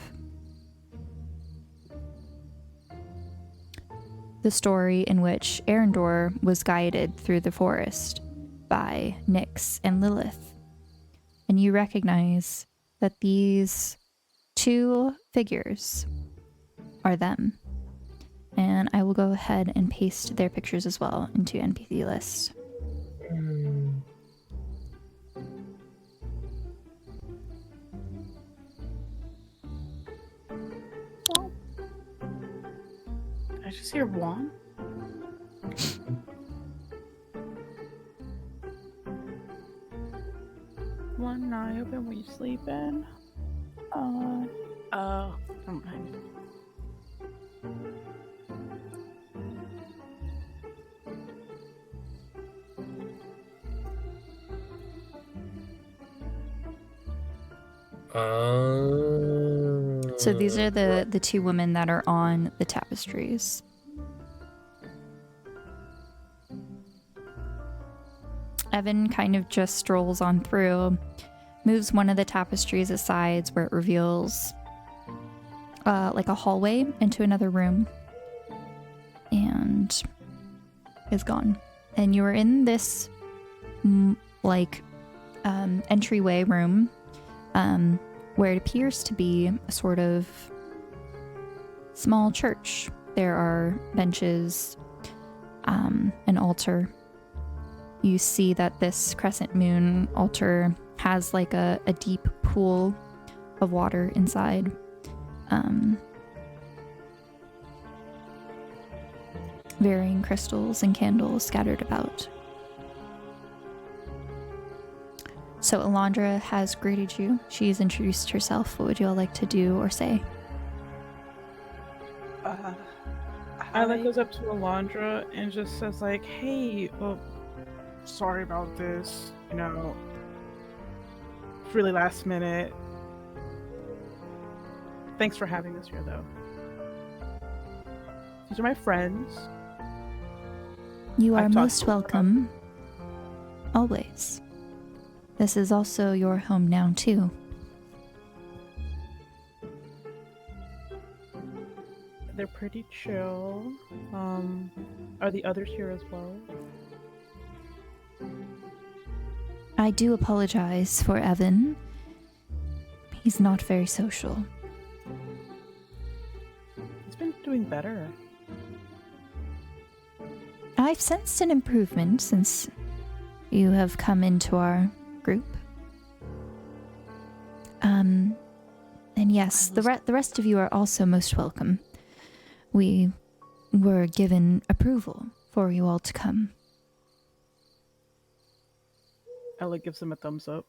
The story in which Arendor was guided through the forest by Nyx and Lilith. And you recognize that these two figures are them. And I will go ahead and paste their pictures as well into NPC list. I just hear one. One eye open when you sleeping. Oh, never mind. So these are the two women that are on the tapestries. Evan kind of just strolls on through, moves one of the tapestries aside where it reveals like a hallway into another room, and is gone. And you are in this entryway room where it appears to be a sort of small church. There are benches, an altar. You see that this crescent moon altar has like a deep pool of water inside. Varying crystals and candles scattered about. So So Alondra has greeted you. She's introduced herself. What would you all like to do or say? Isla goes up to Alondra and just says like, "Hey, sorry about this. You know, it's really last minute. Thanks for having us here, though. These are my friends. You are I've talked most to them. welcome. Always. This is also your home now, too. They're pretty chill. Are the others here as well?" I do apologize for Evan. He's not very social. He's been doing better. I've sensed an improvement since you have come into our group. And yes, the rest of you are also most welcome. We were given approval for you all to come. Ella gives him a thumbs up.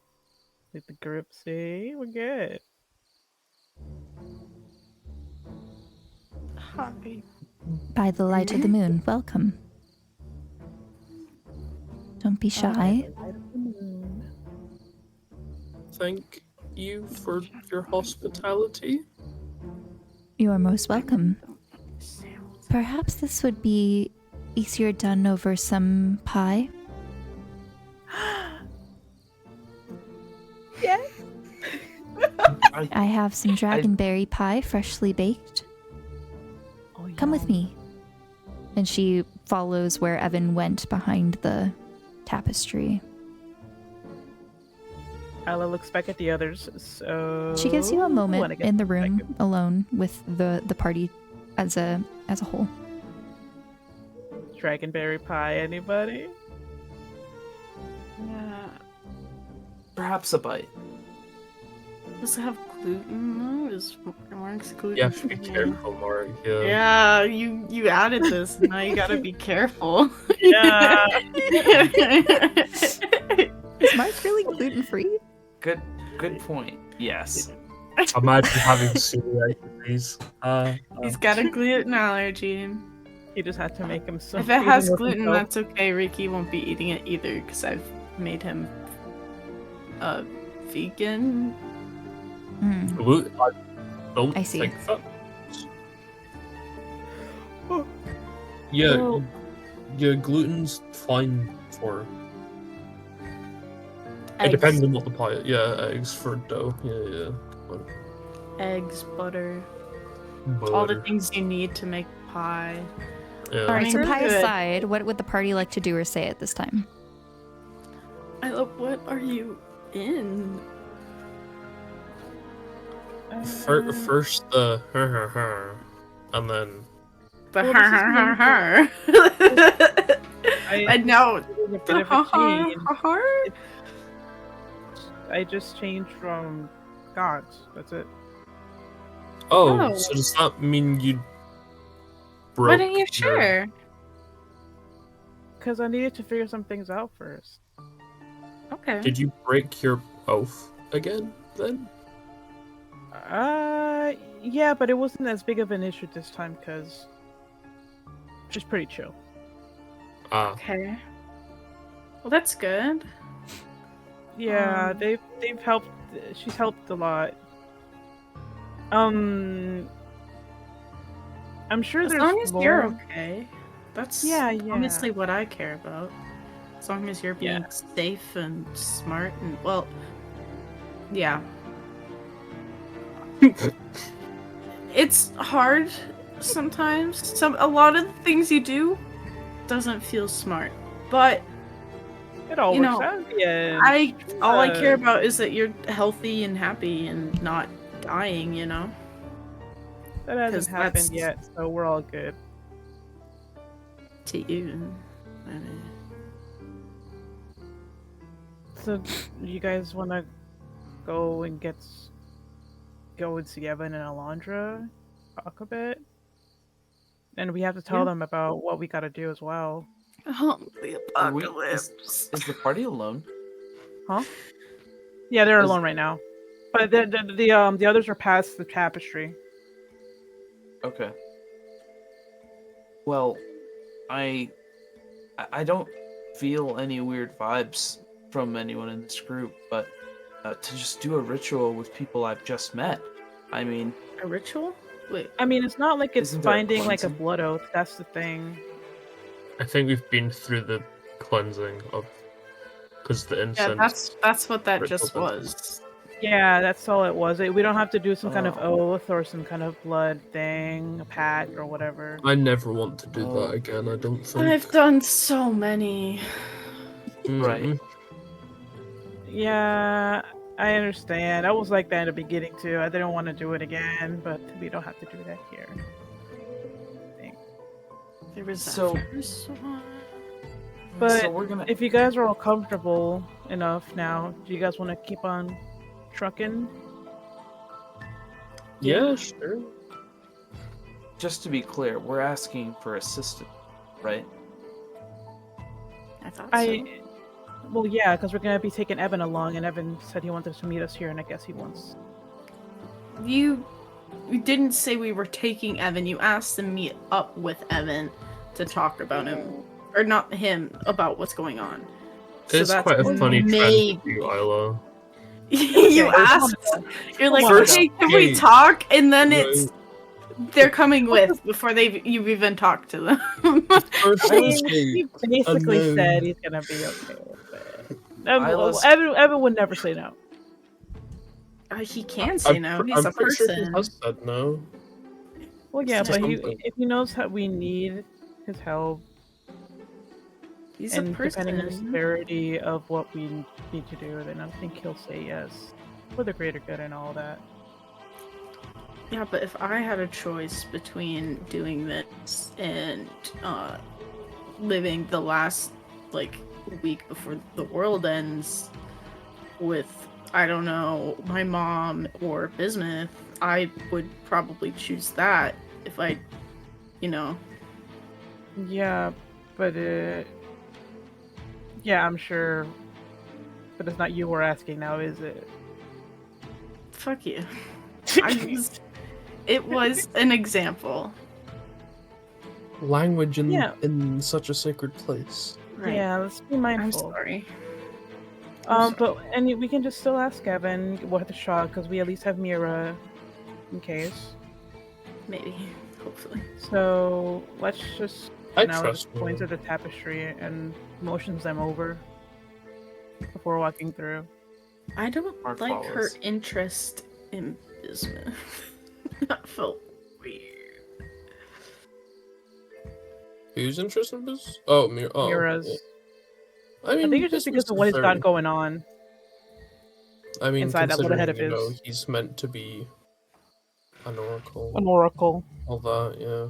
Like the group, see, we're good. Hi. By the light of the moon, welcome. Don't be shy. Light of the moon. Thank you for your hospitality. You are most welcome. Perhaps this would be easier done over some pie? Yes. I have some dragonberry pie, freshly baked. Oh, Come with yum. me. And she follows where Evan went behind the tapestry. Ella looks back at the others. So She gives you a who wanna moment get in the the room second? alone with the party as a whole. Dragonberry pie, anybody? Yeah. Perhaps a bite. Does it have gluten? Is Mark's gluten? You have to be careful, Mark. Yeah, you added this. Now you gotta be careful. Yeah. Is Mark really gluten-free? Good point. Yes. Imagine having celiac disease. He's got a gluten allergy. You just had to make him so. If it has even with gluten, himself. that's okay. Ricky won't be eating it either because I've made him vegan. Gluten. I don't I see. think that. Yeah, Well- yeah, gluten's fine for. It Eggs, depends on what the pie. Yeah, eggs for dough. Yeah. eggs, butter, Butter. all the things you need to make pie. Yeah. All right, so Really pie good. aside, what would the party like to do or say at this time? What are you in? First the and then The Well, har this har is har. I And now a bit the of ha a ha change. ha ha. I just changed from gods. That's it. Oh. so does that mean you broke? Why didn't you your- share? Because I needed to figure some things out first. Okay. Did you break your oath again then? Yeah, but it wasn't as big of an issue this time because she's pretty chill. Okay. Well, that's good. Yeah, they've helped. She's helped a lot. I'm sure As there's long as more. you're okay. That's Yeah. honestly what I care about. As long as you're being Yeah. safe and smart and well, yeah. It's hard sometimes. A lot of the things you do doesn't feel smart, but It all you works know, out at the end. all I care about is that you're healthy and happy and not dying. You know. That hasn't 'cause happened that's- yet, so we're all good. To you. I mean, So, you guys want to go and go and see Evan and Alondra, talk a bit, and we have to tell Yeah. them about what we got to do as well. oh, the Are we- apocalypse. Is the party alone? Huh? Yeah, they're Is- alone right now. But the others are past the tapestry. Okay. Well, I don't feel any weird vibes from anyone in this group, but to just do a ritual with people I've just met. I mean, A ritual? Wait. I mean, it's not like it's Isn't there a finding like a cleansing? blood oath. That's the thing. I think we've been through the cleansing of because the Yeah, incense. that's what that ritual just cleansing. was. Yeah, that's all it was. We don't have to do some kind of Oh. oath or some kind of blood thing, a pact or whatever. I never want to do Oh. that again. I don't think. I've done so many. Right. Yeah, I understand. I was like that in the beginning too. I didn't want to do it again, but we don't have to do that here. There was So- that first one. But so we're gonna. if you guys are all comfortable enough now, do you guys want to keep on trucking? Yeah, sure. Just to be clear, we're asking for assistance, right? I thought Well, yeah, because we're gonna be taking Evan along, and Evan said he wanted to meet us here, and I guess he wants. so. You didn't say we were taking Evan. You asked to meet up with Evan to talk about him. Or not him, about what's going on. So It's that's quite a funny trend maybe. for you, Isla. You Okay, asked. You're like, First- hey, can we hey, talk? And then no. it's they're coming with before you've even talked to them. First, I mean, say, he basically unknown. said he's gonna be okay with it. Isla's- Evan would never say no. He can say no. He's a pretty sure he person. has said no. Well, yeah, Say but something. if he knows how we need his help, He's a and depending on the person. severity of what we need to do, then I think he'll say yes for the greater good and all that. Yeah, but if I had a choice between doing this and living the last week before the world ends with I don't know my mom or Bismuth, I would probably choose that if I, Yeah, but yeah, I'm sure. But it's not you we're asking now, is it? fuck you. It was an example. Language in Yeah. in such a sacred place. Right. Yeah, let's be I'm mindful. sorry. But we can just still ask Evan what the shot because we at least have Mira in case. Maybe. Hopefully. So let's just I now trust just point to Mira. the tapestry and motions them over before walking through. I don't Mark like her follows. interest in Bismuth. That felt weird. Who's interested in this? Oh, Mira. Oh, Mira's. yeah. I think it's just because of what he's got going on. I mean, inside that little head of considering, his. he's meant to be an oracle. An oracle. All that, yeah.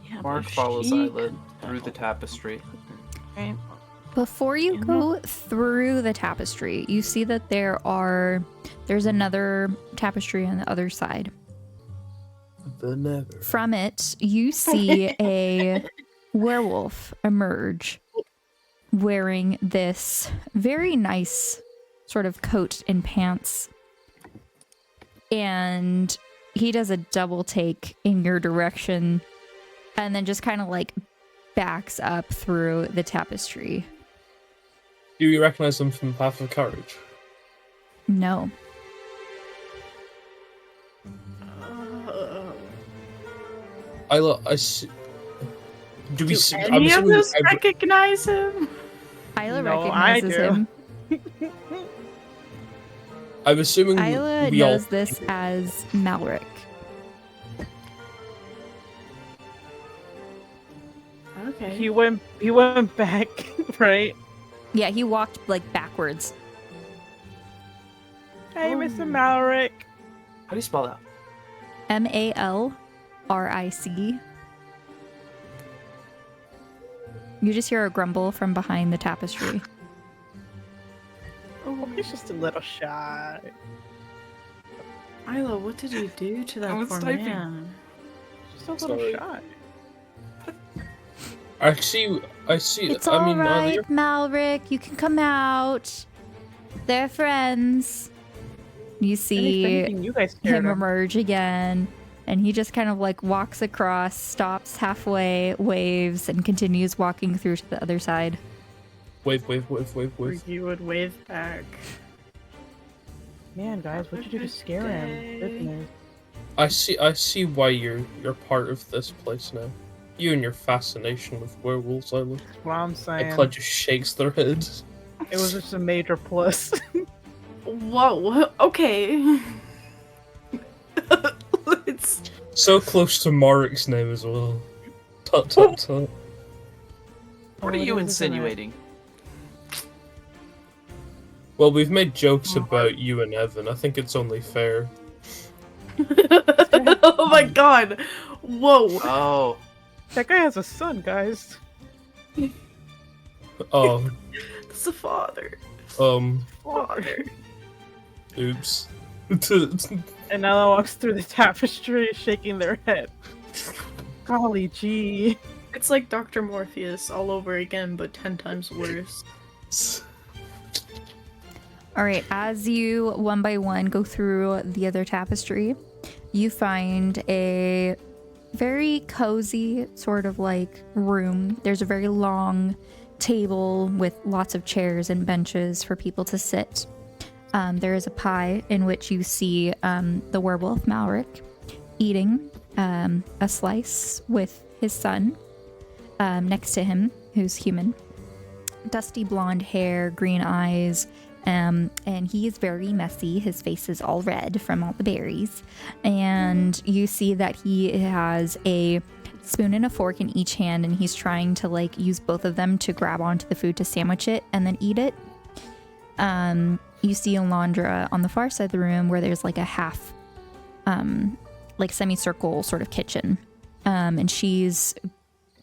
Yeah, but Mark if follows she Isla could through the help, tapestry. right? Before you Yeah. go through the tapestry, you see that there's another tapestry on the other side. The never. From it, you see a werewolf emerge wearing this very nice sort of coat and pants. And he does a double take in your direction and then just kind of backs up through the tapestry. Do you recognize them from Path of Courage? No. Isla, I see. Do we Do see? I'm any of assuming us recognize him? Isla No, I recognizes do. him. I'm assuming Isla we all. knows this as Malric. Okay. He went back, right? Yeah, he walked backwards. Hey, Mr. Malric. How do you spell that? Malric. You just hear a grumble from behind the tapestry. Oh, he's just a little shy. Isla, what did you do to that I was poor typing. man? Just a little Sorry. shy. I see. It's I mean, alright, Malric. You can come out. They're friends. You And if see anything, you guys scared him him. emerge again, and he just kind of like walks across, stops halfway, waves, and continues walking through to the other side. Wave. Or you would wave back. Man, guys, what'd you do to scare him? Goodness. I see why you're part of this place now. You and your fascination with werewolves, Isla. That's what I'm saying. And Cled just shakes their head. It was just a major plus. Whoa, okay. It's So close to Marik's name as well. Tut. What are you insinuating? Well, we've made jokes about you and Evan. I think it's only fair. oh my god. Whoa. Oh, That guy has a son, guys. Oh, It's a father. oops. And Ella walks through the tapestry, shaking their head. Golly gee. It's like Dr. Morpheus all over again, but 10 times worse. All right, as you one by one go through the other tapestry, you find a very cozy sort of like room. There's a very long table with lots of chairs and benches for people to sit. There is a pie in which you see the werewolf Malric eating a slice with his son next to him, who's human. Dusty blonde hair, green eyes, and he is very messy. His face is all red from all the berries. And you see that he has a spoon and a fork in each hand, and he's trying to like use both of them to grab onto the food to sandwich it and then eat it. You see Alondra on the far side of the room where there's like a half like semicircle sort of kitchen. And she's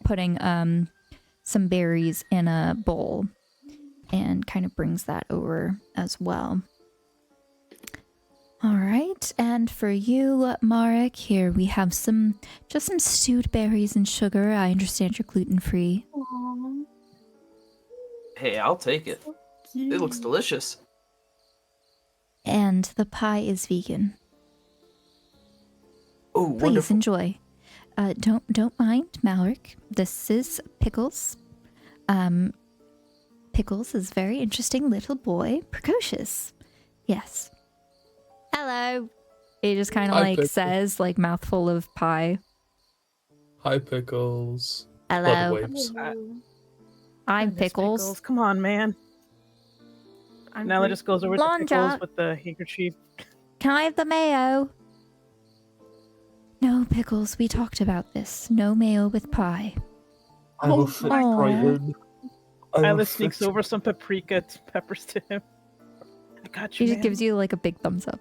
putting some berries in a bowl and kind of brings that over as well. All right, and for you, Marek, here we have some stewed berries and sugar. I understand you're gluten-free. hey, I'll take it. It looks delicious. And the pie is vegan. Oh, Please wonderful. enjoy. Don't mind, Malric. This is Pickles. Pickles is very interesting little boy, precocious. Yes. Hello. He just kind of Hi, like Pickles. says, like mouthful of pie. Hi, Pickles. Blood Hello. waves. I'm Goodness, Pickles. Come on, man. Nella just goes over to Lonja. Pickles with the handkerchief. Can I have the mayo? No, Pickles, we talked about this. No mayo with pie. I will fit Aw. right in. I will Alice sneaks fit- over some paprika peppers to him. I got She you, just man. gives you like a big thumbs up.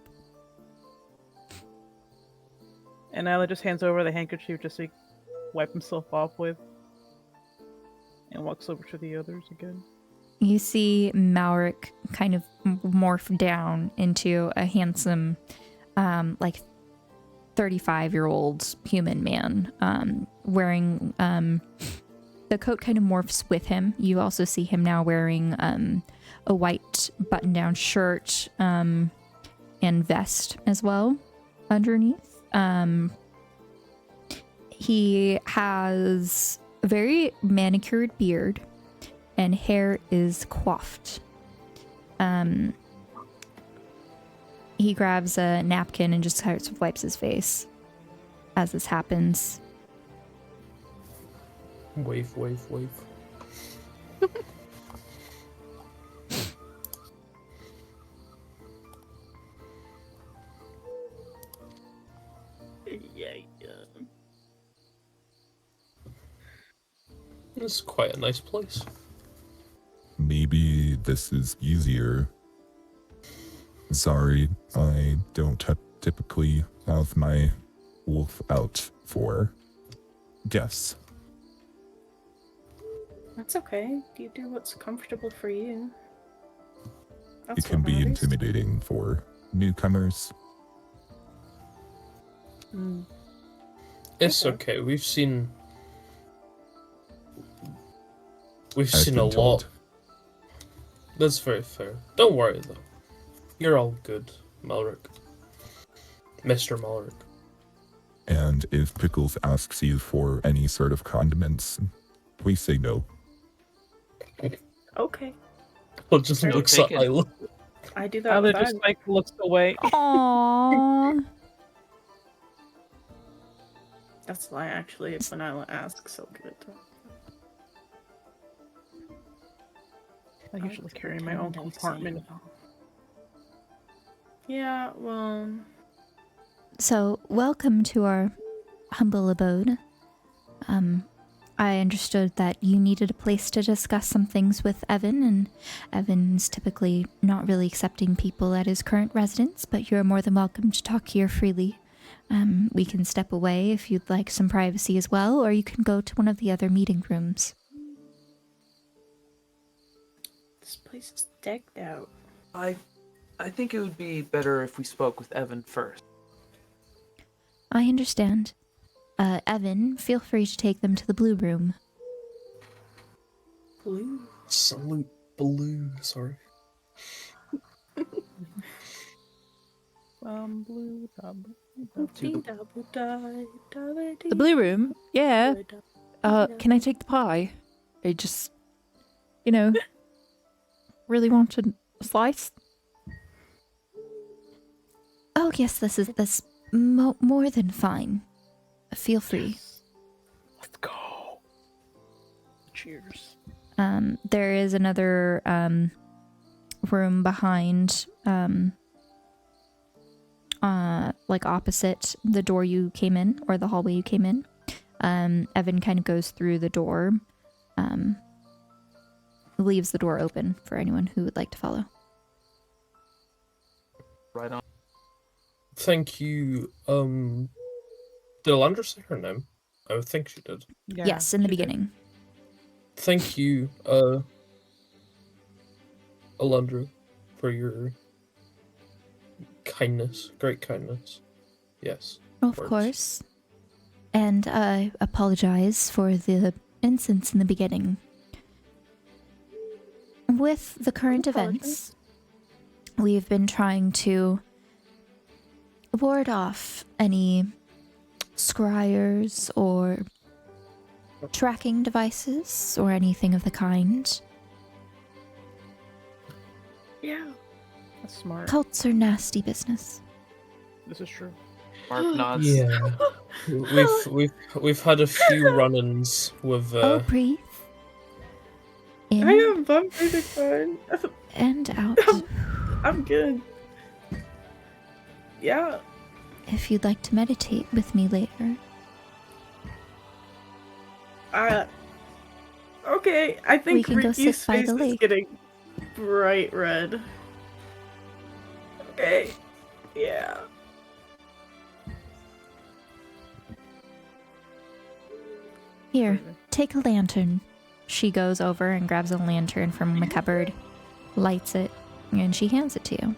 And Ella just hands over the handkerchief just to wipe himself off with. And walks over to the others again. You see Malric kind of morph down into a handsome, like 35-year-old human man, wearing the coat kind of morphs with him. You also see him now wearing a white button-down shirt and vest as well underneath. He has a very manicured beard and hair is coiffed. He grabs a napkin and just sort of wipes his face as this happens. Wave. Yeah. This is quite a nice place. Maybe this is easier. Sorry, I don't typically have my wolf out for guests. That's okay. You do what's comfortable for you. It That's can what be matters. intimidating for newcomers. It's Okay. okay. We've seen I've a been lot. told. That's very fair. Don't worry, though. You're all good, Malric. Mr. Malric. And if Pickles asks you for any sort of condiments, please say no. Okay. Well, just Very looks at taken. Isla. I do that Isla with just Isla. like looks away. Aww. That's why actually when Isla asks, so good. I usually carry my own compartment. Yeah, well, So, welcome to our humble abode. I understood that you needed a place to discuss some things with Evan, and Evan's typically not really accepting people at his current residence, but you're more than welcome to talk here freely. We can step away if you'd like some privacy as well, or you can go to one of the other meeting rooms. this place is decked out. I think it would be better if we spoke with Evan first. I understand. Evan, feel free to take them to the blue room. Blue. Salute blue, sorry. Blue, The blue room? Yeah. Can I take the pie? I just, really wanted a slice. Oh yes, that's more than fine. Feel free. Let's go. Cheers. There is another room behind, like opposite the door you came in, or the hallway you came in. Evan kind of goes through the door, leaves the door open for anyone who would like to follow. Right on. Thank you. Did Alondra say her name? I would think she did. Yeah, Yes, in the beginning. Thank you, Alondra, for your kindness. Great kindness. Yes. Of words. course. And I apologize for the incidents in the beginning. With the current events, we've been trying to ward off any scryers or tracking devices or anything of the kind. Yeah. That's smart. Cults are nasty business. This is true. Mark nods. Yeah. We've had a few run-ins with Oh, breathe. In I am. I'm pretty fine. and out. I'm good. Yeah. If you'd like to meditate with me later. Okay. I think We can go Ricky's sit by face the is lake. getting bright red. Okay. Yeah. Here, take a lantern. She goes over and grabs a lantern from a cupboard, lights it, and she hands it to you.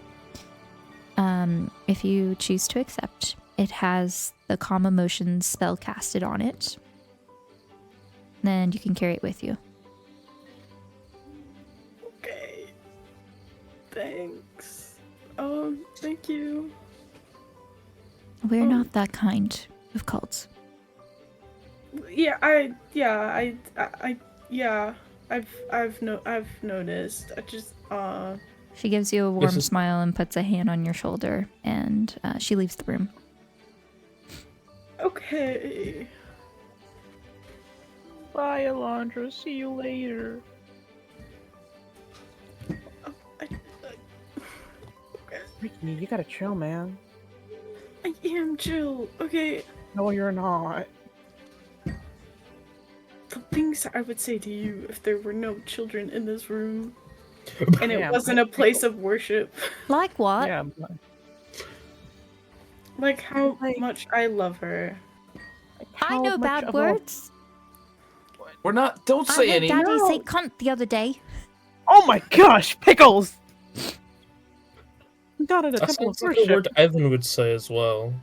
If you choose to accept, it has the Calm Emotions spell casted on it. And you can carry it with you. Okay. Thanks. Thank you. We're Oh. not that kind of cults. Yeah, I've noticed. I just She gives you a warm is- smile and puts a hand on your shoulder, and she leaves the room. okay. Bye, Alondra. See you later. Okay. Ricky, you gotta chill, man. I am chill. Okay. No, you're not. The things I would say to you if there were no children in this room and it Yeah, wasn't a place of worship. Like what? Yeah, but Like how Like- much I love her. I how know much bad of a- words. We're not. Don't I say heard any. Daddy No. say cunt the other day. Oh my gosh, pickles! Not in a That temple of sounds like a worship. word Evan would say as well.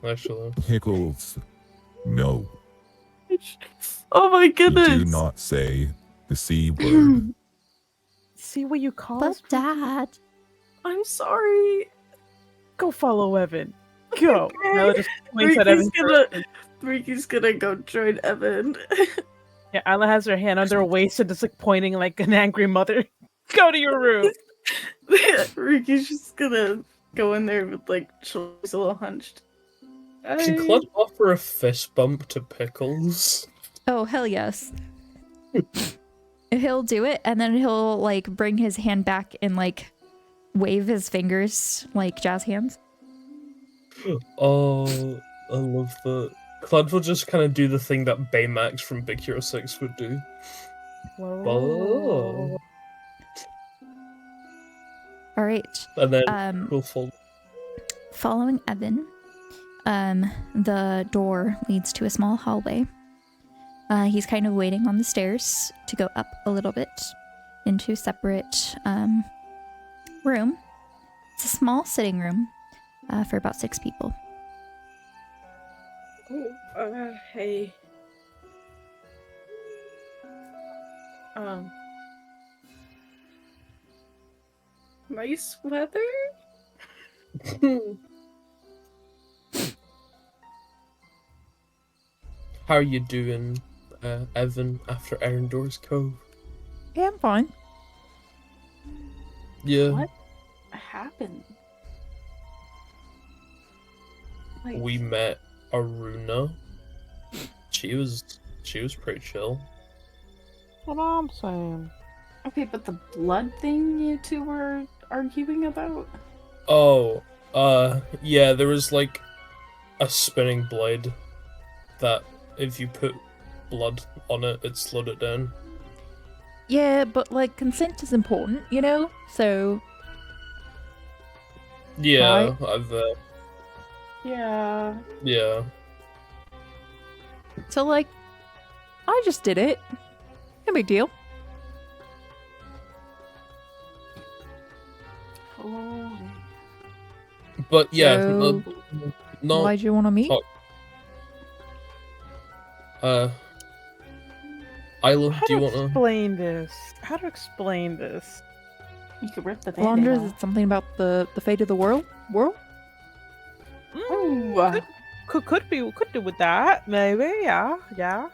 Actually. Pickles, no. Oh my You goodness. do not say the C word. see what you But caused? Dad, I'm sorry. Go follow Evan. Go. Okay. Nyla just points at Evan. Ricky's gonna go join Evan. Yeah, Isla has her hand under her waist and just like pointing like an angry mother. Go to your room. Ricky's just gonna go in there with like shoulders a little hunched. Can Clud offer a fist bump to Pickles? oh hell yes. He'll do it, and then he'll like bring his hand back and like wave his fingers like jazz hands. Oh, I love that. Clud will just kind of do the thing that Baymax from Big Hero 6 would do. Oh. All right. And then we'll fold. Following Evan, the door leads to a small hallway. He's kind of waiting on the stairs to go up a little bit into a separate room. It's a small sitting room for about 6 people. Hey. Nice weather? How are you doing, Evan, after Arendor's Cove? Yeah, I'm fine. Yeah. What happened? Like, We met Aruna. She was pretty chill. What I'm saying. okay, but the blood thing you two were arguing about? Oh, yeah, there was like a spinning blade that if you put blood on it, it slowed it down. Yeah, but like consent is important, you know? So Yeah, Right. I've, Yeah. yeah. so like I just did it. No big deal. Oh. But yeah, So, no, Why'd you want to meet? Oh. Isla, How do you to want to? explain this? How to explain this? You could rip the I band-aid wonder, is off. it something about the fate of the world? Ooh. Could do with that. Maybe. Yeah. Yeah.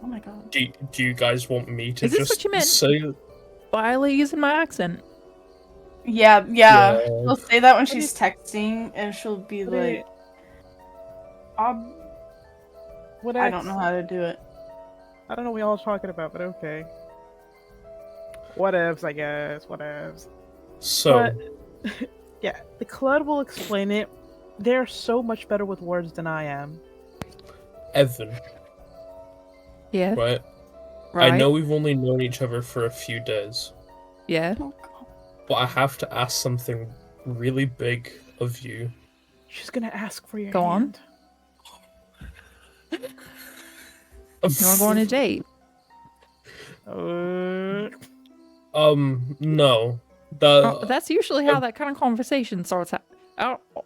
Oh my god. Do you guys want me to Is this just what you meant? say? By using my accent. Yeah. Yeah. She'll say that when she's texting, and she'll be What do you- like, I don't know how to do it. I don't know what y'all are talking about, but okay. Whatevs, I guess. Whatevs. So, Yeah, the Clud will explain it. They're so much better with words than I am. Evan, Yeah. right? Right. I know we've only known each other for a few days, Yeah. Oh god. but I have to ask something really big of you. She's gonna ask for your Go on. hand. You want to go on a date? No. Oh, that's usually how that kind of conversation starts out. Oh,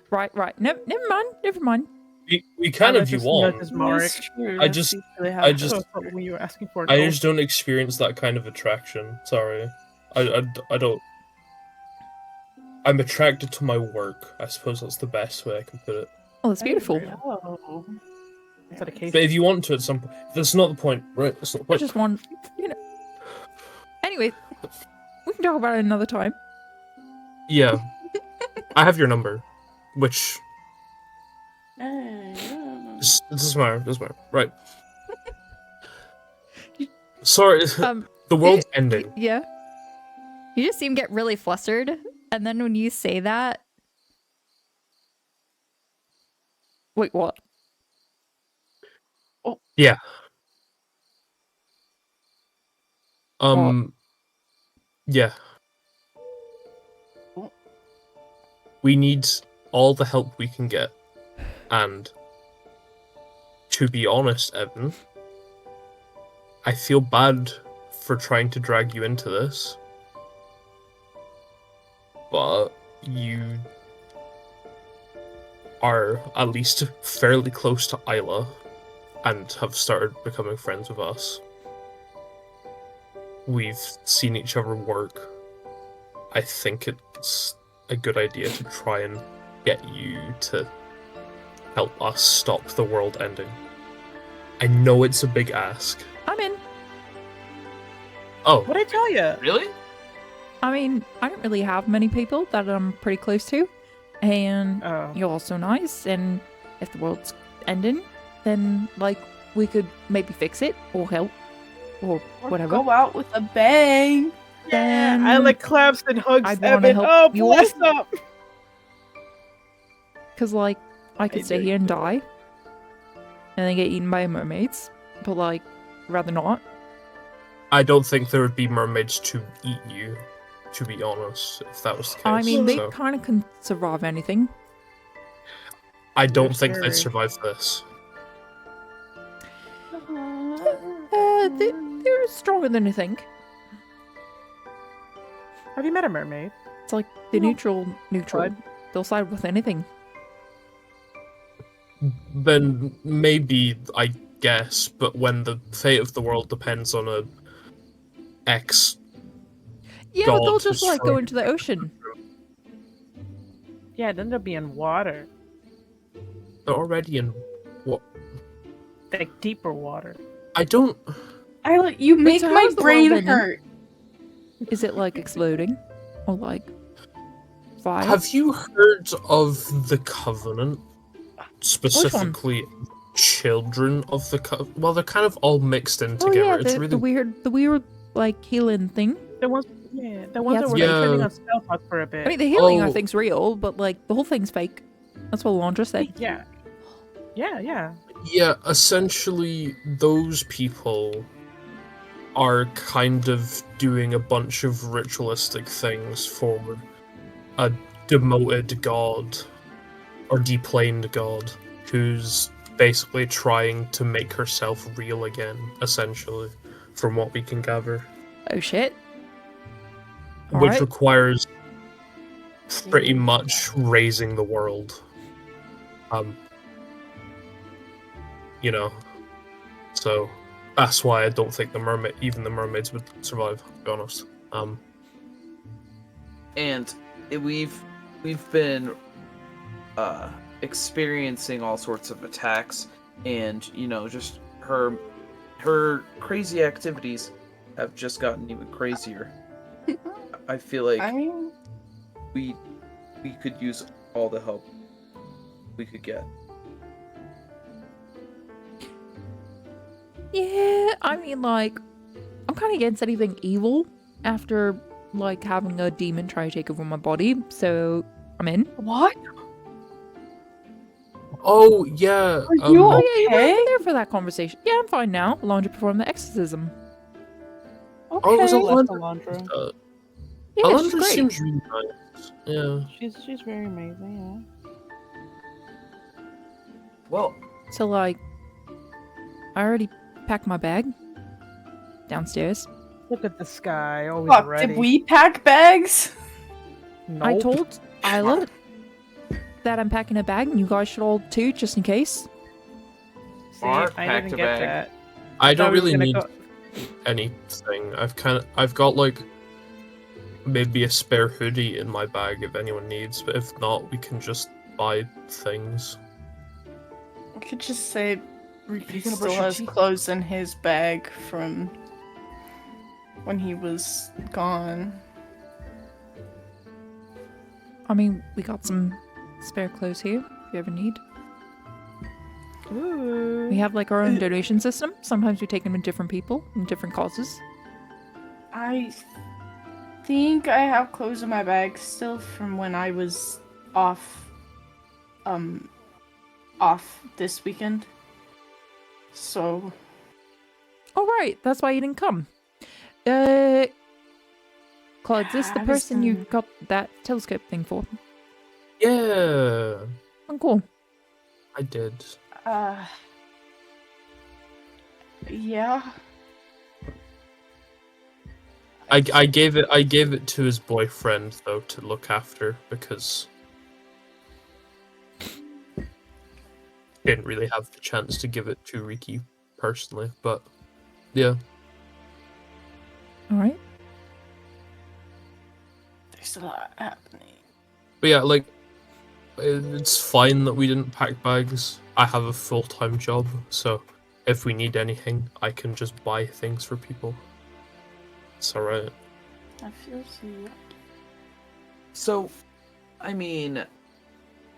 right. Never mind. We can if you Just want. nudges Mark. That's true. I That's just- usually how I it just- goes. When you were asking for I just don't experience that kind of attraction. Sorry. I don't. I'm attracted to my work. I suppose that's the best way I can put it. Oh, that's beautiful. Oh. dedication. But if you want to at some point, that's not the point, right? That's not the I point. just want, Anyway, we can talk about it another time. Yeah. I have your number, which it doesn't matter. Doesn't matter. Right. Sorry, the world's ending. Yeah. You just seem to get really flustered, and then when you say that, Wait, what? Yeah. Yeah. We need all the help we can get. And to be honest, Evan, I feel bad for trying to drag you into this. But you are at least fairly close to Isla and have started becoming friends with us. we've seen each other work, I think it's a good idea to try and get you to help us stop the world ending. I know it's a big ask. I'm in. Oh, What'd I tell you? Really? I mean, I don't really have many people that I'm pretty close to, and Oh. you're all so nice, and if the world's ending, then, like, we could maybe fix it, or help, or whatever. Go out with a bang. Then I like claps and hugs I'd wanna Evan. help Oh, you all. bless up! Because, like, I could I stay do. here and die, and then get eaten by mermaids, but, like, rather not. I don't think there would be mermaids to eat you, to be honest, if that was the case. I mean, they so kind of can survive anything. I don't They're think they'd scary. survive this. They're stronger than you think. Have you met a mermaid? It's like the neutral. What? They'll side with anything. Then maybe, I guess, but when the fate of the world depends on a ex, Yeah, but they'll God just like go destroyed. into the ocean. Yeah, then they'll be in water. they're already in what? Like deeper water. I don't. You make so my how's the brain world ending? hurt. Is it like exploding or like fire? Have you heard of the Covenant? Specifically, children of the Covenant? Well, they're kind of all mixed in Oh together. yeah, It's the really weird like healing thing. The ones, the ones Yeah, that were yeah. like trending on Stealth Hawk for a bit. I mean, the healing I Oh. think's real, but like the whole thing's fake. That's what Landra said. Yeah. Yeah. Yeah, essentially, those people are kind of doing a bunch of ritualistic things for a demoted god or deplaned god who's basically trying to make herself real again, essentially, from what we can gather. Oh shit. Which Alright. requires pretty much raising the world. You know, so that's why I don't think even the mermaids would survive, to be honest. And we've been experiencing all sorts of attacks, and just her crazy activities have just gotten even crazier. I feel like we could use all the help we could get. Yeah, I mean, like, I'm kind of against anything evil after, like, having a demon try to take over my body, so I'm in. What? Oh, yeah. Are you Oh, yeah, you weren't okay? even there for that conversation. Yeah, I'm fine now. Alondra performed the exorcism. Okay. Oh, it was Bless Alondra. Alondra. Yeah, she's Alondra great. seems really nice. Yeah. She's very amazing, Well, So, like, I already packed my bag downstairs. yeah. Look at the sky, always Fuck, ready. did we pack bags? I Nope. told Isla that I'm packing a bag, and you guys should all too, just in case. See, Mark I packed didn't a get bag. that. I Thought don't we were really gonna need go- anything. I've got like maybe a spare hoodie in my bag if anyone needs, but if not, we can just buy things. I could just say Ricky you gonna still brush your has teeth? clothes in his bag from when he was gone. I mean, we got some spare clothes here, if you ever need. Ooh. We have, like, our own donation system. Sometimes we take them to different people and different causes. I think I have clothes in my bag still from when I was off this weekend. So Oh, right. That's why you didn't come. Claude, is this the I was person you gonna- got that telescope thing for? Yeah, Oh, cool. I did. yeah. I gave it to his boyfriend though to look after because didn't really have the chance to give it to Riki personally, but yeah. All right. There's a lot happening. But yeah, like, it's fine that we didn't pack bags. I have a full-time job, so if we need anything, I can just buy things for people. It's alright. I feel so lucky. So, I mean,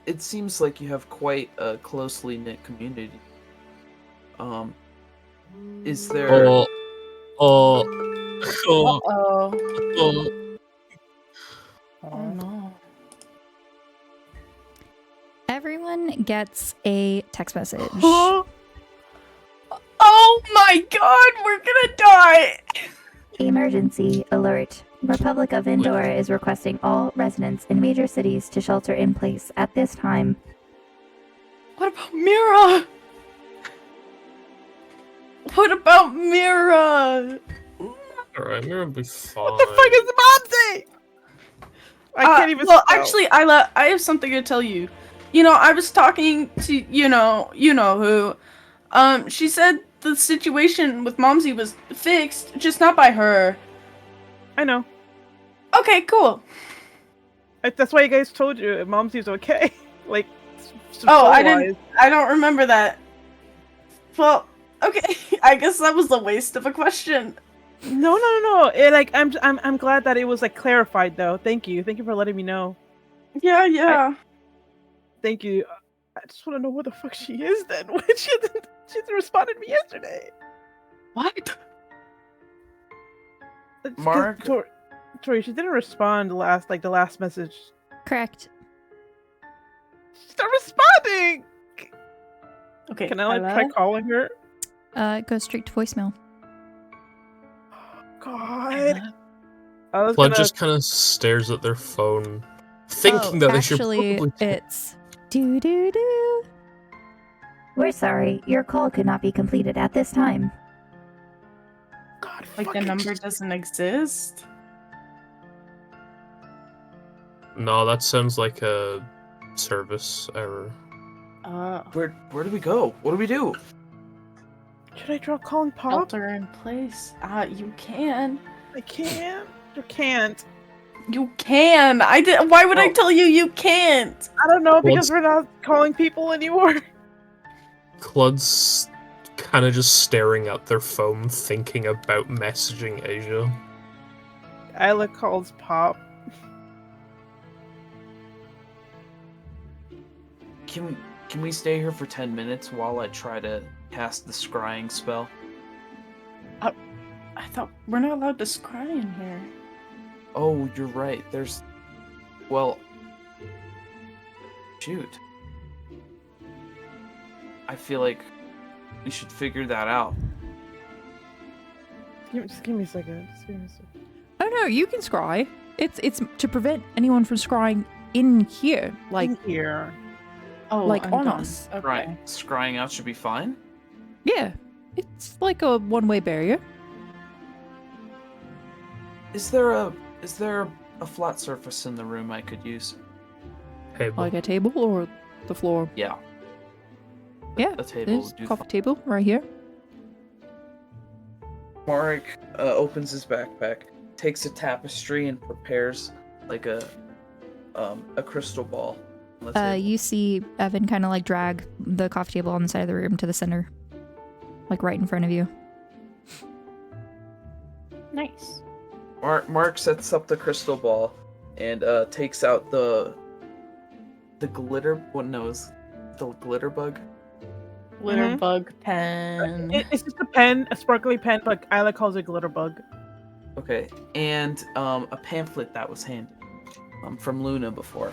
it seems like you have quite a closely knit community. Is there? Oh, oh, oh, Uh-oh. oh. Oh no. Everyone gets a text message. Oh my god, we're gonna die! Emergency alert. Republic of Indora is requesting all residents in major cities to shelter in place at this time. What about Mira? What about Mira? Alright, Mira will be fine. What the fuck is the mom saying? I can't even Well, spell. actually, I have something to tell you. You know, I was talking to, you know who. She said the situation with Momsy was fixed, just not by her. I know. Okay, cool. That's why you guys told you Momsy's okay. Like, Oh, I soul-wise. didn't. I don't remember that. Well, okay. I guess that was a waste of a question. No. I'm glad that it was like clarified though. Thank you for letting me know. Yeah. Thank you. I just want to know where the fuck she is then. When she didn't respond to me yesterday. What? It's 'cause Mark? Tori, she didn't respond the last message. Correct. She's not responding. Okay. Can I try Ella? calling her? It goes straight to voicemail. God. I was Blood gonna. just kind of stares at their phone, thinking that they should actually, probably... it's do do do. We're sorry, your call could not be completed at this time. God, Like the fucking- number doesn't exist? No, that sounds like a service error. Where do we go? What do we do? Should I try calling Pop? Shelter in place. You can. I can't. You can't. You can. Why would I Well- tell you you can't? I don't know because What's- we're not calling people anymore. Clud's kind of just staring at their phone, thinking about messaging Asia. Isla calls Pop. Can we stay here for 10 minutes while I try to cast the scrying spell? I thought we're not allowed to scry in here. Oh, you're right. Well, shoot. I feel like we should figure that out. Just give me a second. Oh no, you can scry. It's to prevent anyone from scrying in here, like Here. Oh, Like I'm on done. us. Okay. Right, scrying out should be fine. yeah, it's like a one-way barrier. Is there a flat surface in the room I could use? Table. Like a table or the floor. Yeah. Yeah, A table there's would do coffee table right here. Marek opens his backpack, takes a tapestry, and prepares like a crystal ball. on the table. You see Evan kind of like drag the coffee table on the side of the room to the center, like right in front of you. Nice. Mark sets up the crystal ball and takes out the glitter. What knows? The glitter bug. Glitter Mhm. bug pen. It's just a pen, a sparkly pen, but Isla calls it glitter bug. Okay, and a pamphlet that was handed from Luna before,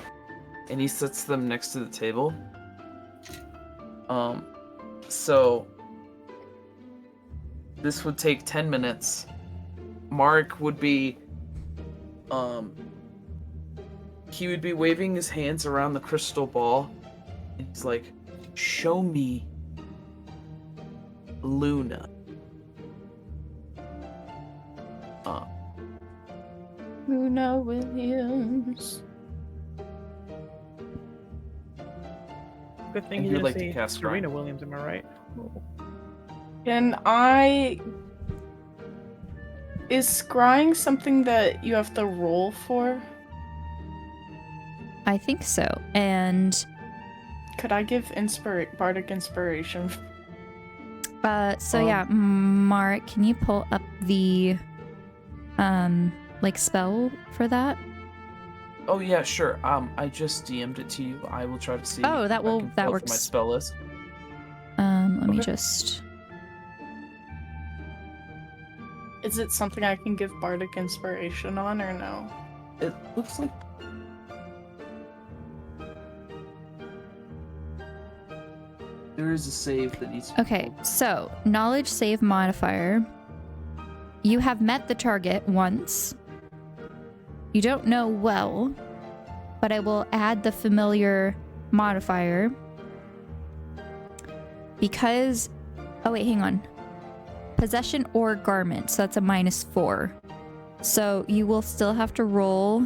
and he sets them next to the table. So this would take 10 minutes. Mark would be, he would be waving his hands around the crystal ball, and he's like, "Show me Luna." Luna Williams. Good thing And you you'd didn't like to say cast Serena Scry. Williams, am I right? Can I Is scrying something that you have to roll for? I think so. And Could I give bardic inspiration? yeah, Mark, can you pull up the like spell for that? Oh yeah, sure. I just DM'd it to you. I will try to see. Oh, if I can pull it from works. my spell list. Let me Okay. just. Is it something I can give bardic inspiration on or no? It looks like. There is a save that needs to be Okay, pulled. so knowledge save modifier. You have met the target once. You don't know well, but I will add the familiar modifier because. Oh wait, hang on. Possession or garment, so that's a -4. So you will still have to roll.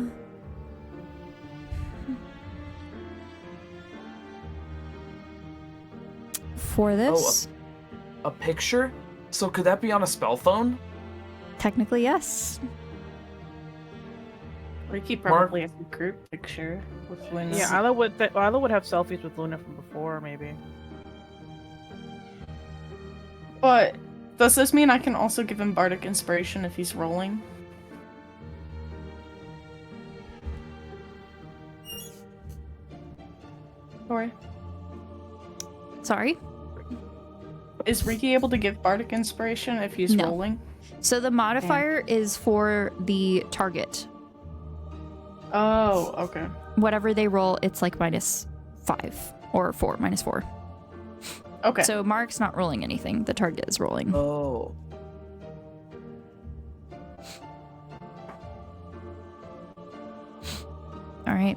For this? A picture? So could that be on a spell phone? Technically, yes. Ricky probably has a group picture with Luna. Yeah, Isla would have selfies with Luna from before, maybe. But does this mean I can also give him bardic inspiration if he's rolling? Torii? Sorry? Is Ricky able to give bardic inspiration if he's No. rolling? So the modifier is for the target. Oh, okay. Whatever they roll, it's like -5 or -4. Okay. So Mark's not rolling anything. The target is rolling. Oh. All right.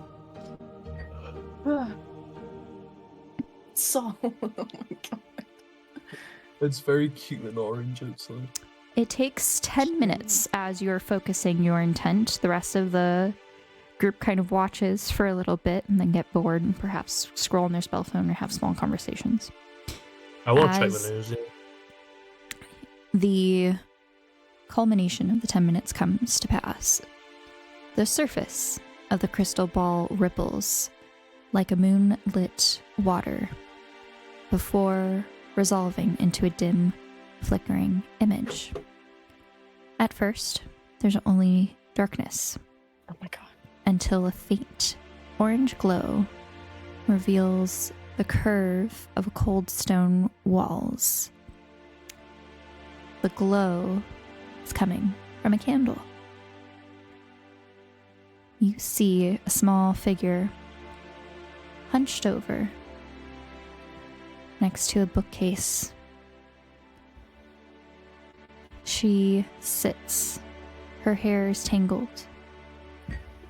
So, oh my god. It's very cute and orange. It's like... It takes 10 minutes as you're focusing your intent. The rest of the group kind of watches for a little bit and then get bored and perhaps scroll on their spell phone or have small conversations. I won't check As- the news yet. The culmination of the 10 minutes comes to pass. The surface of the crystal ball ripples like a moonlit water before resolving into a dim, flickering image. At first, there's only darkness Oh my god. until a faint orange glow reveals the curve of cold stone walls. The glow is coming from a candle. You see a small figure hunched over next to a bookcase. She sits. Her hair is tangled.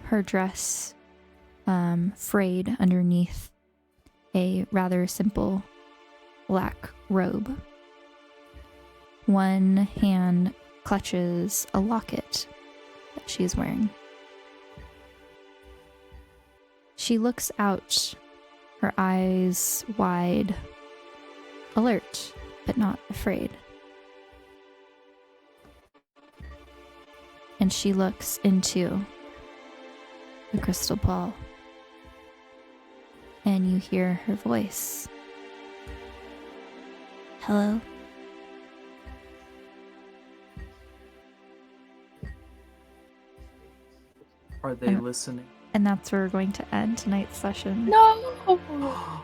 Her dress frayed underneath a rather simple black robe. One hand clutches a locket that she is wearing. She looks out, her eyes wide, alert, but not afraid. And she looks into the crystal ball. And you hear her voice. Hello? Are they And- listening? And that's where we're going to end tonight's session. No!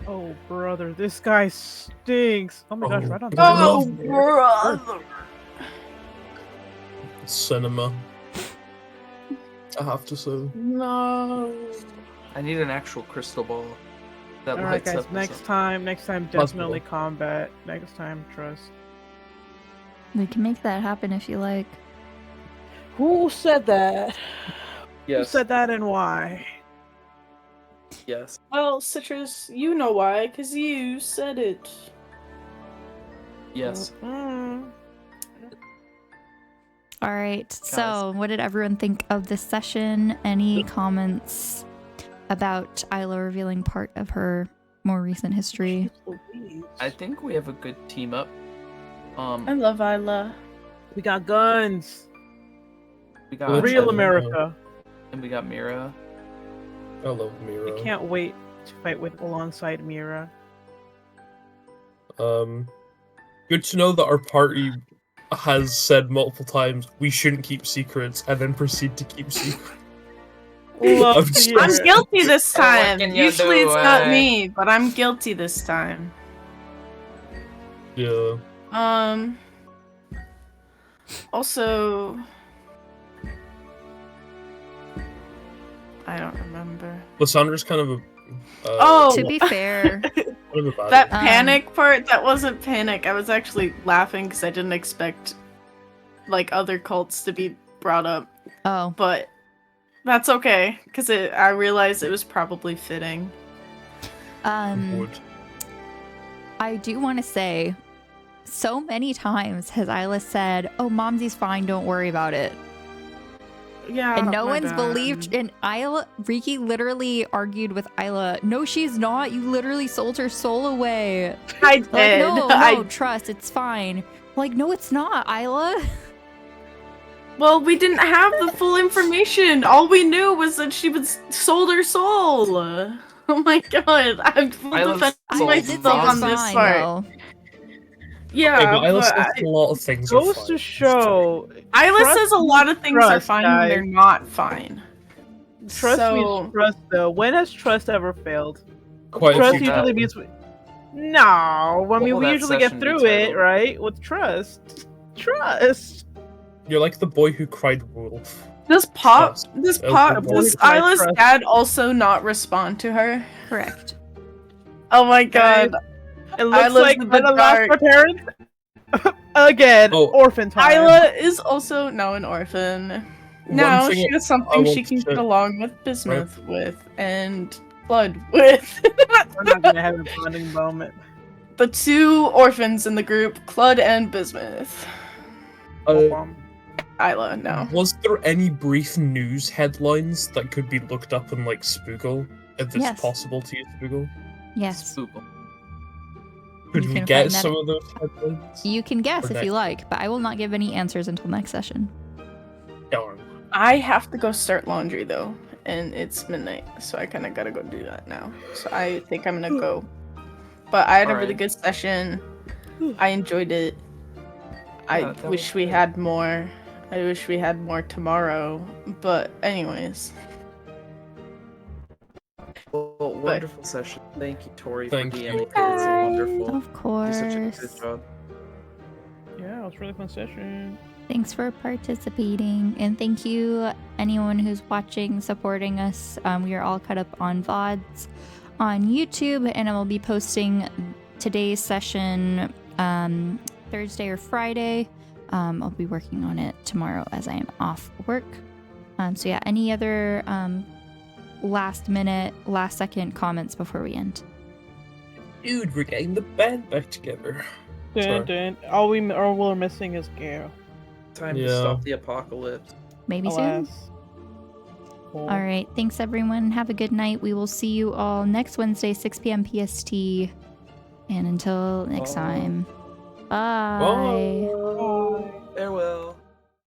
Oh, brother, this guy stinks. Oh my gosh, Oh, right on God. time. Oh, brother! Cinema. I have to say. No. I need an actual crystal ball that All right, lights guys. up. Next time, definitely combat. Next time, trust. We can make that happen if you like. Who said that? Who Yes. said that and why? Yes. Well, Citrus, you know why, because you said it. Yes. Mm. All right. So, what did everyone think of this session? Any comments about Isla revealing part of her more recent history? I think we have a good team up. I love Isla. We got guns. We got Real Evan, America. and we got Mira. I love Mira. I can't wait to fight with alongside Mira. Good to know that our party has said multiple times we shouldn't keep secrets and then proceed to keep secrets. Love I'm to just- hear I'm it. guilty this What time. can you Usually do, it's not eh? me, but I'm guilty this time. Yeah. Also, I don't remember. Lissandra's kind of a. Oh! To be fair, kind of a bad That one. panic part, that wasn't panic. I was actually laughing because I didn't expect, like, other cults to be brought up. oh, But that's okay, because I realized it was probably fitting. Would. I do want to say, so many times has Isla said, "Oh, Momsy's fine, don't worry about it," Yeah, and no my one's bad. believed. And Riki literally argued with Isla, "No, she's not. You literally sold her soul away." I Like, did. no, trust, it's fine. Like, no, it's not, Isla. Well, we didn't have the full information. All we knew was that she was sold her soul. Oh my god, I'm Isla's defending soul I is did myself say on it's this fine, part. though. Yeah, Okay, but Isla but says a lot of things are Goes fine. to show, Isla trust says a lot of things are trust, fine guys. when they're not fine. trust So- means trust though. When has trust ever failed? Quite a Trust few usually times. means. No, I What mean will we that usually get session be through it, titled? right? With trust. Trust. You're like the boy who cried wolf. Does Trust. does Okay, does I Isla's trust. dad also not respond to her? Correct. Oh my god. It looks Isla's like in when the I lost dark. my parents. Again, Oh, orphan time. Isla is also now an orphan. Now thing she has I something want she can to- get along with Bismuth with and Blood with. We're not gonna have a bonding moment. The two orphans in the group, Clud and Bismuth. Isla, no. Was there any brief news headlines that could be looked up in like Spoogle? If it's Yes. possible to use Spoogle? Yes. Spoogle. Could You we can get find that- some of those headlines? You can guess Or if you like, but I will not give any answers until next session. Darn. I have to go start laundry though, and it's midnight, so I kind of gotta go do that now. So I think I'm gonna go. But I had a really Alright. good session. I enjoyed it. I Yeah, that wish was we good. had more. I wish we had more tomorrow. But anyways, Well, wonderful session. Thank you, Tori, Thank for you. DMing. It was wonderful. Of You did such a course. good job. Yeah, it was a really fun session. Thanks for participating, and thank you anyone who's watching, supporting us. We are all caught up on VODs on YouTube, and I will be posting today's session Thursday or Friday. I'll be working on it tomorrow as I am off work. So yeah, any other last minute, last second comments before we end? Dude, we're getting the band back together. Dun, Sorry. dun. All we're missing is Gale. Time to Yeah. stop the apocalypse. Maybe soon. Alas. Cool. All right. Thanks, everyone. Have a good night. We will see you all next Wednesday, 6 p.m. PST. And until next Bye. time, bye. Bye. Farewell.